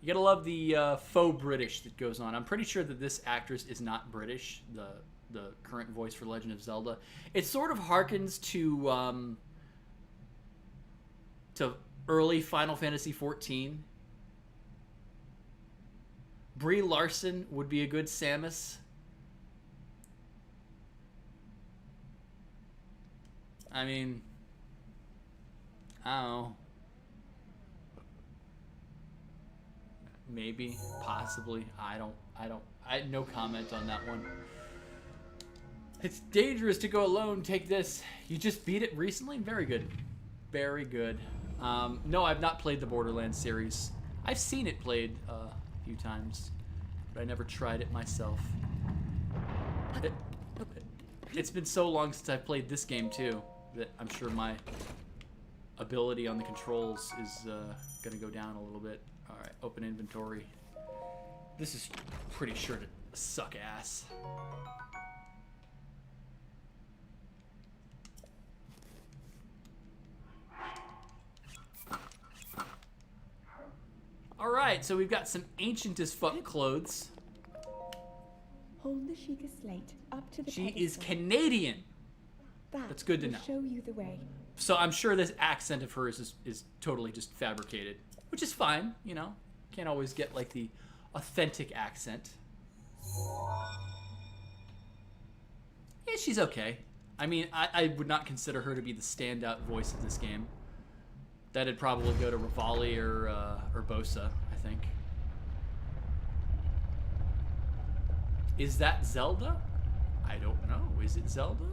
You gotta love the faux British that goes on. I'm pretty sure that this actress is not British, the current voice for Legend of Zelda. It sort of harkens to early Final Fantasy XIV. Brie Larson would be a good Samus. I mean, I don't know. Maybe, possibly. I no comment on that one. It's dangerous to go alone. Take this. You just beat it recently? Very good. Very good. No, I've not played the Borderlands series. I've seen it played a few times, but I never tried it myself. It's been so long since I've played this game too that I'm sure my ability on the controls is gonna go down a little bit. All right, open inventory. This is pretty sure to suck ass. All right, so we've got some ancient as fuck clothes. Hold the Sheikah slate up to the She pedestal. is Canadian. That's good to will know. Show you the way. So I'm sure this accent of hers is totally just fabricated, which is fine, you know. Can't always get like the authentic accent. Yeah, she's okay. I mean, I would not consider her to be the standout voice of this game. That'd probably go to Rivali or Bosa, I think. Is that Zelda? I don't know. Is it Zelda?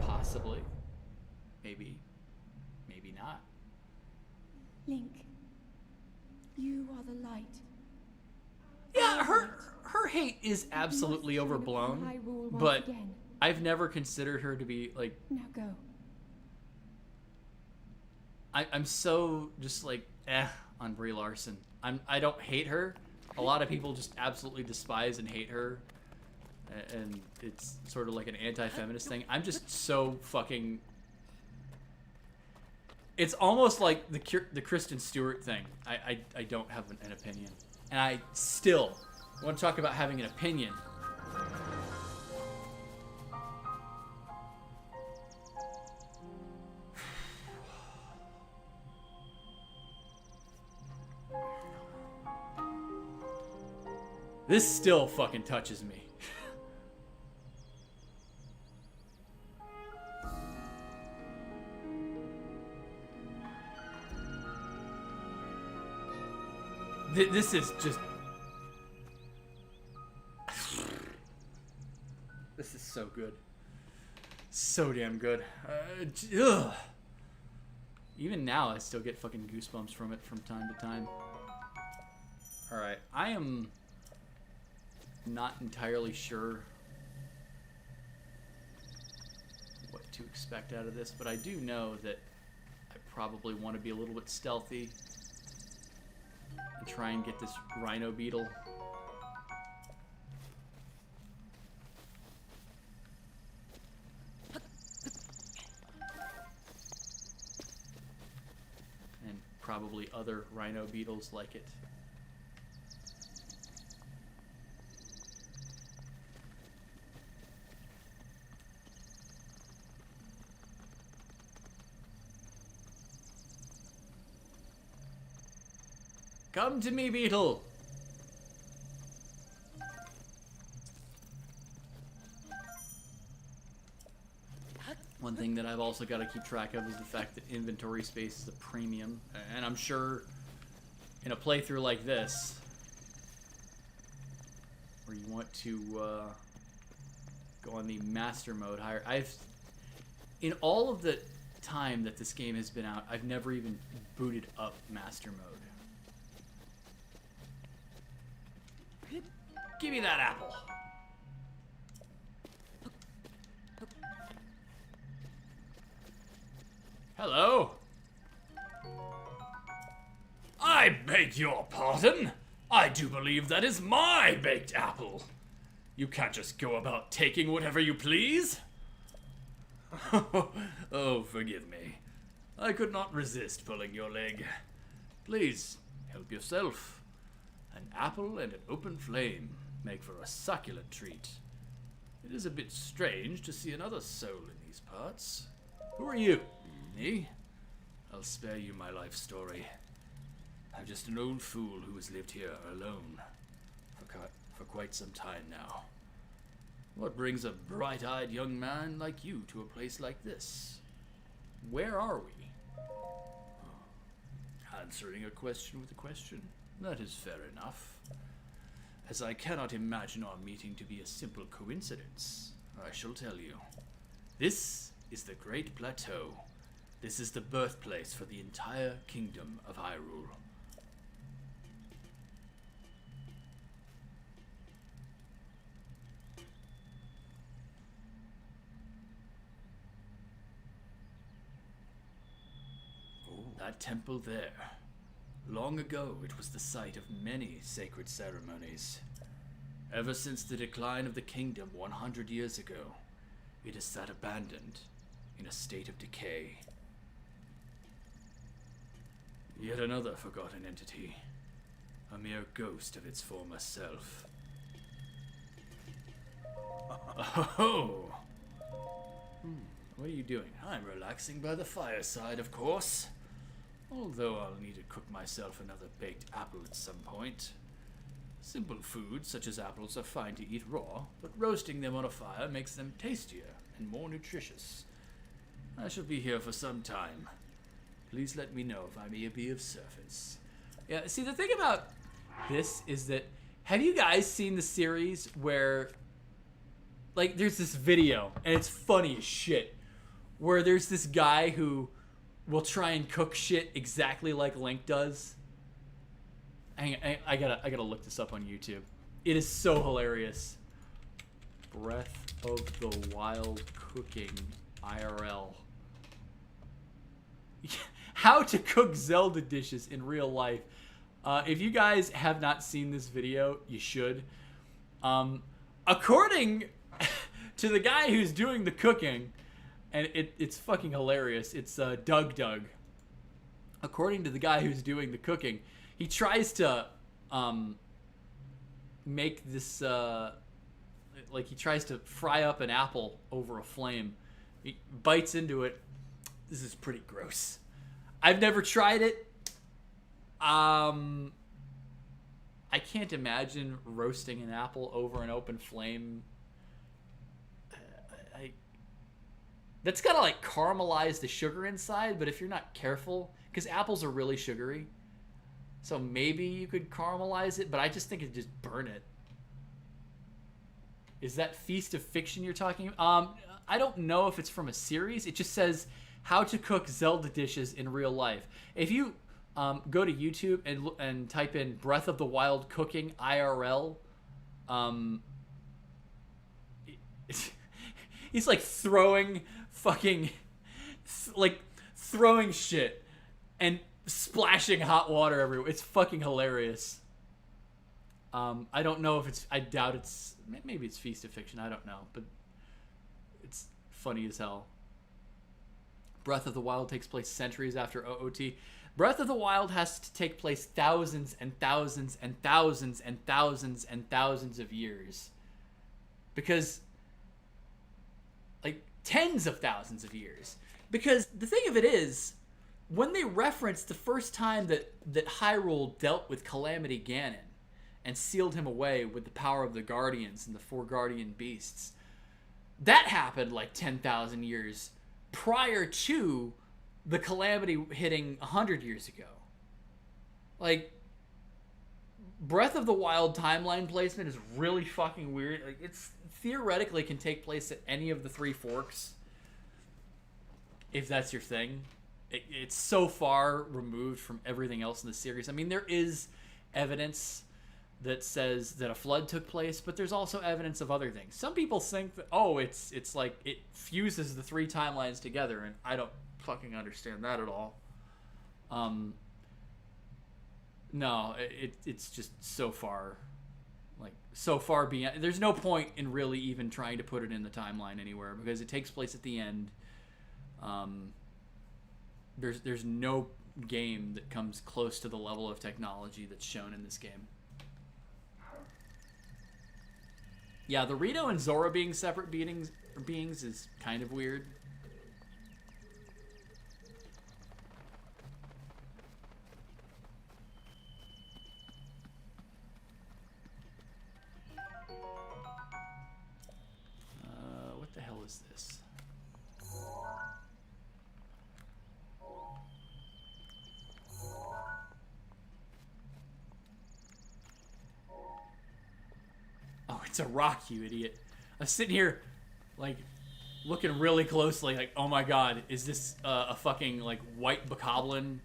Possibly. Maybe. Maybe not. Link, you are the light. Yeah, her hate is absolutely overblown, but I've never considered her to be like. Now go. I'm so just like on Brie Larson. I don't hate her. A lot of people just absolutely despise and hate her, and it's sort of like an anti-feminist thing. I'm just so fucking. It's almost like the Kristen Stewart thing. I don't have an opinion, and I still want to talk about having an opinion. This still fucking touches me. This is just... This is so good. So damn good. Ugh. Even now, I still get fucking goosebumps from it from time to time. Alright, I am not entirely sure what to expect out of this, but I do know that I probably want to be a little bit stealthy and try and get this rhino beetle. And probably other rhino beetles like it. Come to me, beetle! I've also got to keep track of is the fact that inventory space is a premium. And I'm sure in a playthrough like this, where you want to go on the master mode higher, in all of the time that this game has been out, I've never even booted up master mode. Give me that apple. Hello? I beg your pardon? I do believe that is my baked apple. You can't just go about taking whatever you please. Oh, forgive me. I could not resist pulling your leg. Please, help yourself. An apple and an open flame make for a succulent treat. It is a bit strange to see another soul in these parts. Who are you? Me? I'll spare you my life story. I'm just an old fool who has lived here alone for quite some time now. What brings a bright-eyed young man like you to a place like this? Where are we? Answering a question with a question. That is fair enough. As I cannot imagine our meeting to be a simple coincidence, I shall tell you. This is the Great Plateau. This is the birthplace for the entire kingdom of Hyrule. That temple there. Long ago, it was the site of many sacred ceremonies. Ever since the decline of the kingdom 100 years ago, it has sat abandoned in a state of decay. Yet another forgotten entity, a mere ghost of its former self. Oh! What are you doing? I'm relaxing by the fireside, of course. Although I'll need to cook myself another baked apple at some point. Simple foods such as apples are fine to eat raw, but roasting them on a fire makes them tastier and more nutritious. I shall be here for some time. Please let me know if I may be of service. Yeah, see, the thing about this is that, have you guys seen the series where, like, there's this video, and it's funny as shit, where there's this guy who will try and cook shit exactly like Link does? I gotta look this up on YouTube. It is so hilarious. Breath of the Wild cooking IRL. How to cook Zelda dishes in real life. If you guys have not seen this video, you should. According to the guy who's doing the cooking, and it's fucking hilarious. It's Doug. According to the guy who's doing the cooking, he tries to make this like he tries to fry up an apple over a flame. He bites into it. This is pretty gross. I've never tried it. I can't imagine roasting an apple over an open flame. That's gotta like caramelize the sugar inside, but if you're not careful, because apples are really sugary, so maybe you could caramelize it, but I just think it'd just burn it. Is that Feast of Fiction you're talking about? I don't know if it's from a series. It just says how to cook Zelda dishes in real life. If you go to YouTube and type in Breath of the Wild cooking IRL, he's like throwing throwing shit and splashing hot water everywhere. It's fucking hilarious. I don't know if it's, I doubt it's, maybe it's Feast of Fiction, I don't know, but it's funny as hell. Breath of the Wild takes place centuries after OOT. Breath of the Wild has to take place thousands and thousands and thousands and thousands and thousands of years. Because, like, tens of thousands of years. Because the thing of it is, when they reference the first time that Hyrule dealt with Calamity Ganon and sealed him away with the power of the Guardians and the 4 Guardian Beasts, that happened like 10,000 years prior to the calamity hitting 100 years ago. Like, Breath of the Wild timeline placement is really fucking weird. Like, it's theoretically can take place at any of the Three Forks, if that's your thing. It's so far removed from everything else in the series. I mean, there is evidence that says that a flood took place, but there's also evidence of other things. Some people think that, oh, it's like it fuses the three timelines together, and I don't fucking understand that at all. No, it's just so far beyond. There's no point in really even trying to put it in the timeline anywhere, because it takes place at the end. There's no game that comes close to the level of technology that's shown in this game. Yeah, the Rito and Zora being separate beings is kind of weird. What the hell is this? Oh, it's a rock, you idiot. I'm sitting here, like, looking really closely, like, oh my god, is this a fucking, like, white bokoblin?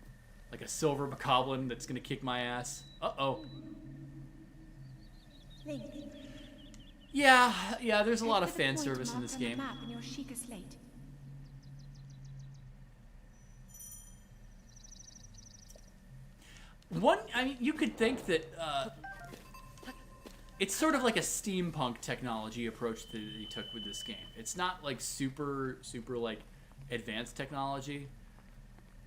Like a silver bokoblin that's gonna kick my ass? Uh-oh. Link, Yeah, there's a lot of head for the fan point service in marked this on the game. map in your Sheikah slate. I mean, you could think that, it's sort of like a steampunk technology approach that they took with this game. It's not like super like advanced technology,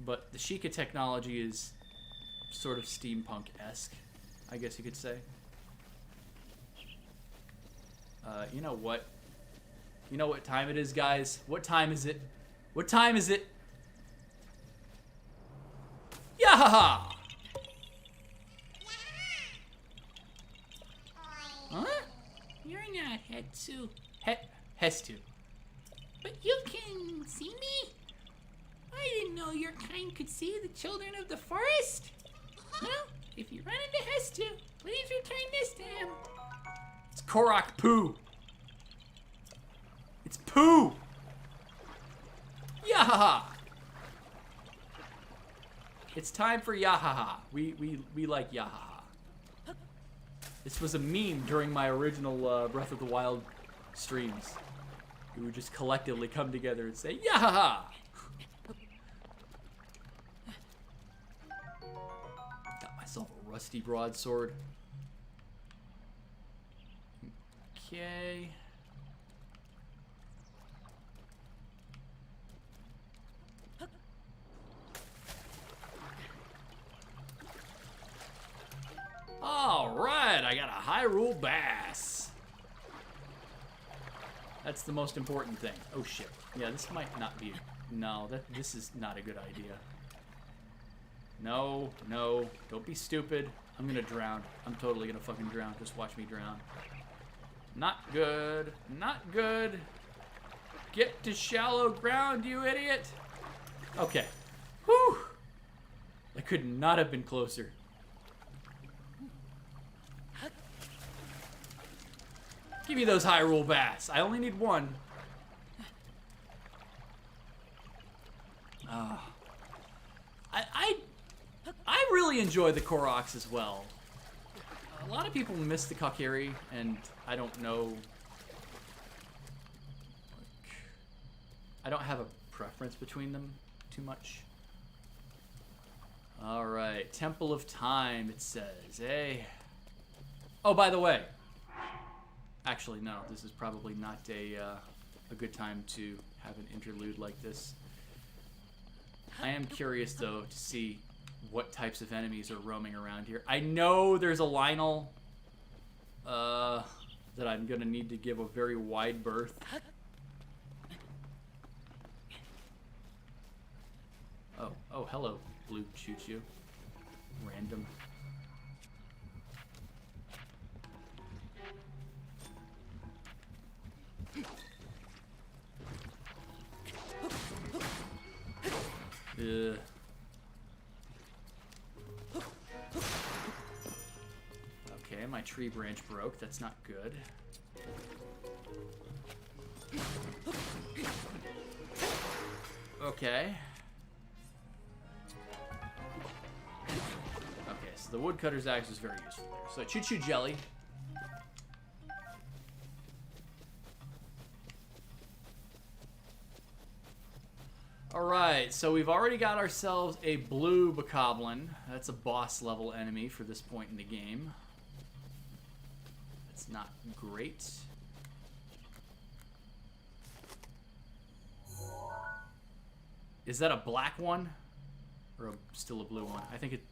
but the Sheikah technology is sort of steampunk-esque, I guess you could say. You know what? You know what time it is, guys? What time is it? What time is it? Yahaha! Huh? You're not Hetsu. Hestu. But you can see me? I didn't know your kind could see the children of the forest. Well, if you run into Hestu, please return this to him. It's Korok Poo. It's Poo. Yahaha. It's time for Yahaha. We like Yahaha. This was a meme during my original Breath of the Wild streams. We would just collectively come together and say, Yahaha! Got myself a rusty broadsword. Okay. Alright, I got a Hyrule Bass. That's the most important thing. Oh shit. Yeah, this might not be... No, this is not a good idea. No, don't be stupid. I'm gonna drown. I'm totally gonna fucking drown. Just watch me drown. Not good. Not good. Get to shallow ground, you idiot. Okay. Whew. I could not have been closer. Give me those Hyrule Bass. I only need one. I really enjoy the Koroks as well. A lot of people miss the Kokiri, and I don't know. I don't have a preference between them too much. All right, Temple of Time. It says, hey. Oh, by the way. Actually, no. This is probably not a good time to have an interlude like this. I am curious, though, to see what types of enemies are roaming around here. I know there's a Lionel that I'm going to need to give a very wide berth. Oh, hello, Blue Choo-Choo. Random. Okay, my tree branch broke. That's not good. Okay. Okay, so the woodcutter's axe is very useful there. So choo-choo jelly. Alright, so we've already got ourselves a blue bokoblin. That's a boss level enemy for this point in the game. That's not great. Is that a black one? Or still a blue one? I think it...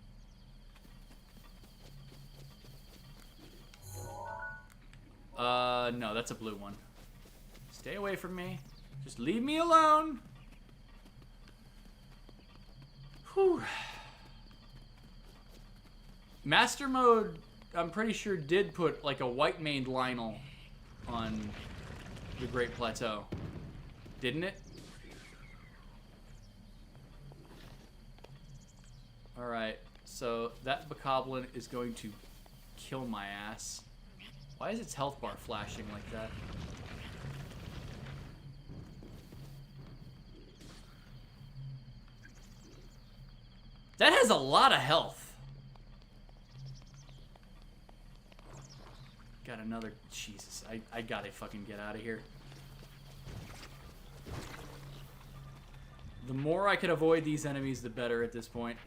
no, that's a blue one. Stay away from me. Just leave me alone. Whew. Master Mode, I'm pretty sure, did put like a white-maned Lionel on the Great Plateau. Didn't it? Alright, so that bokoblin is going to kill my ass. Why is its health bar flashing like that? That has a lot of health. Got another... Jesus, I gotta fucking get out of here. The more I can avoid these enemies, the better at this point.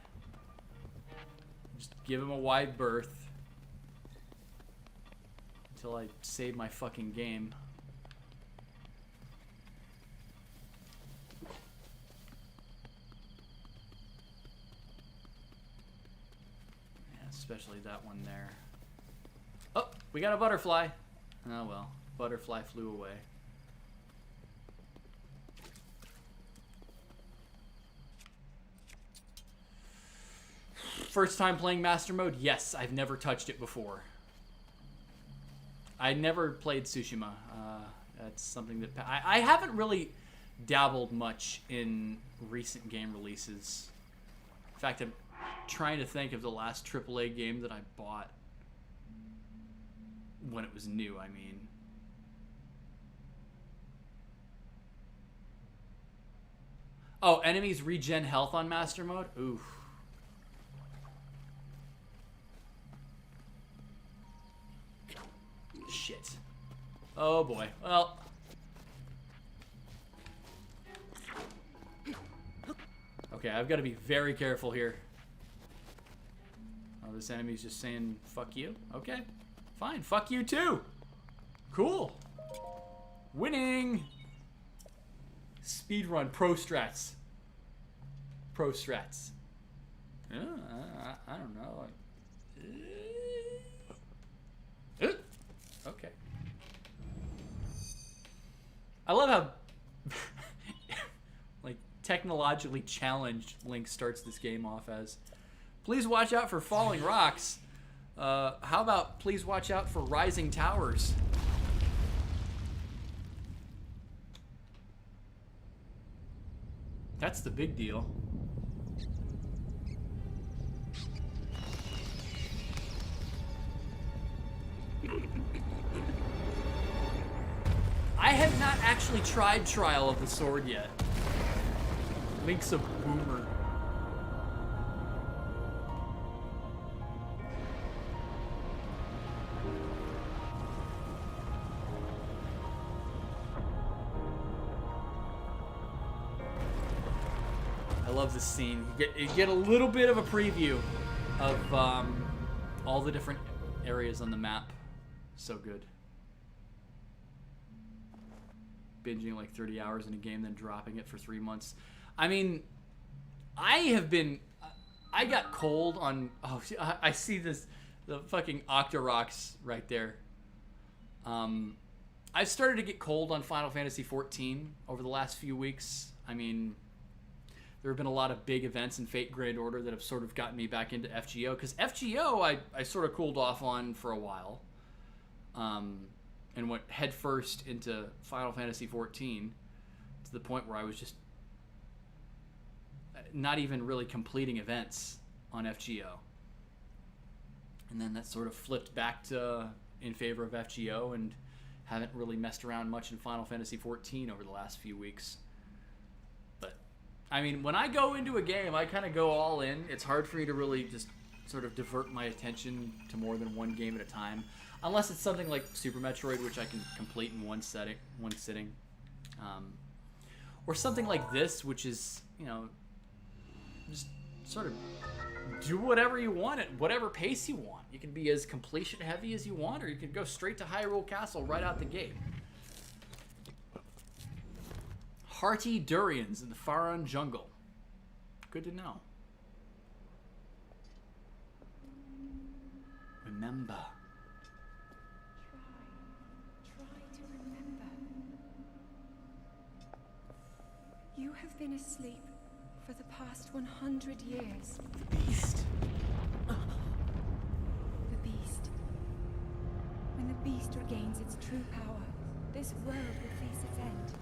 Just give them a wide berth. Until I save my fucking game. Especially that one there. Oh, we got a butterfly. Oh well, butterfly flew away. First time playing Master Mode? Yes, I've never touched it before. I never played Tsushima. That's something that... I haven't really dabbled much in recent game releases. In fact, I'm trying to think of the last AAA game that I bought when it was new, I mean. Oh, enemies regen health on Master Mode? Oof. Shit. Oh boy. Well. Okay, I've got to be very careful here. Oh, this enemy's just saying, fuck you? Okay. Fine. Fuck you too. Cool. Winning. Speedrun. Pro strats. Pro strats. I don't know. Okay. I love how like technologically challenged Link starts this game off as. Please watch out for falling rocks. How about please watch out for rising towers? That's the big deal. I have not actually tried Trial of the Sword yet. Link's a boomer. I love this scene. You get a little bit of a preview of all the different areas on the map. So good. Binging like 30 hours in a game, then dropping it for 3 months. I mean, I got cold on... Oh, I see this, the fucking Octoroks right there. I've started to get cold on Final Fantasy XIV over the last few weeks. I mean, there have been a lot of big events in Fate Grand Order that have sort of gotten me back into FGO. Because FGO, I sort of cooled off on for a while. And went headfirst into Final Fantasy XIV to the point where I was just... not even really completing events on FGO. And then that sort of flipped back to in favor of FGO, and haven't really messed around much in Final Fantasy XIV over the last few weeks. But, I mean, when I go into a game, I kind of go all in. It's hard for me to really just sort of divert my attention to more than one game at a time. Unless it's something like Super Metroid, which I can complete in one sitting. Or something like this, which is, you know, just sort of do whatever you want at whatever pace you want. You can be as completion heavy as you want, or you can go straight to Hyrule Castle right out the gate. Hearty durians in the Faron jungle. Good to know. Remember. Try to remember. You have been asleep for the past 100 years. The beast. The beast. When the beast regains its true power, this world will face its end.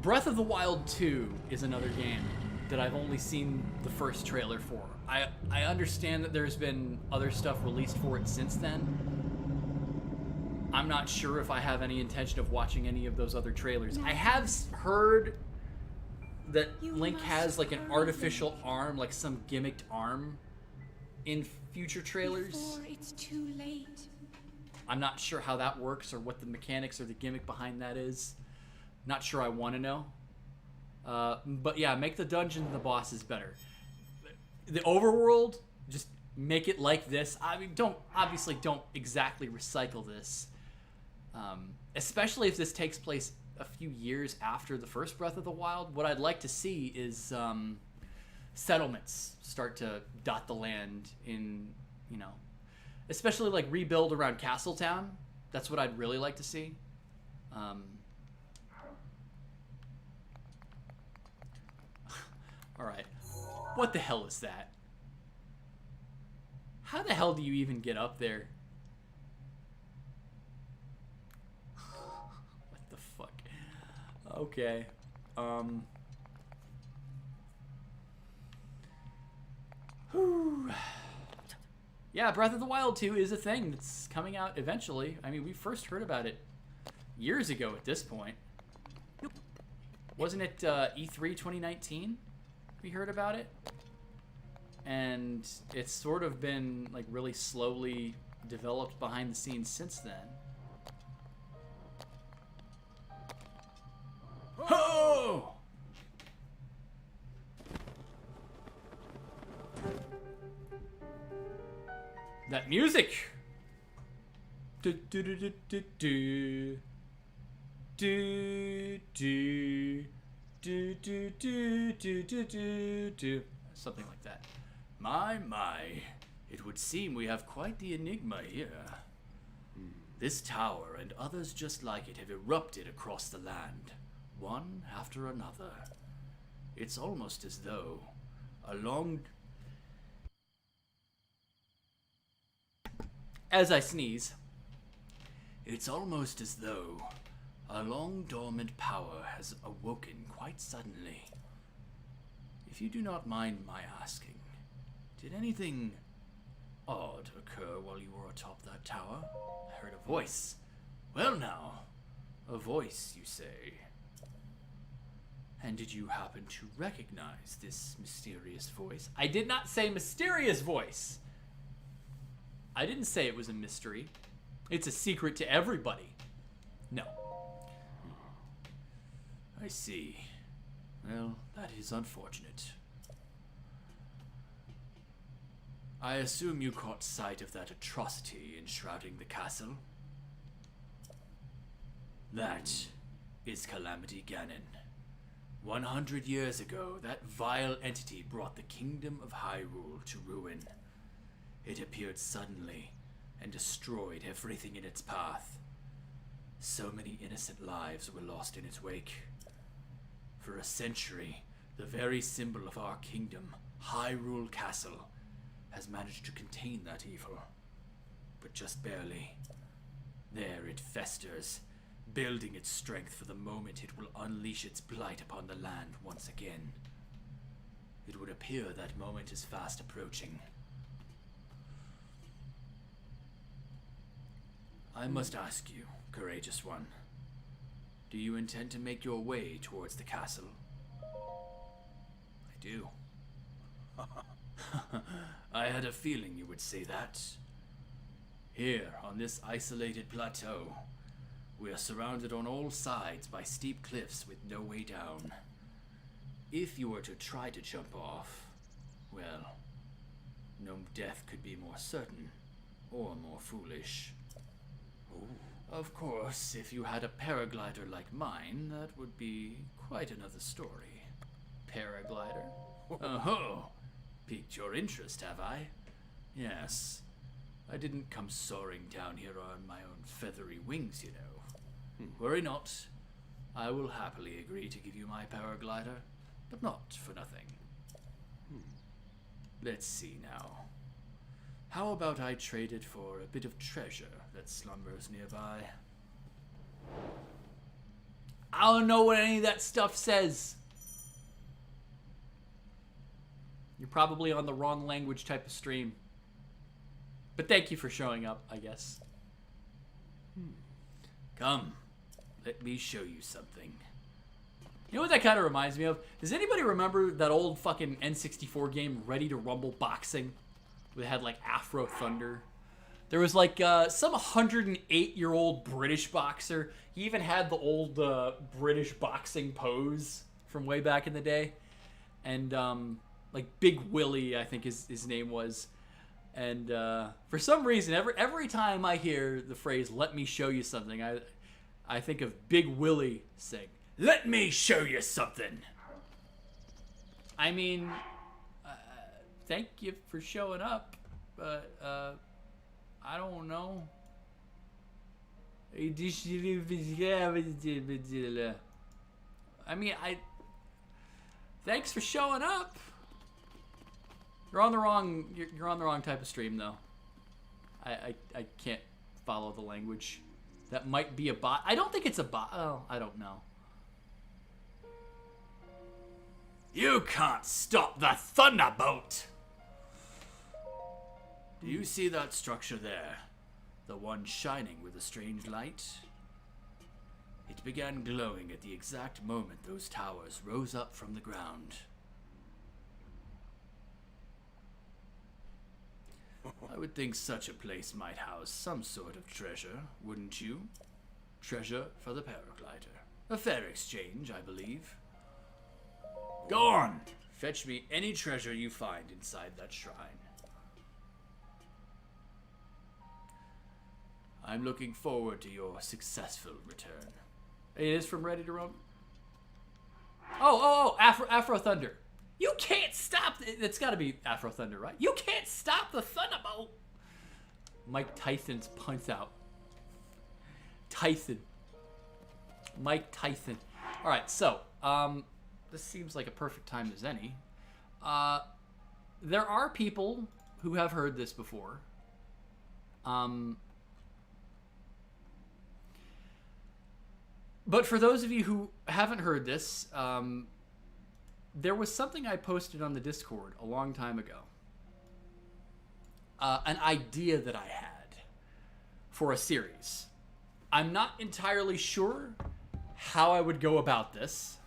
Breath of the Wild 2 is another game that I've only seen the first trailer for. I understand that there's been other stuff released for it since then. I'm not sure if I have any intention of watching any of those other trailers. I have heard that Link has like an artificial arm, like some gimmicked arm in future trailers. Before it's too late. I'm not sure how that works or what the mechanics or the gimmick behind that is. Not sure I want to know. But yeah, make the dungeon and the bosses better. The overworld, just make it like this. I mean, don't exactly recycle this. Especially if this takes place a few years after the first Breath of the Wild. What I'd like to see is settlements start to dot the land in, you know, especially like rebuild around Castletown. That's what I'd really like to see. All right. What the hell is that? How the hell do you even get up there? What the fuck? Okay. Whew. Yeah, Breath of the Wild 2 is a thing that's coming out eventually. I mean, we first heard about it years ago at this point. Wasn't it E3 2019? We heard about it? And it's sort of been like really slowly developed behind the scenes since then. Oh! That music! Do do do do do do do do do do do do do do do, something like that. My, it would seem we have quite the enigma here. This tower and others just like it have erupted across the land, one after another. It's almost as though a long... As I sneeze. It's almost as though a long dormant power has awoken quite suddenly. If you do not mind my asking, did anything odd occur while you were atop that tower? I heard a voice. Well now, a voice, you say. And did you happen to recognize this mysterious voice? I did not say mysterious voice. I didn't say it was a mystery. It's a secret to everybody. No. I see. Well, that is unfortunate. I assume you caught sight of that atrocity enshrouding the castle? That is Calamity Ganon. 100 years ago, that vile entity brought the kingdom of Hyrule to ruin. It appeared suddenly and destroyed everything in its path. So many innocent lives were lost in its wake. For a century, the very symbol of our kingdom, Hyrule Castle, has managed to contain that evil. But just barely. There it festers, building its strength for the moment it will unleash its blight upon the land once again. it would appear that moment is fast approaching. I must ask you, courageous one, do you intend to make your way towards the castle? I do. I had a feeling you would say that. Here, on this isolated plateau, we are surrounded on all sides by steep cliffs with no way down. If you were to try to jump off, well, no death could be more certain or more foolish. Of course, if you had a paraglider like mine, that would be quite another story. Paraglider? Oh, piqued your interest, have I? Yes. I didn't come soaring down here on my own feathery wings, you know. Worry not. I will happily agree to give you my paraglider, but not for nothing. Let's see now. How about I trade it for a bit of treasure that slumbers nearby? I don't know what any of that stuff says. You're probably on the wrong language type of stream. But thank you for showing up, I guess. Come, let me show you something. You know what that kind of reminds me of? Does anybody remember that old fucking N64 game, Ready to Rumble Boxing? Where they had like Afro Thunder. There was like some 108-year-old British boxer. He even had the old British boxing pose from way back in the day. And like Big Willie, I think his name was. And for some reason, every time I hear the phrase "Let me show you something," I think of Big Willie saying, "Let me show you something." I mean, thank you for showing up, but I don't know. I mean, thanks for showing up. You're on the wrong type of stream though. I can't follow the language. That might be a bot. I don't think it's a bot. Oh, I don't know. You can't stop the thunderbolt! Do you see that structure there? The one shining with a strange light? It began glowing at the exact moment those towers rose up from the ground. I would think such a place might house some sort of treasure, wouldn't you? Treasure for the paraglider. A fair exchange, I believe. Go on! Fetch me any treasure you find inside that shrine. I'm looking forward to your successful return. It is from Ready to Rumble. Oh, Afro Thunder. You can't stop. It's got to be Afro Thunder, right? You can't stop the Thunderbolt. Mike Tyson's Punch Out. Mike Tyson. All right, so this seems like a perfect time as any. There are people who have heard this before. But for those of you who haven't heard this, there was something I posted on the Discord a long time ago. An idea that I had for a series. I'm not entirely sure how I would go about this.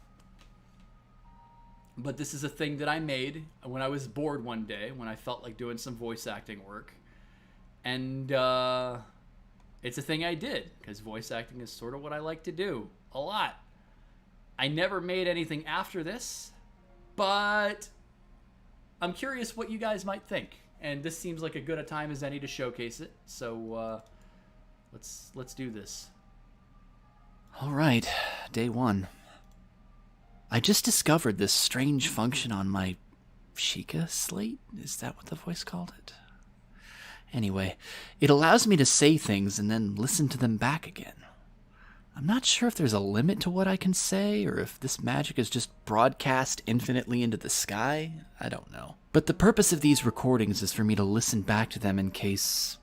But this is a thing that I made when I was bored one day, when I felt like doing some voice acting work. And it's a thing I did, because voice acting is sort of what I like to do a lot. I never made anything after this, but I'm curious what you guys might think. And this seems like a good a time as any to showcase it. So let's do this. All right, day one. I just discovered this strange function on my Sheikah slate. Is that what the voice called it? Anyway, it allows me to say things and then listen to them back again. I'm not sure if there's a limit to what I can say, or if this magic is just broadcast infinitely into the sky. I don't know. But the purpose of these recordings is for me to listen back to them in case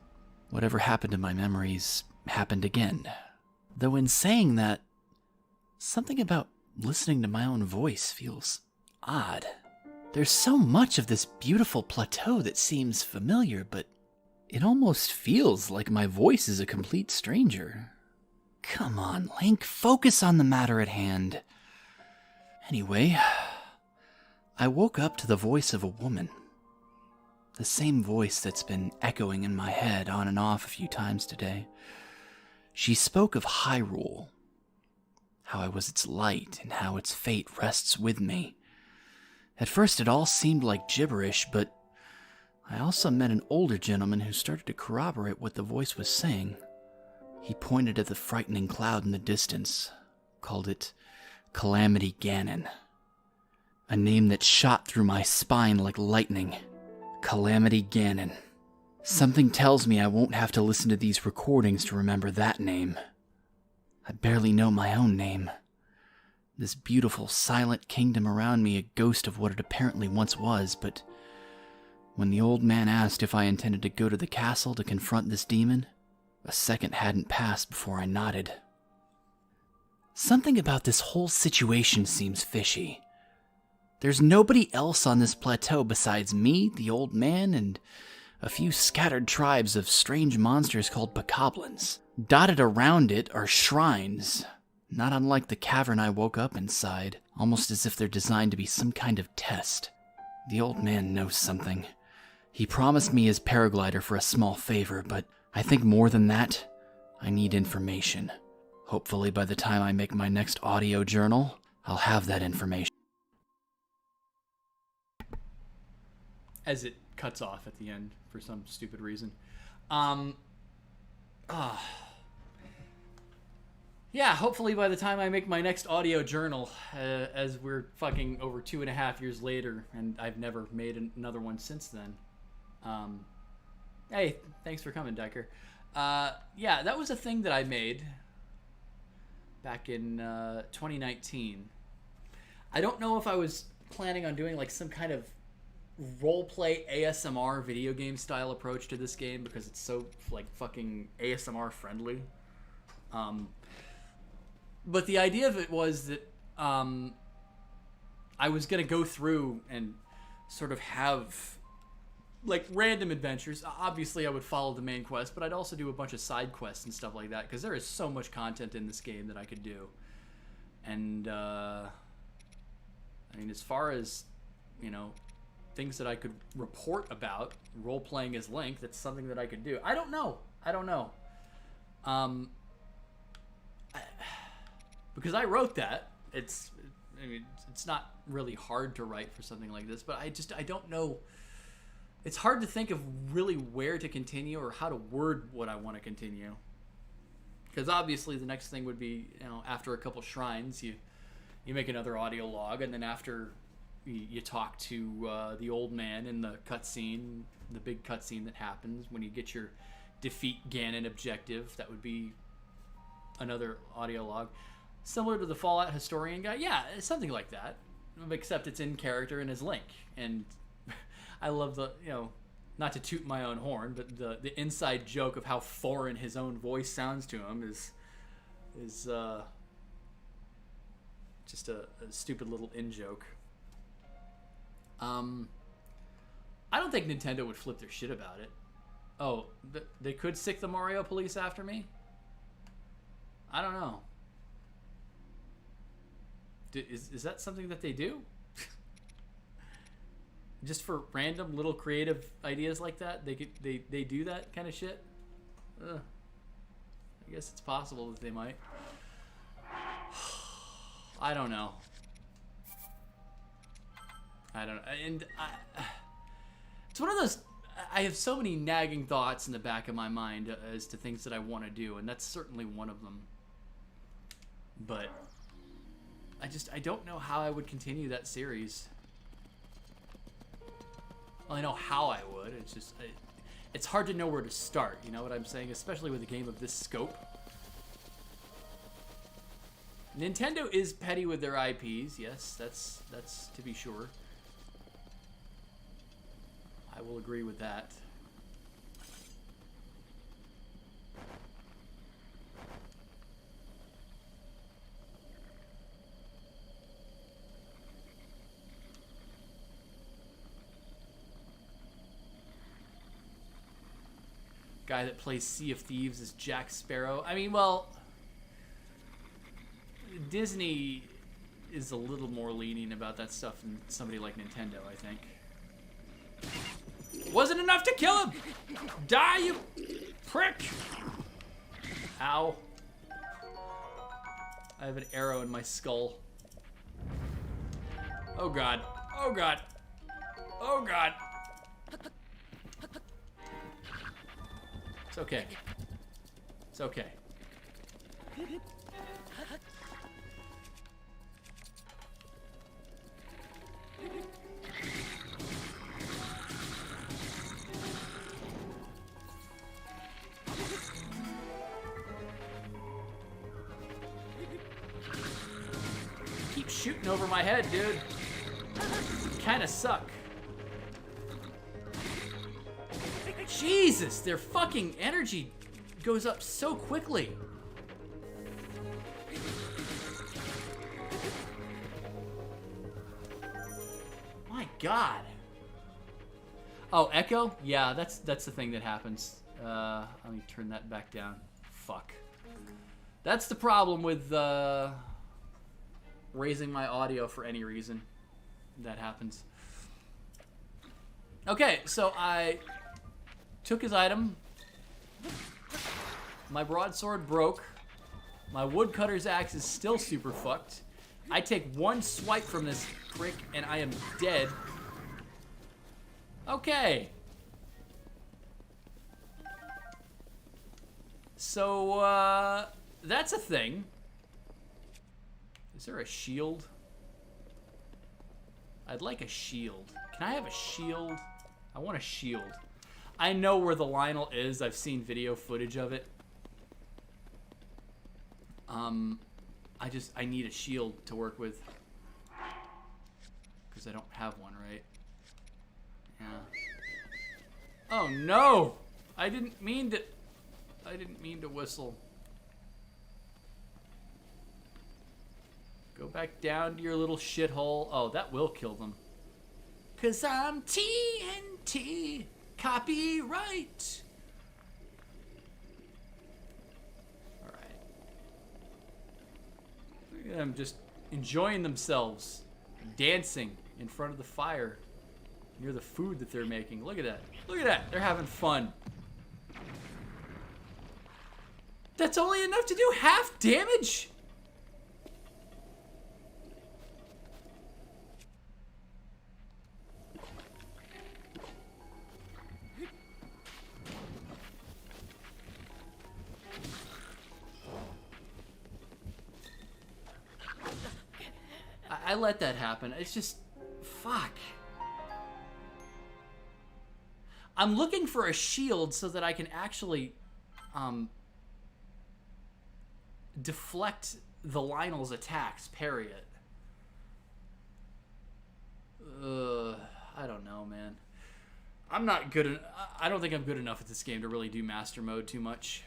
whatever happened to my memories happened again. Though in saying that, something about listening to my own voice feels odd. There's so much of this beautiful plateau that seems familiar, but it almost feels like my voice is a complete stranger. Come on, Link, focus on the matter at hand. Anyway, I woke up to the voice of a woman. The same voice that's been echoing in my head on and off a few times today. She spoke of Hyrule, how I was its light and how its fate rests with me. At first it all seemed like gibberish, but I also met an older gentleman who started to corroborate what the voice was saying. He pointed at the frightening cloud in the distance, called it Calamity Ganon. A name that shot through my spine like lightning. Calamity Ganon. Something tells me I won't have to listen to these recordings to remember that name. I barely know my own name. This beautiful, silent kingdom around me a ghost of what it apparently once was, but when the old man asked if I intended to go to the castle to confront this demon, a second hadn't passed before I nodded. Something about this whole situation seems fishy. There's nobody else on this plateau besides me, the old man, and a few scattered tribes of strange monsters called bokoblins. Dotted around it are shrines, not unlike the cavern I woke up inside, almost as if they're designed to be some kind of test. The old man knows something. He promised me his paraglider for a small favor, but I think more than that, I need information. Hopefully by the time I make my next audio journal, I'll have that information. As it cuts off at the end for some stupid reason. Yeah, hopefully by the time I make my next audio journal, as we're fucking over 2.5 years later, and I've never made another one since then. Hey, thanks for coming, Decker. Yeah, that was a thing that I made back in 2019. I don't know if I was planning on doing like some kind of roleplay ASMR video game style approach to this game because it's so like fucking ASMR friendly. But the idea of it was that I was gonna go through and sort of have like random adventures. Obviously I would follow the main quest, but I'd also do a bunch of side quests and stuff like that because there is so much content in this game that I could do. And I mean, as far as, you know, things that I could report about role-playing as Link, that's something that I could do. I don't know. Because I wrote that. I mean, it's not really hard to write for something like this, but I don't know. It's hard to think of really where to continue or how to word what I want to continue. Because obviously the next thing would be, you know, after a couple shrines, you make another audio log, and then after you talk to the old man in the cutscene, the big cutscene that happens when you get your defeat Ganon objective. That would be another audio log. Similar to the Fallout historian guy. Yeah, it's something like that. Except it's in character and as Link. And I love the, you know, not to toot my own horn, but the inside joke of how foreign his own voice sounds to him is just a stupid little in-joke. I don't think Nintendo would flip their shit about it. Oh, they could sick the Mario police after me? I don't know. Is that something that they do? Just for random little creative ideas like that? They do that kind of shit? I guess it's possible that they might. I don't know. And it's one of those, I have so many nagging thoughts in the back of my mind as to things that I want to do, and that's certainly one of them. But I don't know how I would continue that series. Well, I know how I would. It's just, it's hard to know where to start, you know what I'm saying? Especially with a game of this scope. Nintendo is petty with their IPs, yes, that's to be sure. I will agree with that. Guy that plays Sea of Thieves is Jack Sparrow. I mean, well, Disney is a little more lenient about that stuff than somebody like Nintendo, I think. Wasn't enough to kill him! Die, you prick! Ow. I have an arrow in my skull. Oh god. Oh god. Oh god. It's okay. It's okay. Keep shooting over my head, dude. Kinda suck. Jesus, their fucking energy goes up so quickly. My God. Oh, echo? Yeah, that's the thing that happens. Let me turn that back down. Fuck. That's the problem with raising my audio for any reason. That happens. Okay, so I took his item. My broadsword broke. My woodcutter's axe is still super fucked. I take one swipe from this prick and I am dead. Okay. So, that's a thing. Is there a shield? I'd like a shield. Can I have a shield? I want a shield. I know where the Lionel is. I've seen video footage of it. I need a shield to work with. Because I don't have one, right? Yeah. Oh no! I didn't mean to whistle. Go back down to your little shithole. Oh, that will kill them. 'Cause I'm TNT. Copyright. Alright. Look at them just enjoying themselves. Dancing in front of the fire. Near the food that they're making. Look at that. Look at that. They're having fun. That's only enough to do half damage? I let that happen. It's just, fuck. I'm looking for a shield so that I can actually deflect the Lionel's attacks, parry it. I don't know, man. I'm not good. I don't think I'm good enough at this game to really do master mode too much.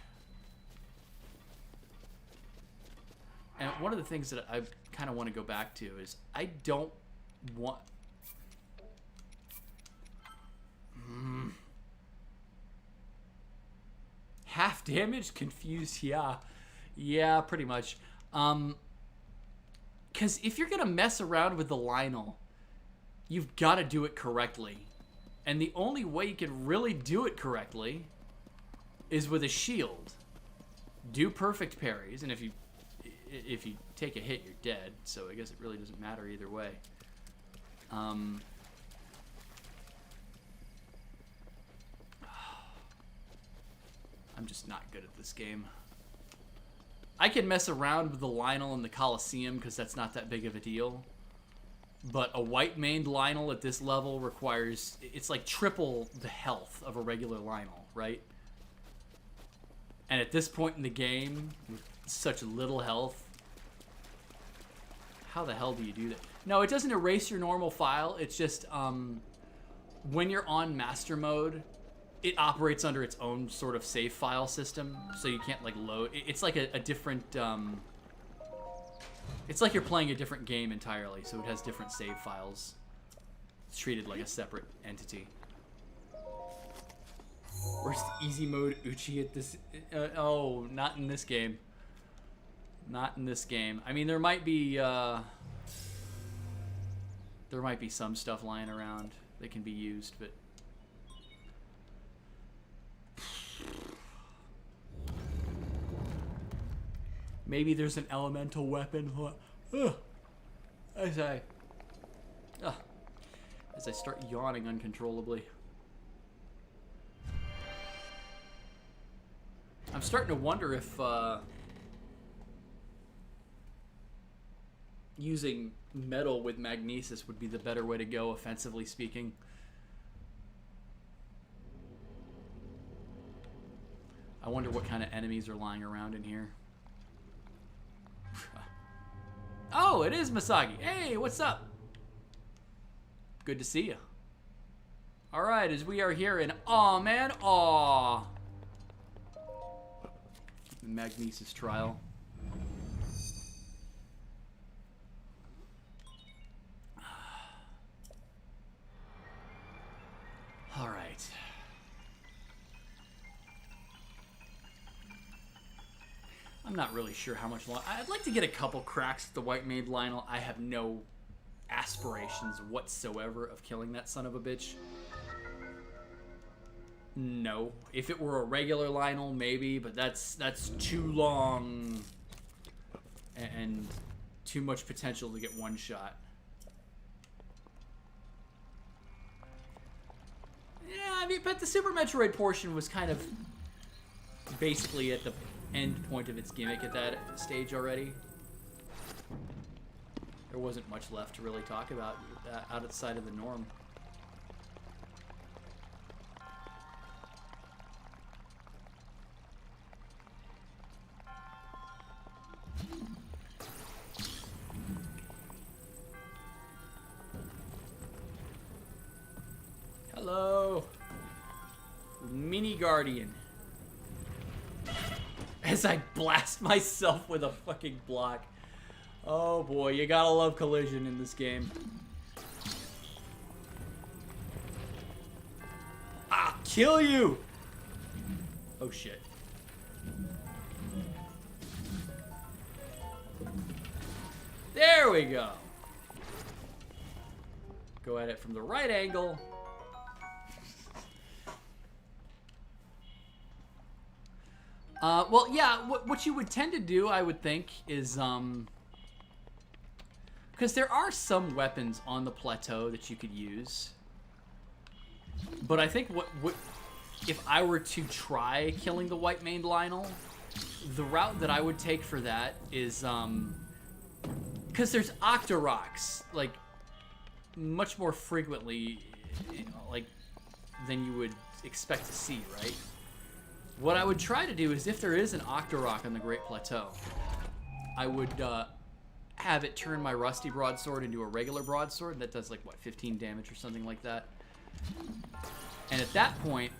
And one of the things that I kind of want to go back to is I don't want... Half damage? Confused? Yeah. Yeah, pretty much. Because if you're going to mess around with the Lionel, you've got to do it correctly. And the only way you can really do it correctly is with a shield. Do perfect parries, and if you take a hit, you're dead, so I guess it really doesn't matter either way. I'm just not good at this game. I can mess around with the Lionel in the Coliseum because that's not that big of a deal. But a white-maned Lionel at this level requires... It's like triple the health of a regular Lionel, right? And at this point in the game, with such little health... How the hell do you do that? No, it doesn't erase your normal file. It's just, when you're on master mode, it operates under its own sort of save file system. So you can't, like, load... It's like a different, It's like you're playing a different game entirely, so it has different save files. It's treated like a separate entity. Worst easy mode Uchi at this. Oh, not in this game. Not in this game. I mean, there might be some stuff lying around that can be used, but maybe there's an elemental weapon. As I start yawning uncontrollably. I'm starting to wonder if using metal with magnesis would be the better way to go, offensively speaking. I wonder what kind of enemies are lying around in here. Oh, it is Misagi. Hey, what's up? Good to see you. All right, as we are here in Aw, man, Aw. The Magnesis trial. All right. I'm not really sure how much longer. I'd like to get a couple cracks at the White Maid Lionel. I have no aspirations whatsoever of killing that son of a bitch. No. If it were a regular Lionel, maybe, but that's too long and too much potential to get one shot. Yeah, I mean, but the Super Metroid portion was kind of basically at the end point of its gimmick at that stage already. There wasn't much left to really talk about outside of the norm. Hello, Mini Guardian. As I blast myself with a fucking block. Oh boy, you gotta love collision in this game. I'll kill you! Oh shit. There we go. Go at it from the right angle. Well, yeah, what you would tend to do, I would think, is, because there are some weapons on the plateau that you could use. But I think what if I were to try killing the White Maned Lionel, the route that I would take for that is, because there's Octoroks, like, much more frequently, like, than you would expect to see, right? What I would try to do is, if there is an Octorok on the Great Plateau, I would have it turn my Rusty Broadsword into a regular broadsword that does, like, what, 15 damage or something like that. And at that point,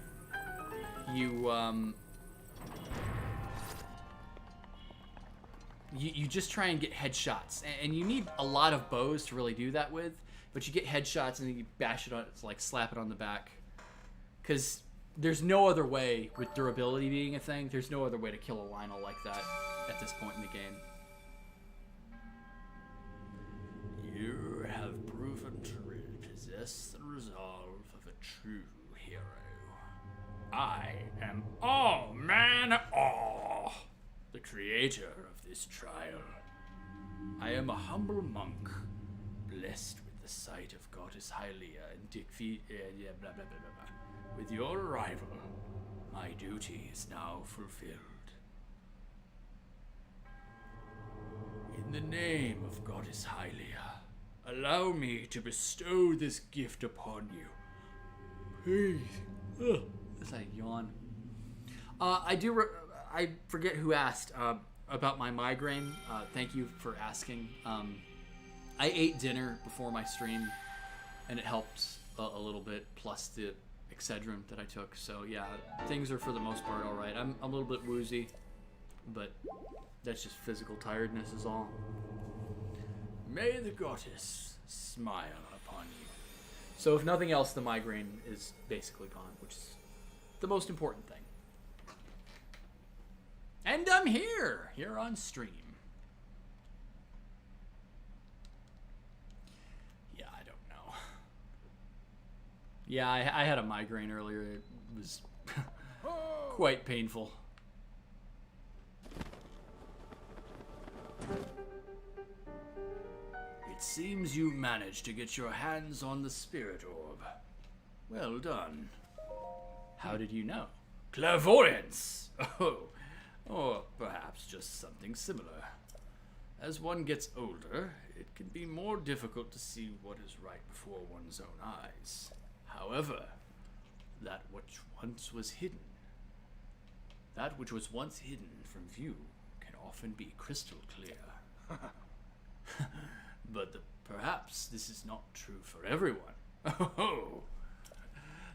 you just try and get headshots. And you need a lot of bows to really do that with, but you get headshots and then you bash it on, it's like slap it on the back. Because there's no other way, with durability being a thing, there's no other way to kill a Lionel like that at this point in the game. You have proven to possess the resolve of a true hero. I am Aw, man, Aw, the creator of this trial. I am a humble monk, blessed with the sight of Goddess Hylia and blah blah blah blah blah. With your arrival, my duty is now fulfilled. In the name of Goddess Hylia, allow me to bestow this gift upon you. Please. As I yawn. I forget who asked about my migraine. Thank you for asking. I ate dinner before my stream, and it helps a little bit, plus the Excedrin that I took. So yeah, things are for the most part all right. I'm a little bit woozy, but that's just physical tiredness is all. May the goddess smile upon you. So if nothing else, the migraine is basically gone, which is the most important thing. And I'm here on stream. Yeah, I don't know. Yeah, I had a migraine earlier. It was quite painful. It seems you managed to get your hands on the spirit orb. Well done. How did you know? Clairvoyance! Oh, or perhaps just something similar. As one gets older, it can be more difficult to see what is right before one's own eyes. However, that which was once hidden from view can often be crystal clear. But perhaps this is not true for everyone. Oh,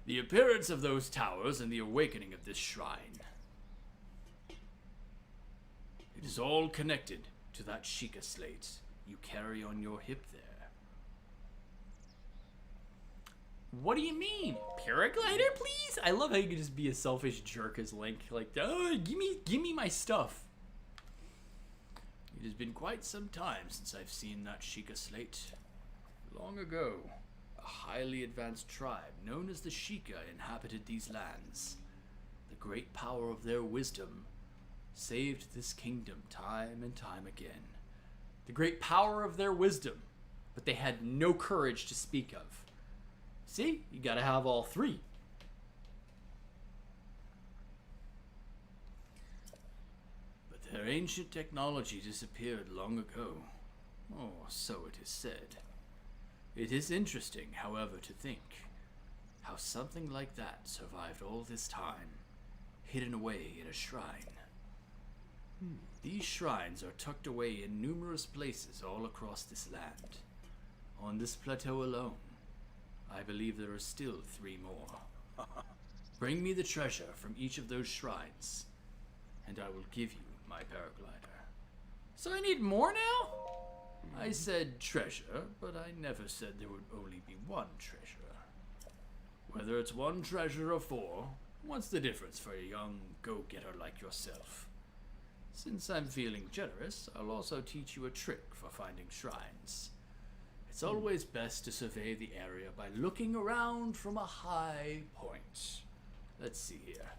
the appearance of those towers and the awakening of this shrine. It is all connected to that Sheikah slate you carry on your hip there. What do you mean? Paraglider, please? I love how you can just be a selfish jerk as Link. Like, oh, give me my stuff. It has been quite some time since I've seen that Sheikah slate. Long ago, a highly advanced tribe known as the Sheikah inhabited these lands. The great power of their wisdom saved this kingdom time and time again. The great power of their wisdom, but they had no courage to speak of. See, you gotta have all three. But their ancient technology disappeared long ago. Or so it is said. It is interesting, however, to think how something like that survived all this time, hidden away in a shrine. These shrines are tucked away in numerous places all across this land. On this plateau alone, I believe there are still 3 more. Bring me the treasure from each of those shrines, and I will give you my paraglider. So I need more now? I said treasure, but I never said there would only be one treasure. Whether it's 1 treasure or 4, what's the difference for a young go-getter like yourself? Since I'm feeling generous, I'll also teach you a trick for finding shrines. It's always best to survey the area by looking around from a high point. Let's see here.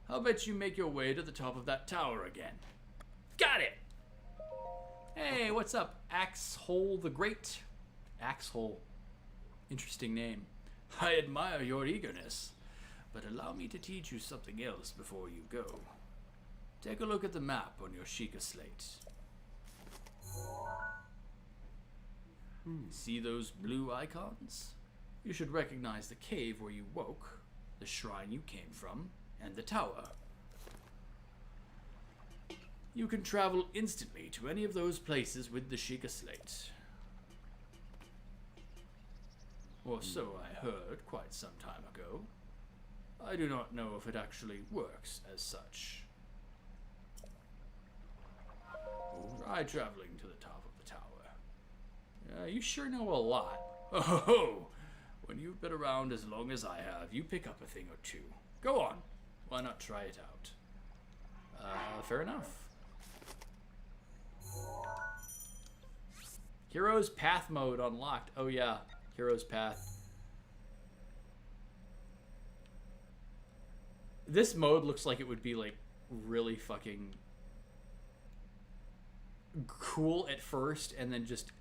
How about you make your way to the top of that tower again? Got it! Hey, what's up? Axehole the Great. Axehole. Interesting name. I admire your eagerness, but allow me to teach you something else before you go. Take a look at the map on your Sheikah slate. See those blue icons? You should recognize the cave where you woke, the shrine you came from, and the tower. You can travel instantly to any of those places with the Sheikah slate. Or so I heard quite some time ago. I do not know if it actually works as such. Try traveling to the top of the tower. You sure know a lot. Oh, when you've been around as long as I have, you pick up a thing or two. Go on. Why not try it out? Fair enough. Heroes Path mode unlocked. Oh yeah, Heroes Path. This mode looks like it would be like really fucking cool at first and then just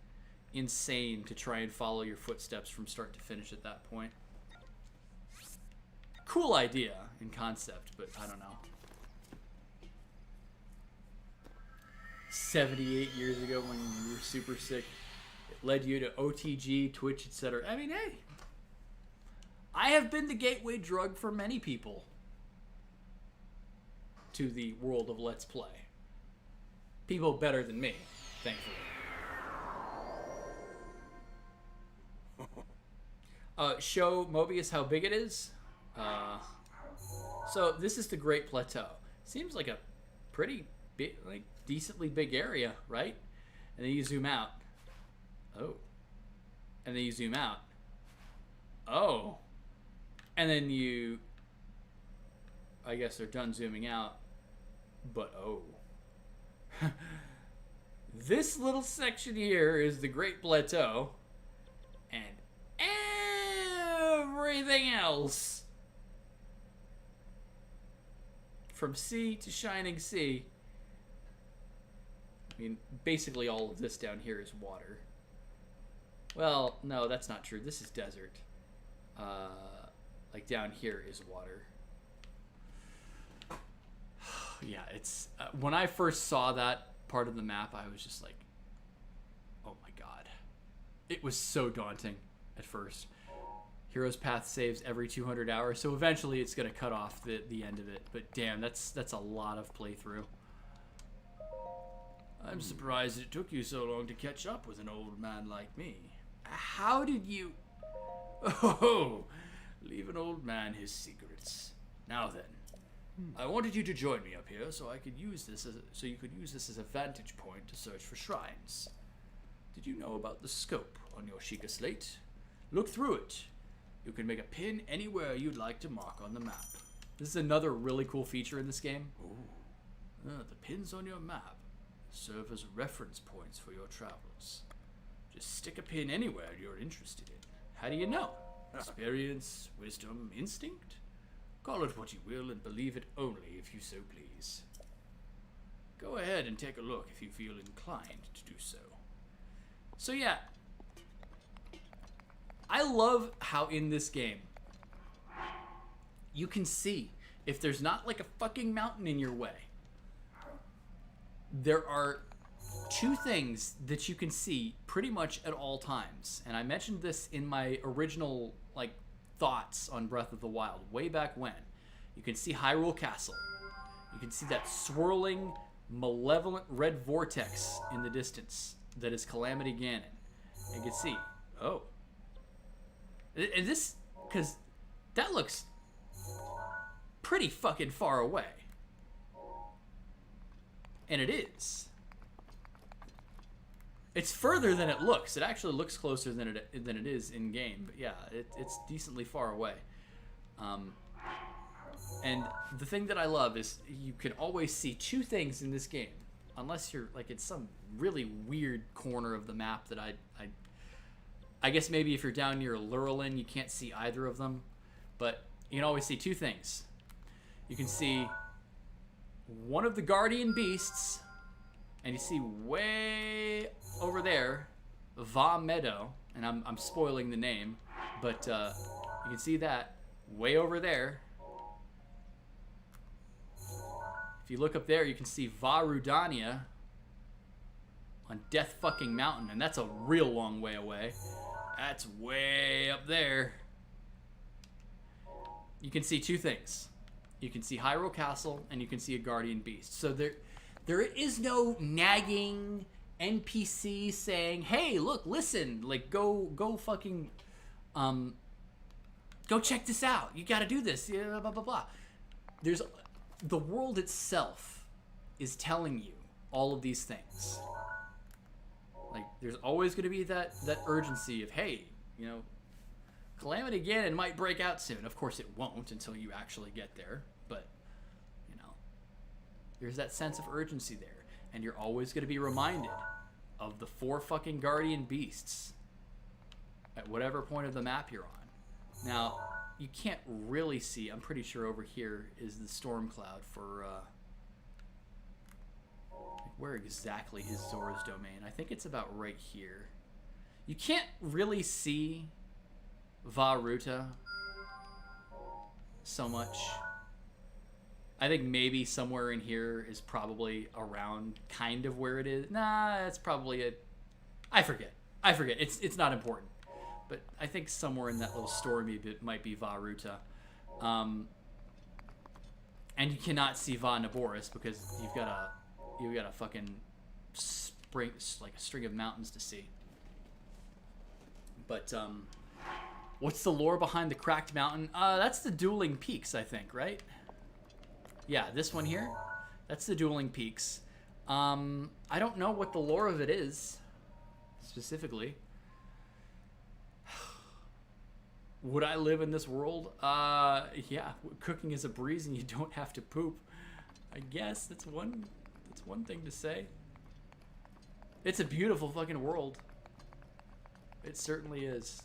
insane to try and follow your footsteps from start to finish at that point. Cool idea in concept, but I don't know. 78 years ago when you were super sick, it led you to OTG, Twitch, etc. I mean, hey, I have been the gateway drug for many people to the world of Let's Play. People better than me, thankfully. Show Mobius how big it is. So this is the Great Plateau. Seems like a pretty big, like decently big area, right? And then you zoom out. Oh. And then you zoom out. Oh. And then you I guess they're done zooming out. But oh. This little section here is the Great Plateau. And everything else, from sea to shining sea. I mean, basically all of this down here is water. Well, no, that's not true. This is desert. Like down here is water. Yeah, it's... when I first saw that part of the map, I was just like, oh my god. It was so daunting at first. Hero's Path saves every 200 hours, so eventually it's going to cut off the end of it. But damn, that's a lot of playthrough. I'm surprised it took you so long to catch up with an old man like me. How did you... Oh, leave an old man his secrets. Now then, I wanted you to join me up here so I could use this so you could use this as a vantage point to search for shrines. Did you know about the scope on your Sheikah slate? Look through it. You can make a pin anywhere you'd like to mark on the map. This is another really cool feature in this game. Ooh. The pins on your map serve as reference points for your travels. Just stick a pin anywhere you're interested in. How do you know? Experience, wisdom, instinct? Call it what you will and believe it only if you so please. Go ahead and take a look if you feel inclined to do so. So yeah, I love how in this game you can see if there's not like a fucking mountain in your way. There are two things that you can see pretty much at all times. And I mentioned this in my original like thoughts on Breath of the Wild way back when. You can see Hyrule Castle. You can see that swirling, malevolent red vortex in the distance that is Calamity Ganon. And you can see, oh. And this, because that looks pretty fucking far away. And it is. It's further than it looks. It actually looks closer than it is in game. But yeah, it's decently far away. And the thing that I love is you can always see two things in this game, unless you're like in some really weird corner of the map that I guess maybe if you're down near Lurelin, you can't see either of them. But you can always see two things. You can see one of the guardian beasts, and you see way over there Va Meadow, and I'm spoiling the name, but you can see that way over there. If you look up there, you can see Va Rudania on Death fucking Mountain, and that's a real long way away. That's way up there. You can see two things. You can see Hyrule Castle, and you can see a guardian beast. So there is no nagging NPC saying, "Hey, look, listen, like go fucking go check this out. You got to do this." Yeah, blah blah blah. There's the world itself is telling you all of these things. Like there's always going to be that urgency of, hey, you know, Calamity Ganon might break out soon. Of course it won't until you actually get there, but you know, there's that sense of urgency there, and you're always going to be reminded of the 4 fucking guardian beasts at whatever point of the map you're on. Now, you can't really see, I'm pretty sure over here is the storm cloud for where exactly is Zora's domain? I think it's about right here. You can't really see Vah Ruta so much. I think maybe somewhere in here is probably around kind of where it is. Nah, that's probably it. I forget. It's not important. But I think somewhere in that little stormy bit might be Vah Ruta. And you cannot see Vah Naboris because you've got a fucking spring, like a string of mountains to see. But what's the lore behind the cracked mountain? That's the Dueling Peaks, I think, right? Yeah, this one here. That's the Dueling Peaks. I don't know what the lore of it is specifically. Would I live in this world? Yeah. Cooking is a breeze and you don't have to poop. I guess that's one thing to say. It's a beautiful fucking world. It certainly is.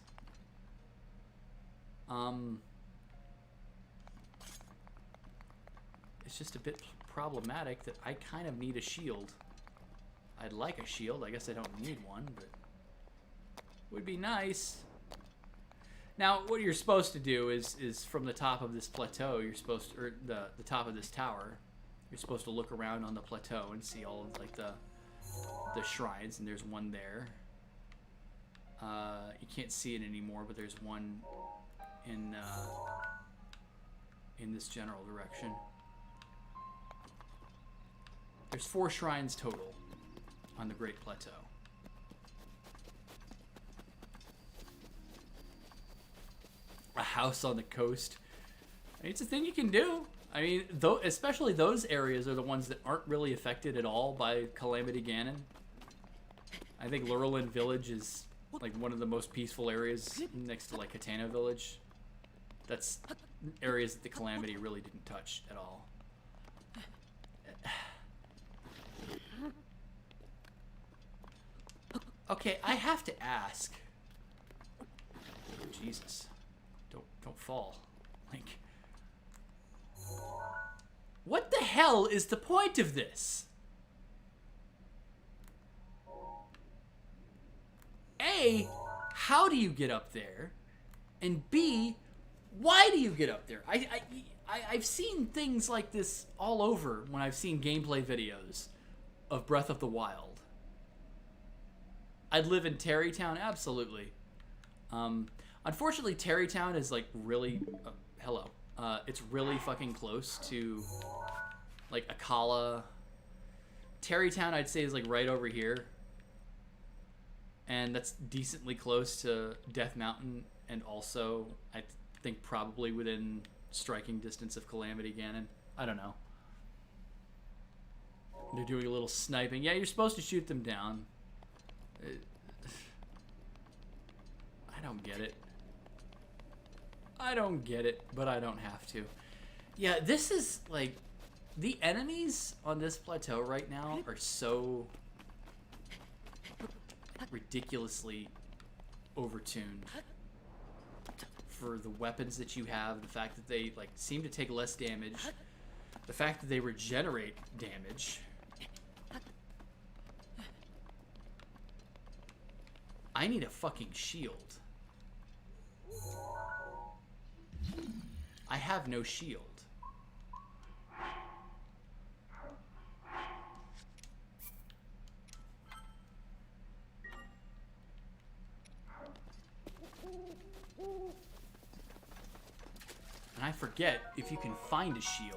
It's just a bit problematic that I kind of need a shield. I'd like a shield. I guess I don't need one, but would be nice. Now, what you're supposed to do is from the top of this plateau, you're supposed to, or the top of this tower, you're supposed to look around on the plateau and see all of like the shrines, and there's one there. You can't see it anymore, but there's one in this general direction. There's 4 shrines total on the Great Plateau. A house on the coast. I mean, it's a thing you can do. I mean, especially those areas are the ones that aren't really affected at all by Calamity Ganon. I think Lurelin Village is like one of the most peaceful areas next to like Katana Village. That's areas that the Calamity really didn't touch at all. Okay, I have to ask. Oh, Jesus. Don't fall. Like, what the hell is the point of this? A, how do you get up there? And B, why do you get up there? I've seen things like this all over when I've seen gameplay videos of Breath of the Wild. I'd live in Terrytown, absolutely. Unfortunately, Terrytown is like really, it's really fucking close to like Akala. Terrytown, I'd say, is like right over here. And that's decently close to Death Mountain, and also, I think, probably within striking distance of Calamity Ganon. I don't know. They're doing a little sniping. Yeah, you're supposed to shoot them down. I don't get it. I don't get it, but I don't have to. Yeah, this is like... The enemies on this plateau right now are so ridiculously overtuned for the weapons that you have, the fact that they like seem to take less damage, the fact that they regenerate damage. I need a fucking shield. I have no shield. And I forget if you can find a shield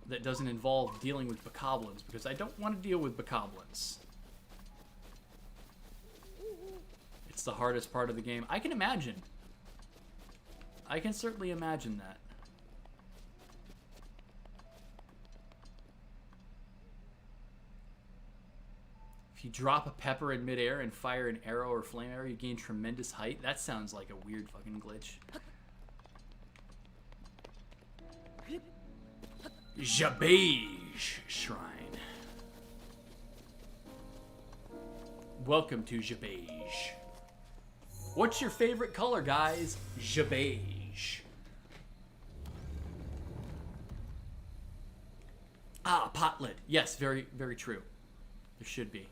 that doesn't involve dealing with bokoblins, because I don't want to deal with bokoblins. It's the hardest part of the game. I can imagine. I can certainly imagine that. If you drop a pepper in midair and fire an arrow or flame arrow, you gain tremendous height. That sounds like a weird fucking glitch. Jabej Shrine. Welcome to Jabej. What's your favorite color, guys? Jabej. Ah, pot lid. Yes, very, very true. There should be.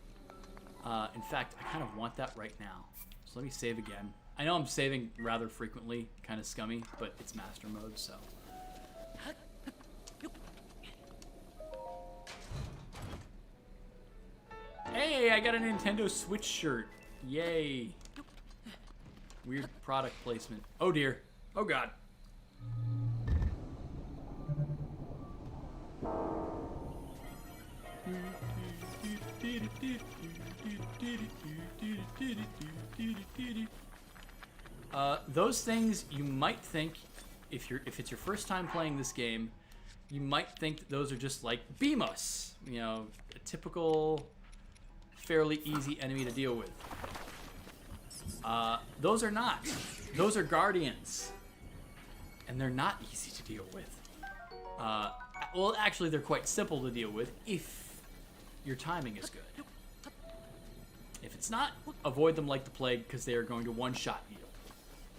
In fact, I kind of want that right now. So let me save again. I know I'm saving rather frequently, kind of scummy, but it's master mode, so. Hey, I got a Nintendo Switch shirt. Yay. Weird product placement. Oh dear. Oh god. Those things you might think, if it's your first time playing this game, you might think that those are just like Beamos, you know, a typical, fairly easy enemy to deal with. Those are not. Those are guardians. And they're not easy to deal with. Well, actually, they're quite simple to deal with if your timing is good. If it's not, avoid them like the plague because they are going to one-shot you.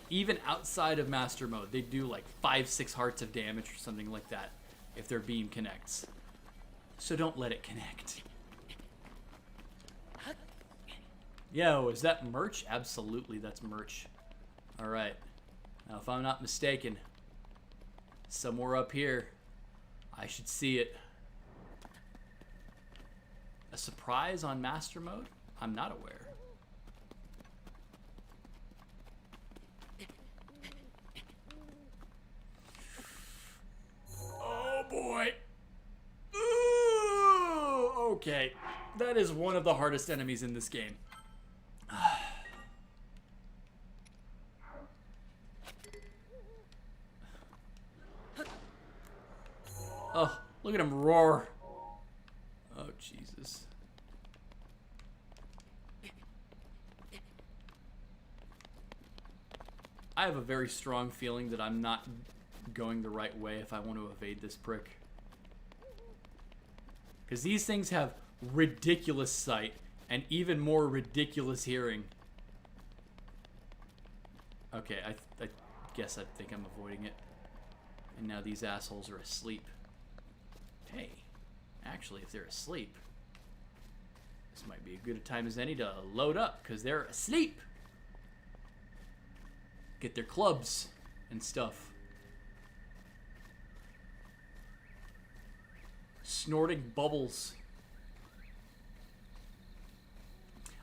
Even outside of Master Mode, they do like 5-6 hearts of damage or something like that if their beam connects. So don't let it connect. Yo, is that merch? Absolutely, that's merch. Alright. Now, if I'm not mistaken, somewhere up here, I should see it. A surprise on Master Mode? I'm not aware. Oh boy. Ooh, okay. That is one of the hardest enemies in this game. Oh, look at him roar. Oh, Jesus. I have a very strong feeling that I'm not going the right way if I want to evade this prick. Because these things have ridiculous sight and even more ridiculous hearing. Okay, I guess I think I'm avoiding it. And now these assholes are asleep. Hey, actually, if they're asleep, this might be as good a time as any to load up, because they're asleep. Get their clubs and stuff. Snorting bubbles.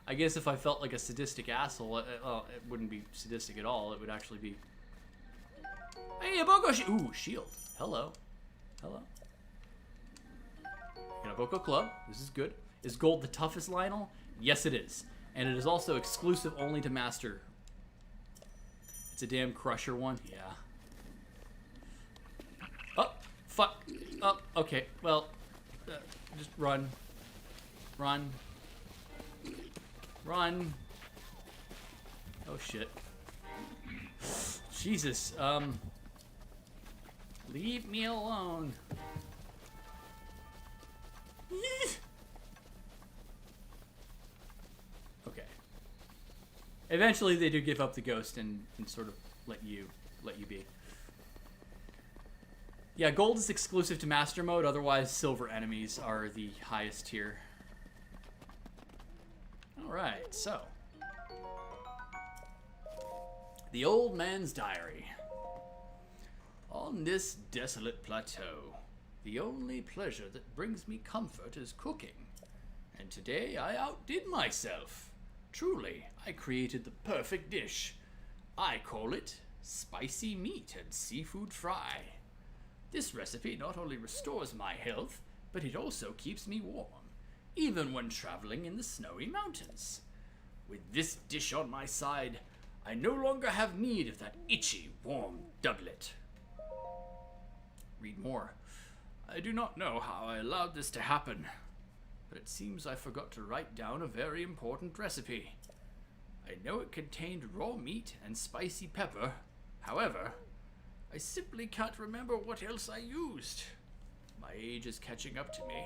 I guess if I felt like a sadistic asshole, well, it wouldn't be sadistic at all. It would actually be... Hey, a Boko Ooh, shield. Hello. Hello. Got a Boko club. This is good. Is gold the toughest Lionel? Yes, it is. And it is also exclusive only to Master. It's a damn crusher one. Yeah. Oh, fuck. Oh, okay. Well, just run. Run. Run. Oh, shit. Jesus. Leave me alone. Okay. Eventually, they do give up the ghost and sort of let you be. Yeah, gold is exclusive to Master Mode. Otherwise, silver enemies are the highest tier. All right, so the old man's diary. On this desolate plateau, the only pleasure that brings me comfort is cooking. And today I outdid myself. Truly, I created the perfect dish. I call it spicy meat and seafood fry. This recipe not only restores my health, but it also keeps me warm, even when traveling in the snowy mountains. With this dish on my side, I no longer have need of that itchy, warm doublet. Read more. I do not know how I allowed this to happen, but it seems I forgot to write down a very important recipe. I know it contained raw meat and spicy pepper. However, I simply can't remember what else I used. My age is catching up to me.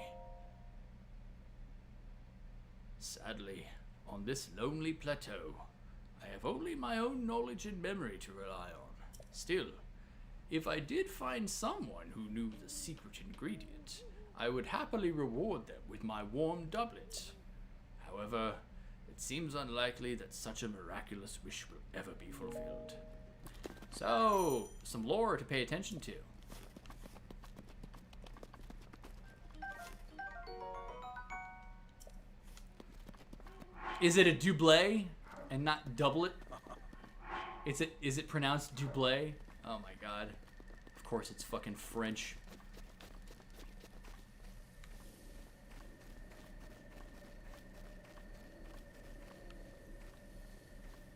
Sadly, on this lonely plateau, I have only my own knowledge and memory to rely on. Still, if I did find someone who knew the secret ingredient, I would happily reward them with my warm doublet. However, it seems unlikely that such a miraculous wish will ever be fulfilled. So, some lore to pay attention to. Is it a doublé and not doublet? Is it pronounced doublé? Oh my god. Of course it's fucking French.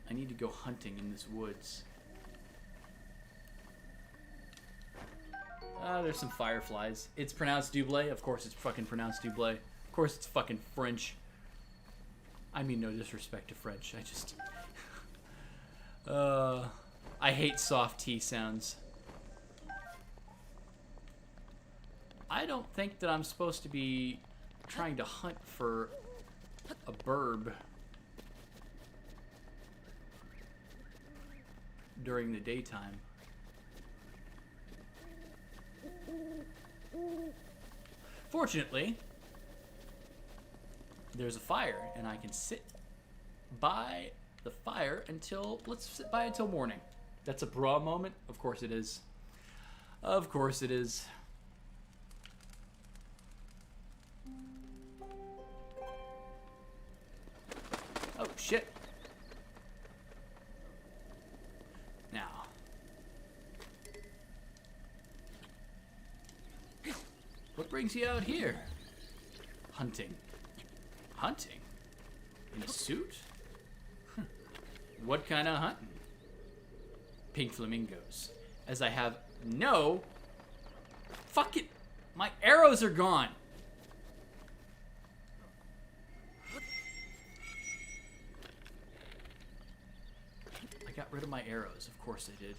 I need to go hunting in this woods. There's some fireflies. It's pronounced doublé. Of course it's fucking pronounced doublé. Of course it's fucking French. I mean no disrespect to French. I just... I hate soft T sounds. I don't think that I'm supposed to be trying to hunt for a burb during the daytime. Fortunately, there's a fire, and I can sit by the fire until, let's sit by until morning. That's a bra moment? Of course it is. Of course it is. Oh, shit. Now. What brings you out here? Hunting. Hunting? In a suit? What kind of hunting? Pink flamingos. As I have no... Fuck it! My arrows are gone! I got rid of my arrows. Of course I did.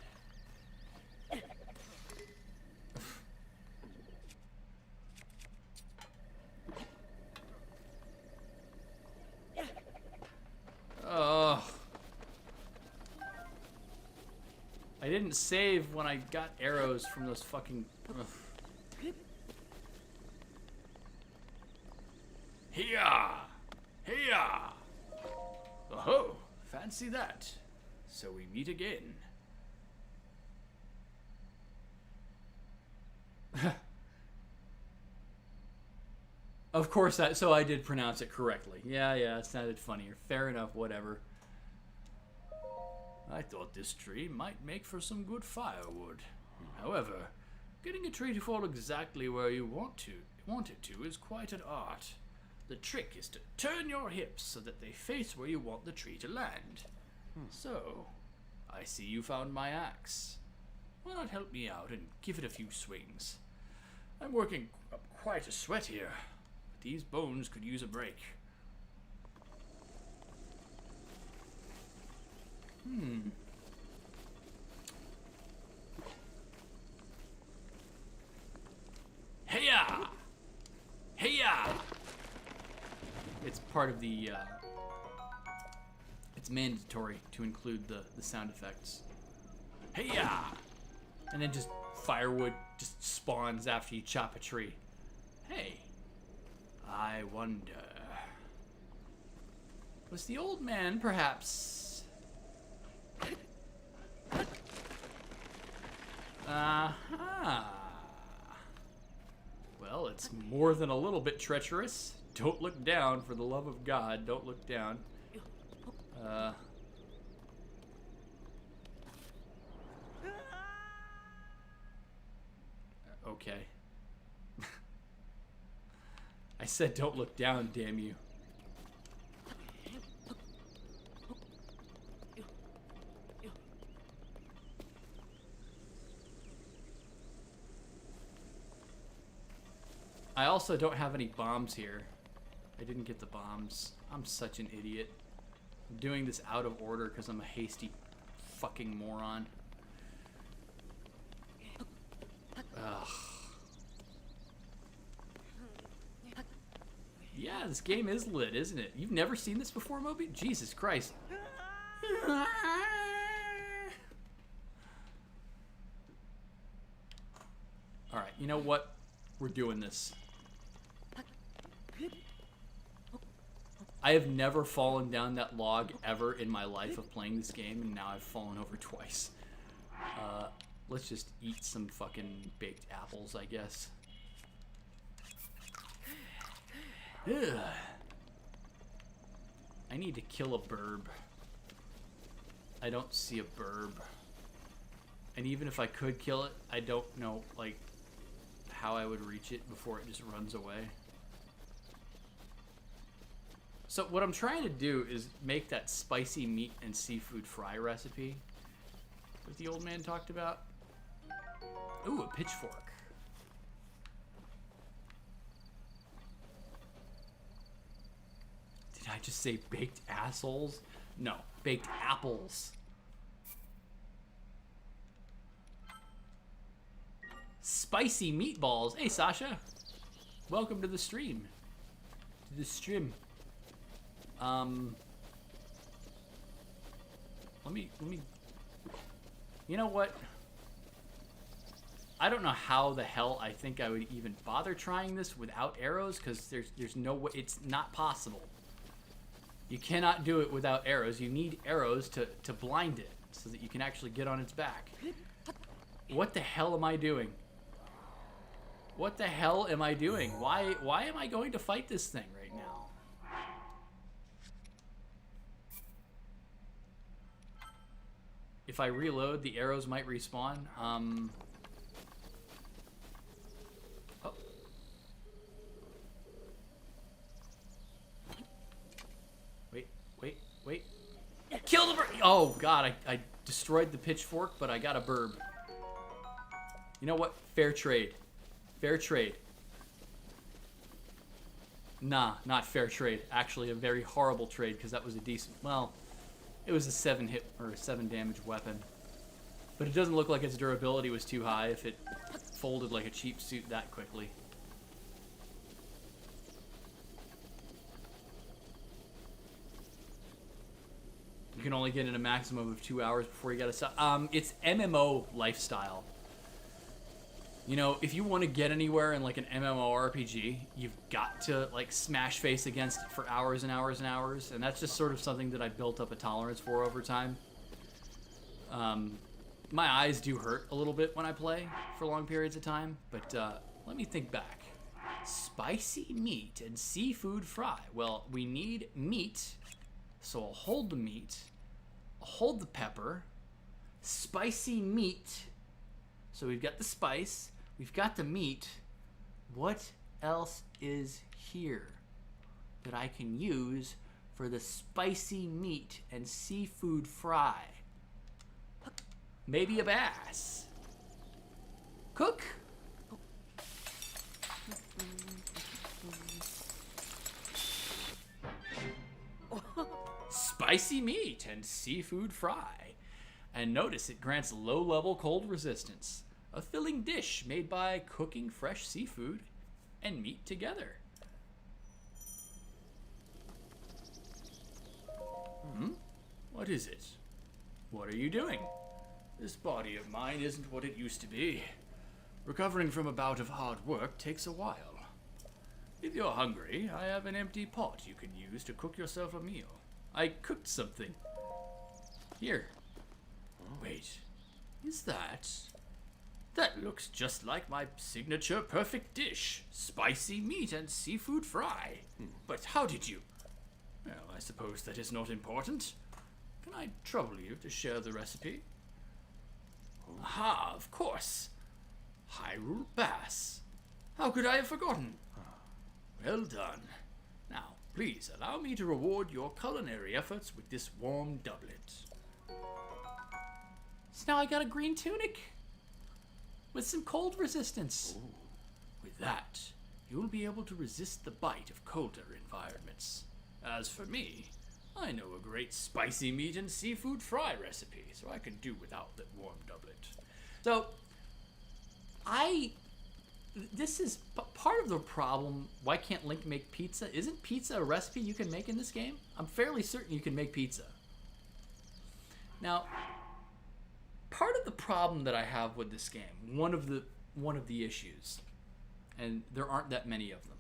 I didn't save when I got arrows from those fucking... Ugh. Hiya! Hiya! Oh, fancy that. So we meet again. Of course, so I did pronounce it correctly. Yeah, it sounded funnier. Fair enough, whatever. I thought this tree might make for some good firewood. However, getting a tree to fall exactly where you want it to is quite an art. The trick is to turn your hips so that they face where you want the tree to land. So, I see you found my axe. Why not help me out and give it a few swings? I'm working up quite a sweat here. These bones could use a break. Heya! Heya! It's part of the, it's mandatory to include the sound effects. Heya! And then just firewood just spawns after you chop a tree. Hey, I wonder... Was the old man perhaps... Well, it's more than a little bit treacherous. Don't look down, for the love of God. Don't look down. Okay. I said don't look down, damn you. I also don't have any bombs here. I didn't get the bombs. I'm such an idiot. I'm doing this out of order because I'm a hasty fucking moron. Ugh. Yeah, this game is lit, isn't it? You've never seen this before, Moby? Jesus Christ. Alright, you know what? We're doing this. I have never fallen down that log ever in my life of playing this game, and now I've fallen over twice. Let's just eat some fucking baked apples, I guess. Ugh. I need to kill a burb. I don't see a burb. And even if I could kill it, I don't know, like, how I would reach it before it just runs away. So what I'm trying to do is make that spicy meat and seafood fry recipe that the old man talked about. Ooh, a pitchfork. Did I just say baked assholes? No, baked apples. spicy meatballs. Hey, Sasha. Welcome to the stream. To the stream. Let me. You know what? I don't know how the hell I think I would even bother trying this without arrows, because there's no way. It's not possible. You cannot do it without arrows. You need arrows to blind it so that you can actually get on its back. What the hell am I doing? What the hell am I doing? Why am I going to fight this thing right now? If I reload, the arrows might respawn. Oh. Wait. Kill the bird! Oh, God, I destroyed the pitchfork, but I got a burb. You know what? Fair trade. Fair trade. Nah, not fair trade. Actually, a very horrible trade, because that was a decent... Well, it was a 7-hit or a 7 damage weapon. But it doesn't look like its durability was too high if it folded like a cheap suit that quickly. You can only get in a maximum of 2 hours before you gotta stop. It's MMO lifestyle. You know, if you want to get anywhere in like an MMORPG, you've got to like smash face against it for hours and hours and hours, and that's just sort of something that I built up a tolerance for over time. My eyes do hurt a little bit when I play for long periods of time, but let me think back. Spicy meat and seafood fry. Well, we need meat, so I'll hold the meat, I'll hold the pepper, spicy meat. So we've got the spice, we've got the meat. What else is here that I can use for the spicy meat and seafood fry? Maybe a bass. Cook. Spicy meat and seafood fry. And notice it grants low-level cold resistance. A filling dish made by cooking fresh seafood and meat together. What is it? What are you doing? This body of mine isn't what it used to be. Recovering from a bout of hard work takes a while. If you're hungry, I have an empty pot you can use to cook yourself a meal. I cooked something. Here. Wait, is that? That looks just like my signature perfect dish. Spicy meat and seafood fry. But how did you? Well, I suppose that is not important. Can I trouble you to share the recipe? Aha, of course. Hyrule Bass. How could I have forgotten? Well done. Now, please allow me to reward your culinary efforts with this warm doublet. So now I got a green tunic with some cold resistance. Ooh. With that, you'll be able to resist the bite of colder environments. As for me, I know a great spicy meat and seafood fry recipe, so I can do without that warm doublet. So, this is part of the problem. Why can't Link make pizza? Isn't pizza a recipe you can make in this game? I'm fairly certain you can make pizza. Now, part of the problem that I have with this game, one of the issues, and there aren't that many of them,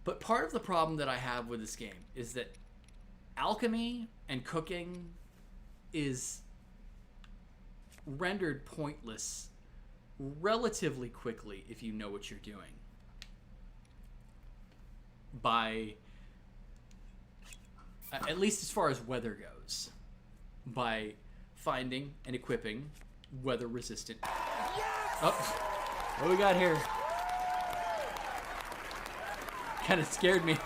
but part of the problem that I have with this game is that alchemy and cooking is rendered pointless relatively quickly if you know what you're doing. By, at least as far as weather goes, by finding and equipping weather resistant. Yes! Oh, what do we got here? Kind of scared me.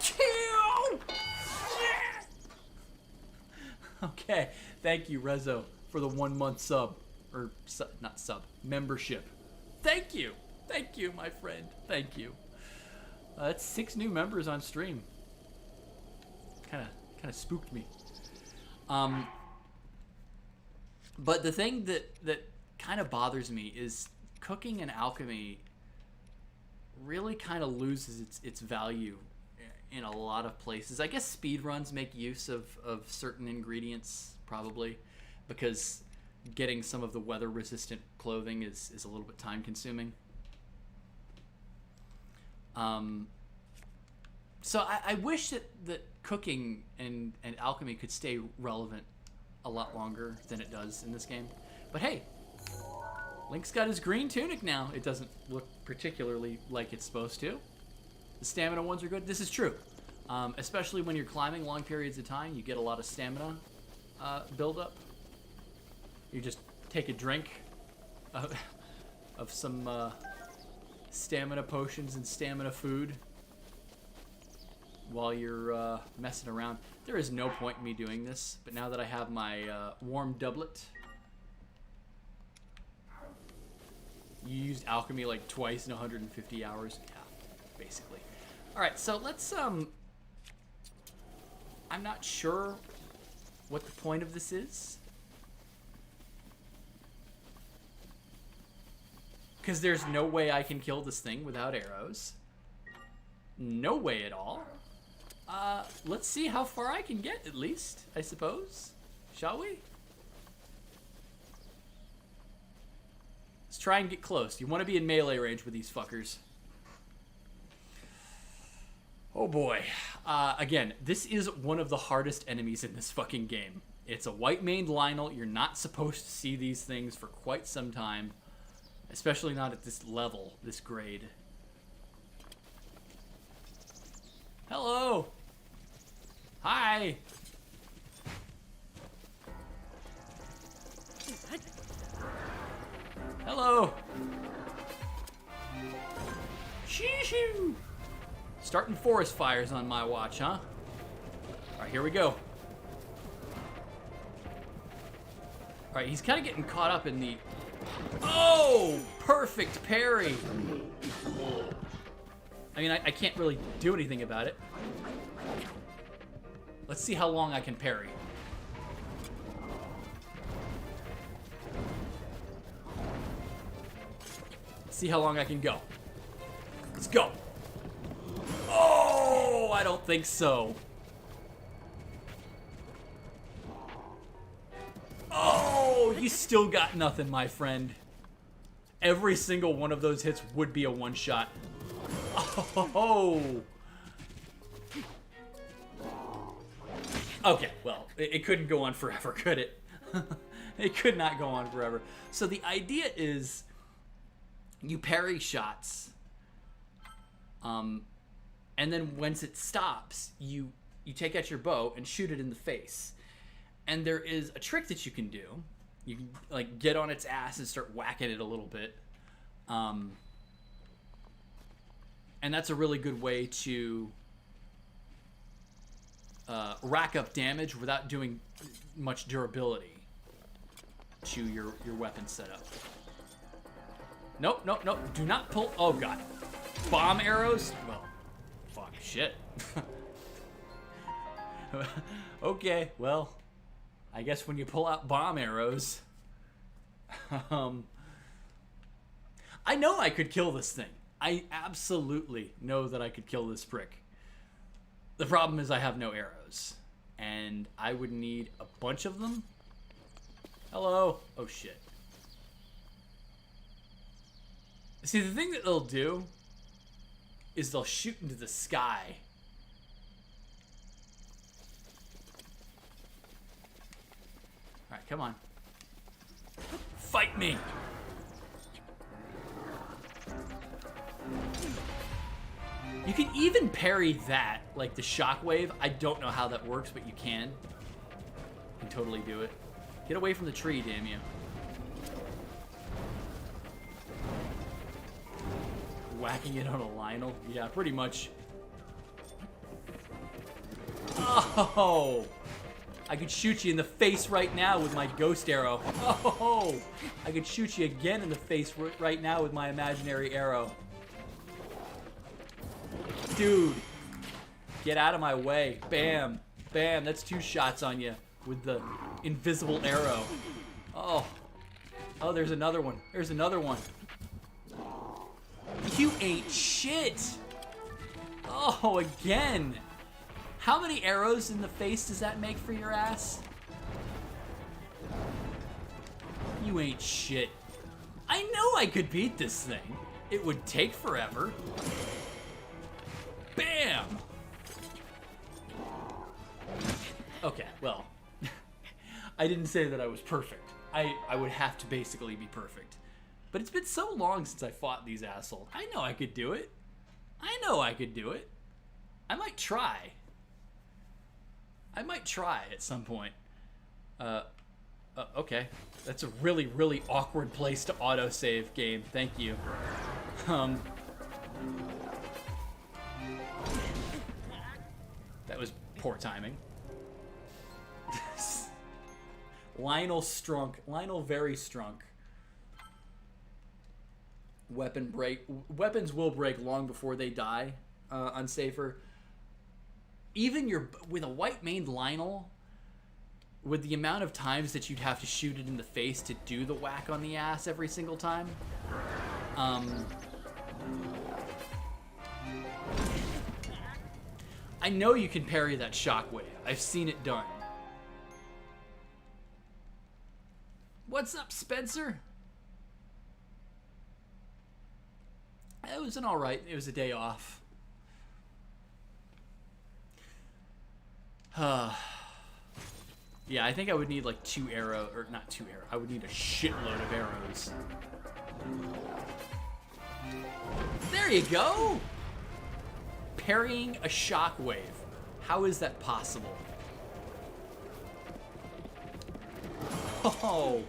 Chill! Yes! Okay, thank you, Rezo, for the 1 month sub. Or, not sub, membership. Thank you, my friend. Thank you. That's 6 new members on stream. Kind of spooked me. But the thing that kind of bothers me is cooking and alchemy really kind of loses its value in a lot of places. I guess speedruns make use of certain ingredients, probably, because getting some of the weather-resistant clothing is a little bit time-consuming. So I wish that cooking and alchemy could stay relevant a lot longer than it does in this game. But hey, Link's got his green tunic now. It doesn't look particularly like it's supposed to. The stamina ones are good. This is true. Especially when you're climbing long periods of time, you get a lot of stamina buildup. You just take a drink of some stamina potions and stamina food while you're messing around. There is no point in me doing this, but now that I have my warm doublet, you used alchemy like twice in 150 hours. Yeah, basically. All right, so let's I'm not sure what the point of this is, because there's no way I can kill this thing without arrows. No way at all. Let's see how far I can get, at least, I suppose. Shall we? Let's try and get close. You want to be in melee range with these fuckers. Oh boy. Again, this is one of the hardest enemies in this fucking game. It's a white-maned Lionel. You're not supposed to see these things for quite some time. Especially not at this level, this grade. Hello! Hi! Hello! Shoo-shoo! Starting forest fires on my watch, huh? Alright, here we go. Alright, he's kind of getting caught up in the... Oh! Perfect parry! I mean, I can't really do anything about it. Let's see how long I can parry. Let's see how long I can go. Let's go. Oh, I don't think so. Oh, you still got nothing, my friend. Every single one of those hits would be a one-shot. Oh. Okay, well, it couldn't go on forever, could it? It could not go on forever. So the idea is you parry shots, and then once it stops, you take out your bow and shoot it in the face. And there is a trick that you can do. You can like get on its ass and start whacking it a little bit. And that's a really good way to rack up damage without doing much durability to your weapon setup. Nope, nope, nope. Do not pull. Oh, God. Bomb arrows? Well, fuck, shit. Okay, well, I guess when you pull out bomb arrows, I know I could kill this thing. I absolutely know that I could kill this prick. The problem is I have no arrows, and I would need a bunch of them. Hello. Oh, shit. See, the thing that they'll do is they'll shoot into the sky. All right, come on. Fight me. You can even parry that, like the shockwave. I don't know how that works, but you can. You can totally do it. Get away from the tree, damn you. Whacking it on a Lionel? Yeah, pretty much. Oh! I could shoot you in the face right now with my ghost arrow. Oh! I could shoot you again in the face right now with my imaginary arrow. Dude, get out of my way. Bam. Bam. That's 2 shots on you with the invisible arrow. Oh. Oh, there's another one. There's another one. You ain't shit. Oh, again. How many arrows in the face does that make for your ass? You ain't shit. I know I could beat this thing. It would take forever. Bam! Okay, well, I didn't say that I was perfect. I would have to basically be perfect. But it's been so long since I fought these assholes. I know I could do it. I know I could do it. I might try. I might try at some point. Okay. That's a really, really awkward place to autosave, game. Thank you. That was poor timing. Lionel Strunk. Lionel very Strunk. Weapon break. Weapons will break long before they die. Unsafer. Even with a white-maned Lionel, with the amount of times that you'd have to shoot it in the face to do the whack on the ass every single time, I know you can parry that shockwave. I've seen it done. What's up, Spencer? It was an alright. It was a day off. Yeah, I think I would need like 2 arrows, or not 2 arrows. I would need a shitload of arrows. There you go! Parrying a shockwave. How is that possible? Oh!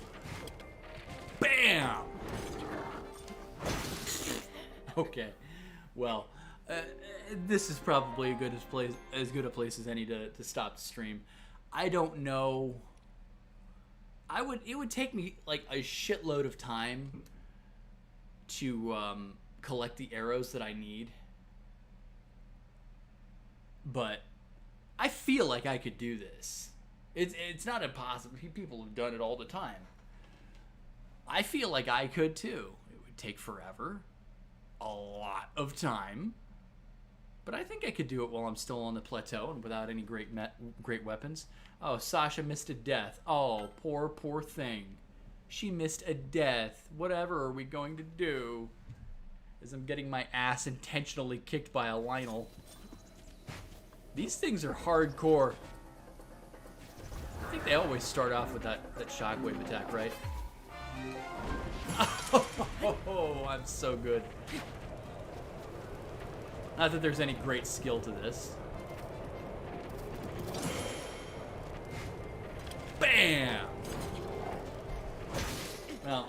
Bam! Okay. Well, this is probably as good a place as any to stop the stream. I don't know. It would take me like a shitload of time to collect the arrows that I need. But I feel like I could do this. It's not impossible. People have done it all the time. I feel like I could too. It would take forever. A lot of time. But I think I could do it while I'm still on the plateau and without any great weapons. Oh, Sasha missed a death. Oh, poor thing. She missed a death. Whatever are we going to do? As I'm getting my ass intentionally kicked by a Lionel. These things are hardcore. I think they always start off with that shockwave attack, right? Oh, I'm so good. Not that there's any great skill to this. Bam! Well,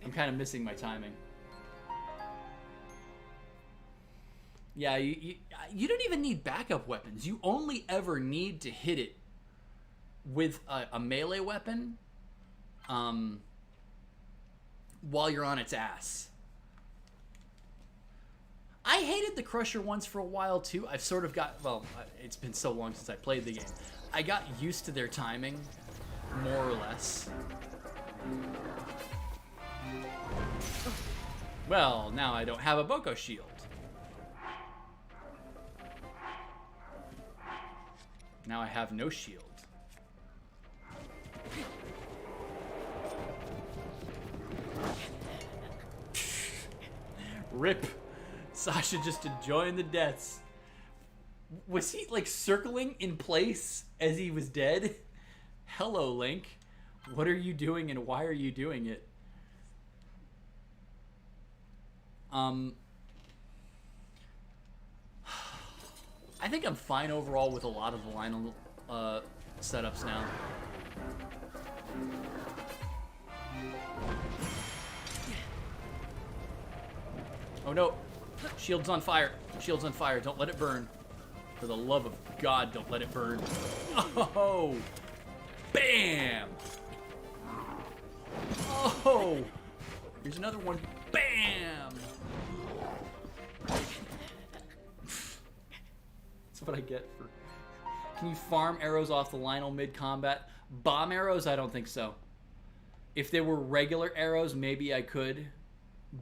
I'm kind of missing my timing. Yeah, you don't even need backup weapons. You only ever need to hit it with a melee weapon while you're on its ass. I hated the Crusher ones for a while too. I've sort of got, well, it's been so long since I played the game. I got used to their timing, more or less. Well, now I don't have a Boko shield. Now I have no shield. Rip. Sasha just enjoying the deaths. Was he like circling in place as he was dead? Hello, Link. What are you doing and why are you doing it? I think I'm fine overall with a lot of the Lionel setups now. Oh no! Shield's on fire. Shield's on fire. Don't let it burn. For the love of God, don't let it burn. Oh! Bam! Oh! Here's another one. Bam! That's what I get for... Can you farm arrows off the Lionel mid-combat? Bomb arrows? I don't think so. If they were regular arrows, maybe I could,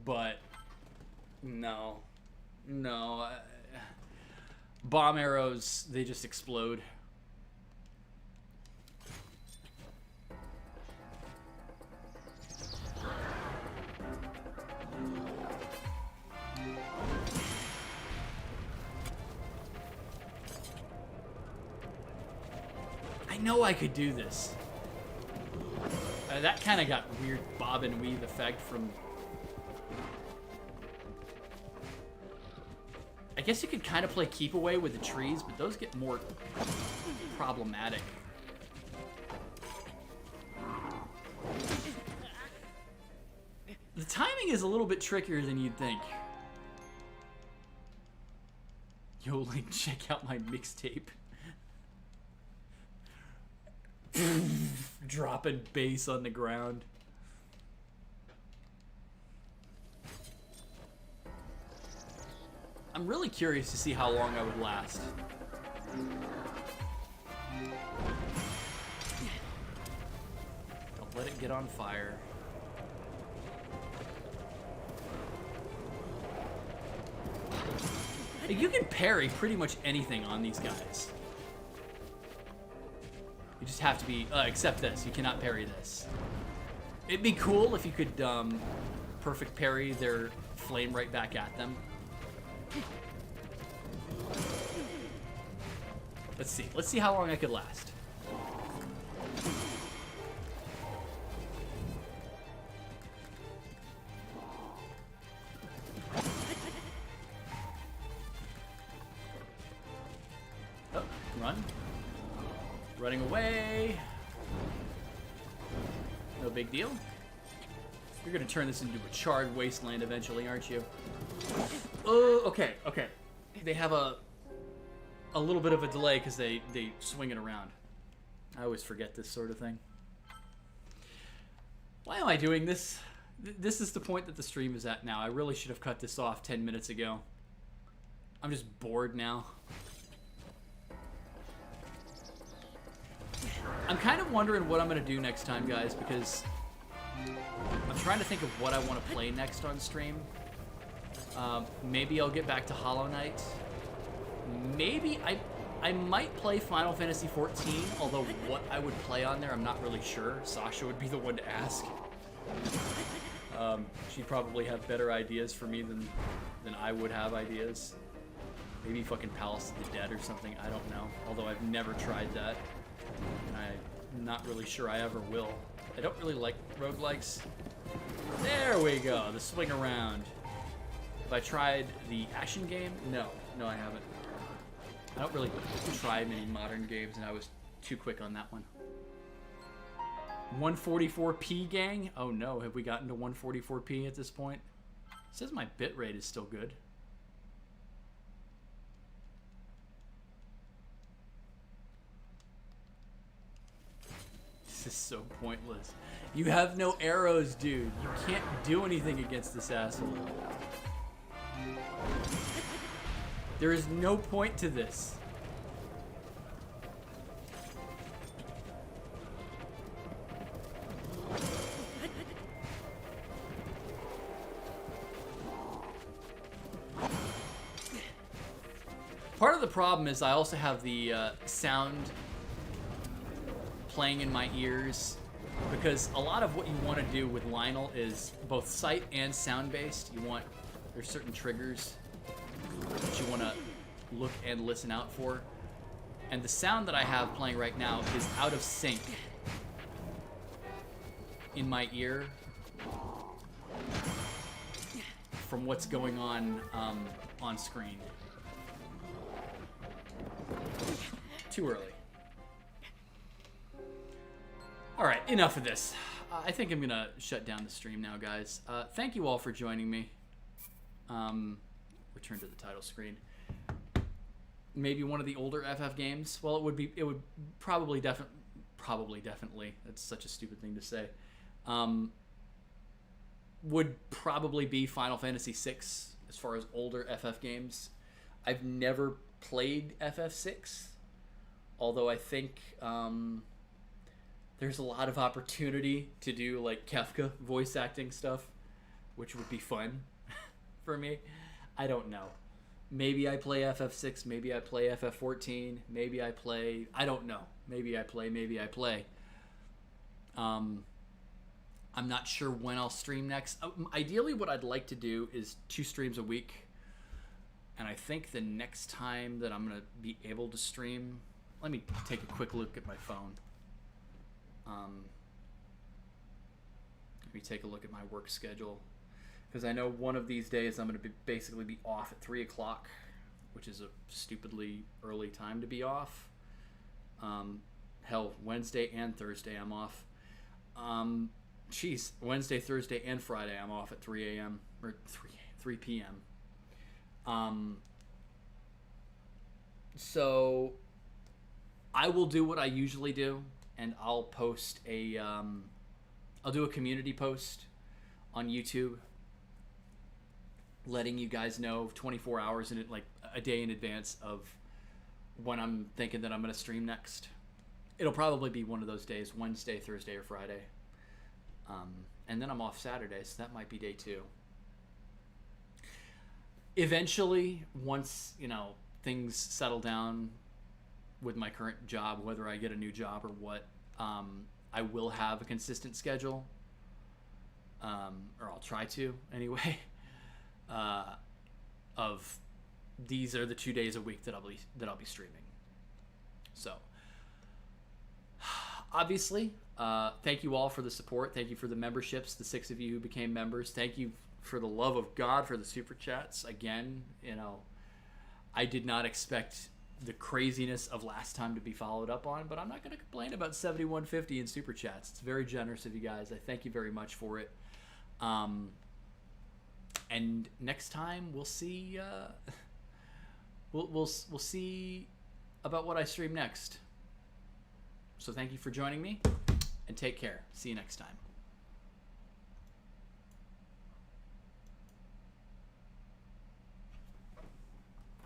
but no. Bomb arrows, they just explode. I know I could do this. That kind of got weird bob and weave effect from... I guess you could kind of play keep away with the trees, but those get more problematic. The timing is a little bit trickier than you'd think. Yo, Link, check out my mixtape. Dropping bass on the ground. I'm really curious to see how long I would last. Don't let it get on fire. You can parry pretty much anything on these guys. You just have to be, except this, you cannot parry this. It'd be cool if you could perfect parry their flame right back at them. Let's see how long I could last. Oh, run. Running away. No big deal. You're gonna turn this into a charred wasteland eventually, aren't you? Oh, okay. They have a little bit of a delay because they swing it around. I always forget this sort of thing. Why am I doing this? This is the point that the stream is at now. I really should have cut this off 10 minutes ago. I'm just bored now. I'm kind of wondering what I'm going to do next time, guys, because I'm trying to think of what I want to play next on stream. Maybe I'll get back to Hollow Knight. Maybe I might play Final Fantasy XIV, although what I would play on there, I'm not really sure. Sasha would be the one to ask. She'd probably have better ideas for me than I would have ideas. Maybe fucking Palace of the Dead or something, I don't know. Although I've never tried that. And I'm not really sure I ever will. I don't really like roguelikes. There we go, the swing around. Have I tried the action game? No, I haven't. I don't really try many modern games, and I was too quick on that one. 144p gang? Oh no, have we gotten to 144p at this point? It says my bitrate is still good. This is so pointless. You have no arrows, dude. You can't do anything against this asshole. There is no point to this. Part of the problem is I also have the sound playing in my ears, because a lot of what you want to do with Lionel is both sight and sound based. There's certain triggers that you want to look and listen out for, and the sound that I have playing right now is out of sync in my ear from what's going on screen. Too early. Alright, enough of this. I think I'm gonna shut down the stream now, guys. Thank you all for joining me. Return to the title screen. Maybe one of the older FF games. Well, it would probably definitely, that's such a stupid thing to say. Would probably be Final Fantasy VI as far as older FF games. I've never played FF6, although I think there's a lot of opportunity to do like Kefka voice acting stuff, which would be fun for me. I don't know. Maybe I play FF6, maybe I play FF14, maybe I play, I don't know. Maybe I play. I'm not sure when I'll stream next. Ideally, what I'd like to do is 2 streams a week. And I think the next time that I'm going to be able to stream, let me take a quick look at my phone. Let me take a look at my work schedule. Because I know one of these days I'm going to basically be off at 3 o'clock, which is a stupidly early time to be off. Hell, Wednesday and Thursday I'm off. Wednesday, Thursday, and Friday I'm off at 3 a.m. or 3 p.m. So I will do what I usually do, and I'll post I'll do a community post on YouTube, letting you guys know 24 hours in it, like a day in advance of when I'm thinking that I'm going to stream next. It'll probably be one of those days, Wednesday, Thursday, or Friday. And then I'm off Saturday, so that might be day 2. Eventually, once, things settle down with my current job, whether I get a new job or what, I will have a consistent schedule, or I'll try to anyway, of these are the 2 days a week that I'll be streaming. So obviously, thank you all for the support. Thank you for the memberships, the 6 of you who became members. Thank you for the love of God, for the super chats. Again, I did not expect the craziness of last time to be followed up on, but I'm not going to complain about 7150 in super chats. It's very generous of you guys. I thank you very much for it. And next time we'll see. We'll see about what I stream next. So thank you for joining me, and take care. See you next time.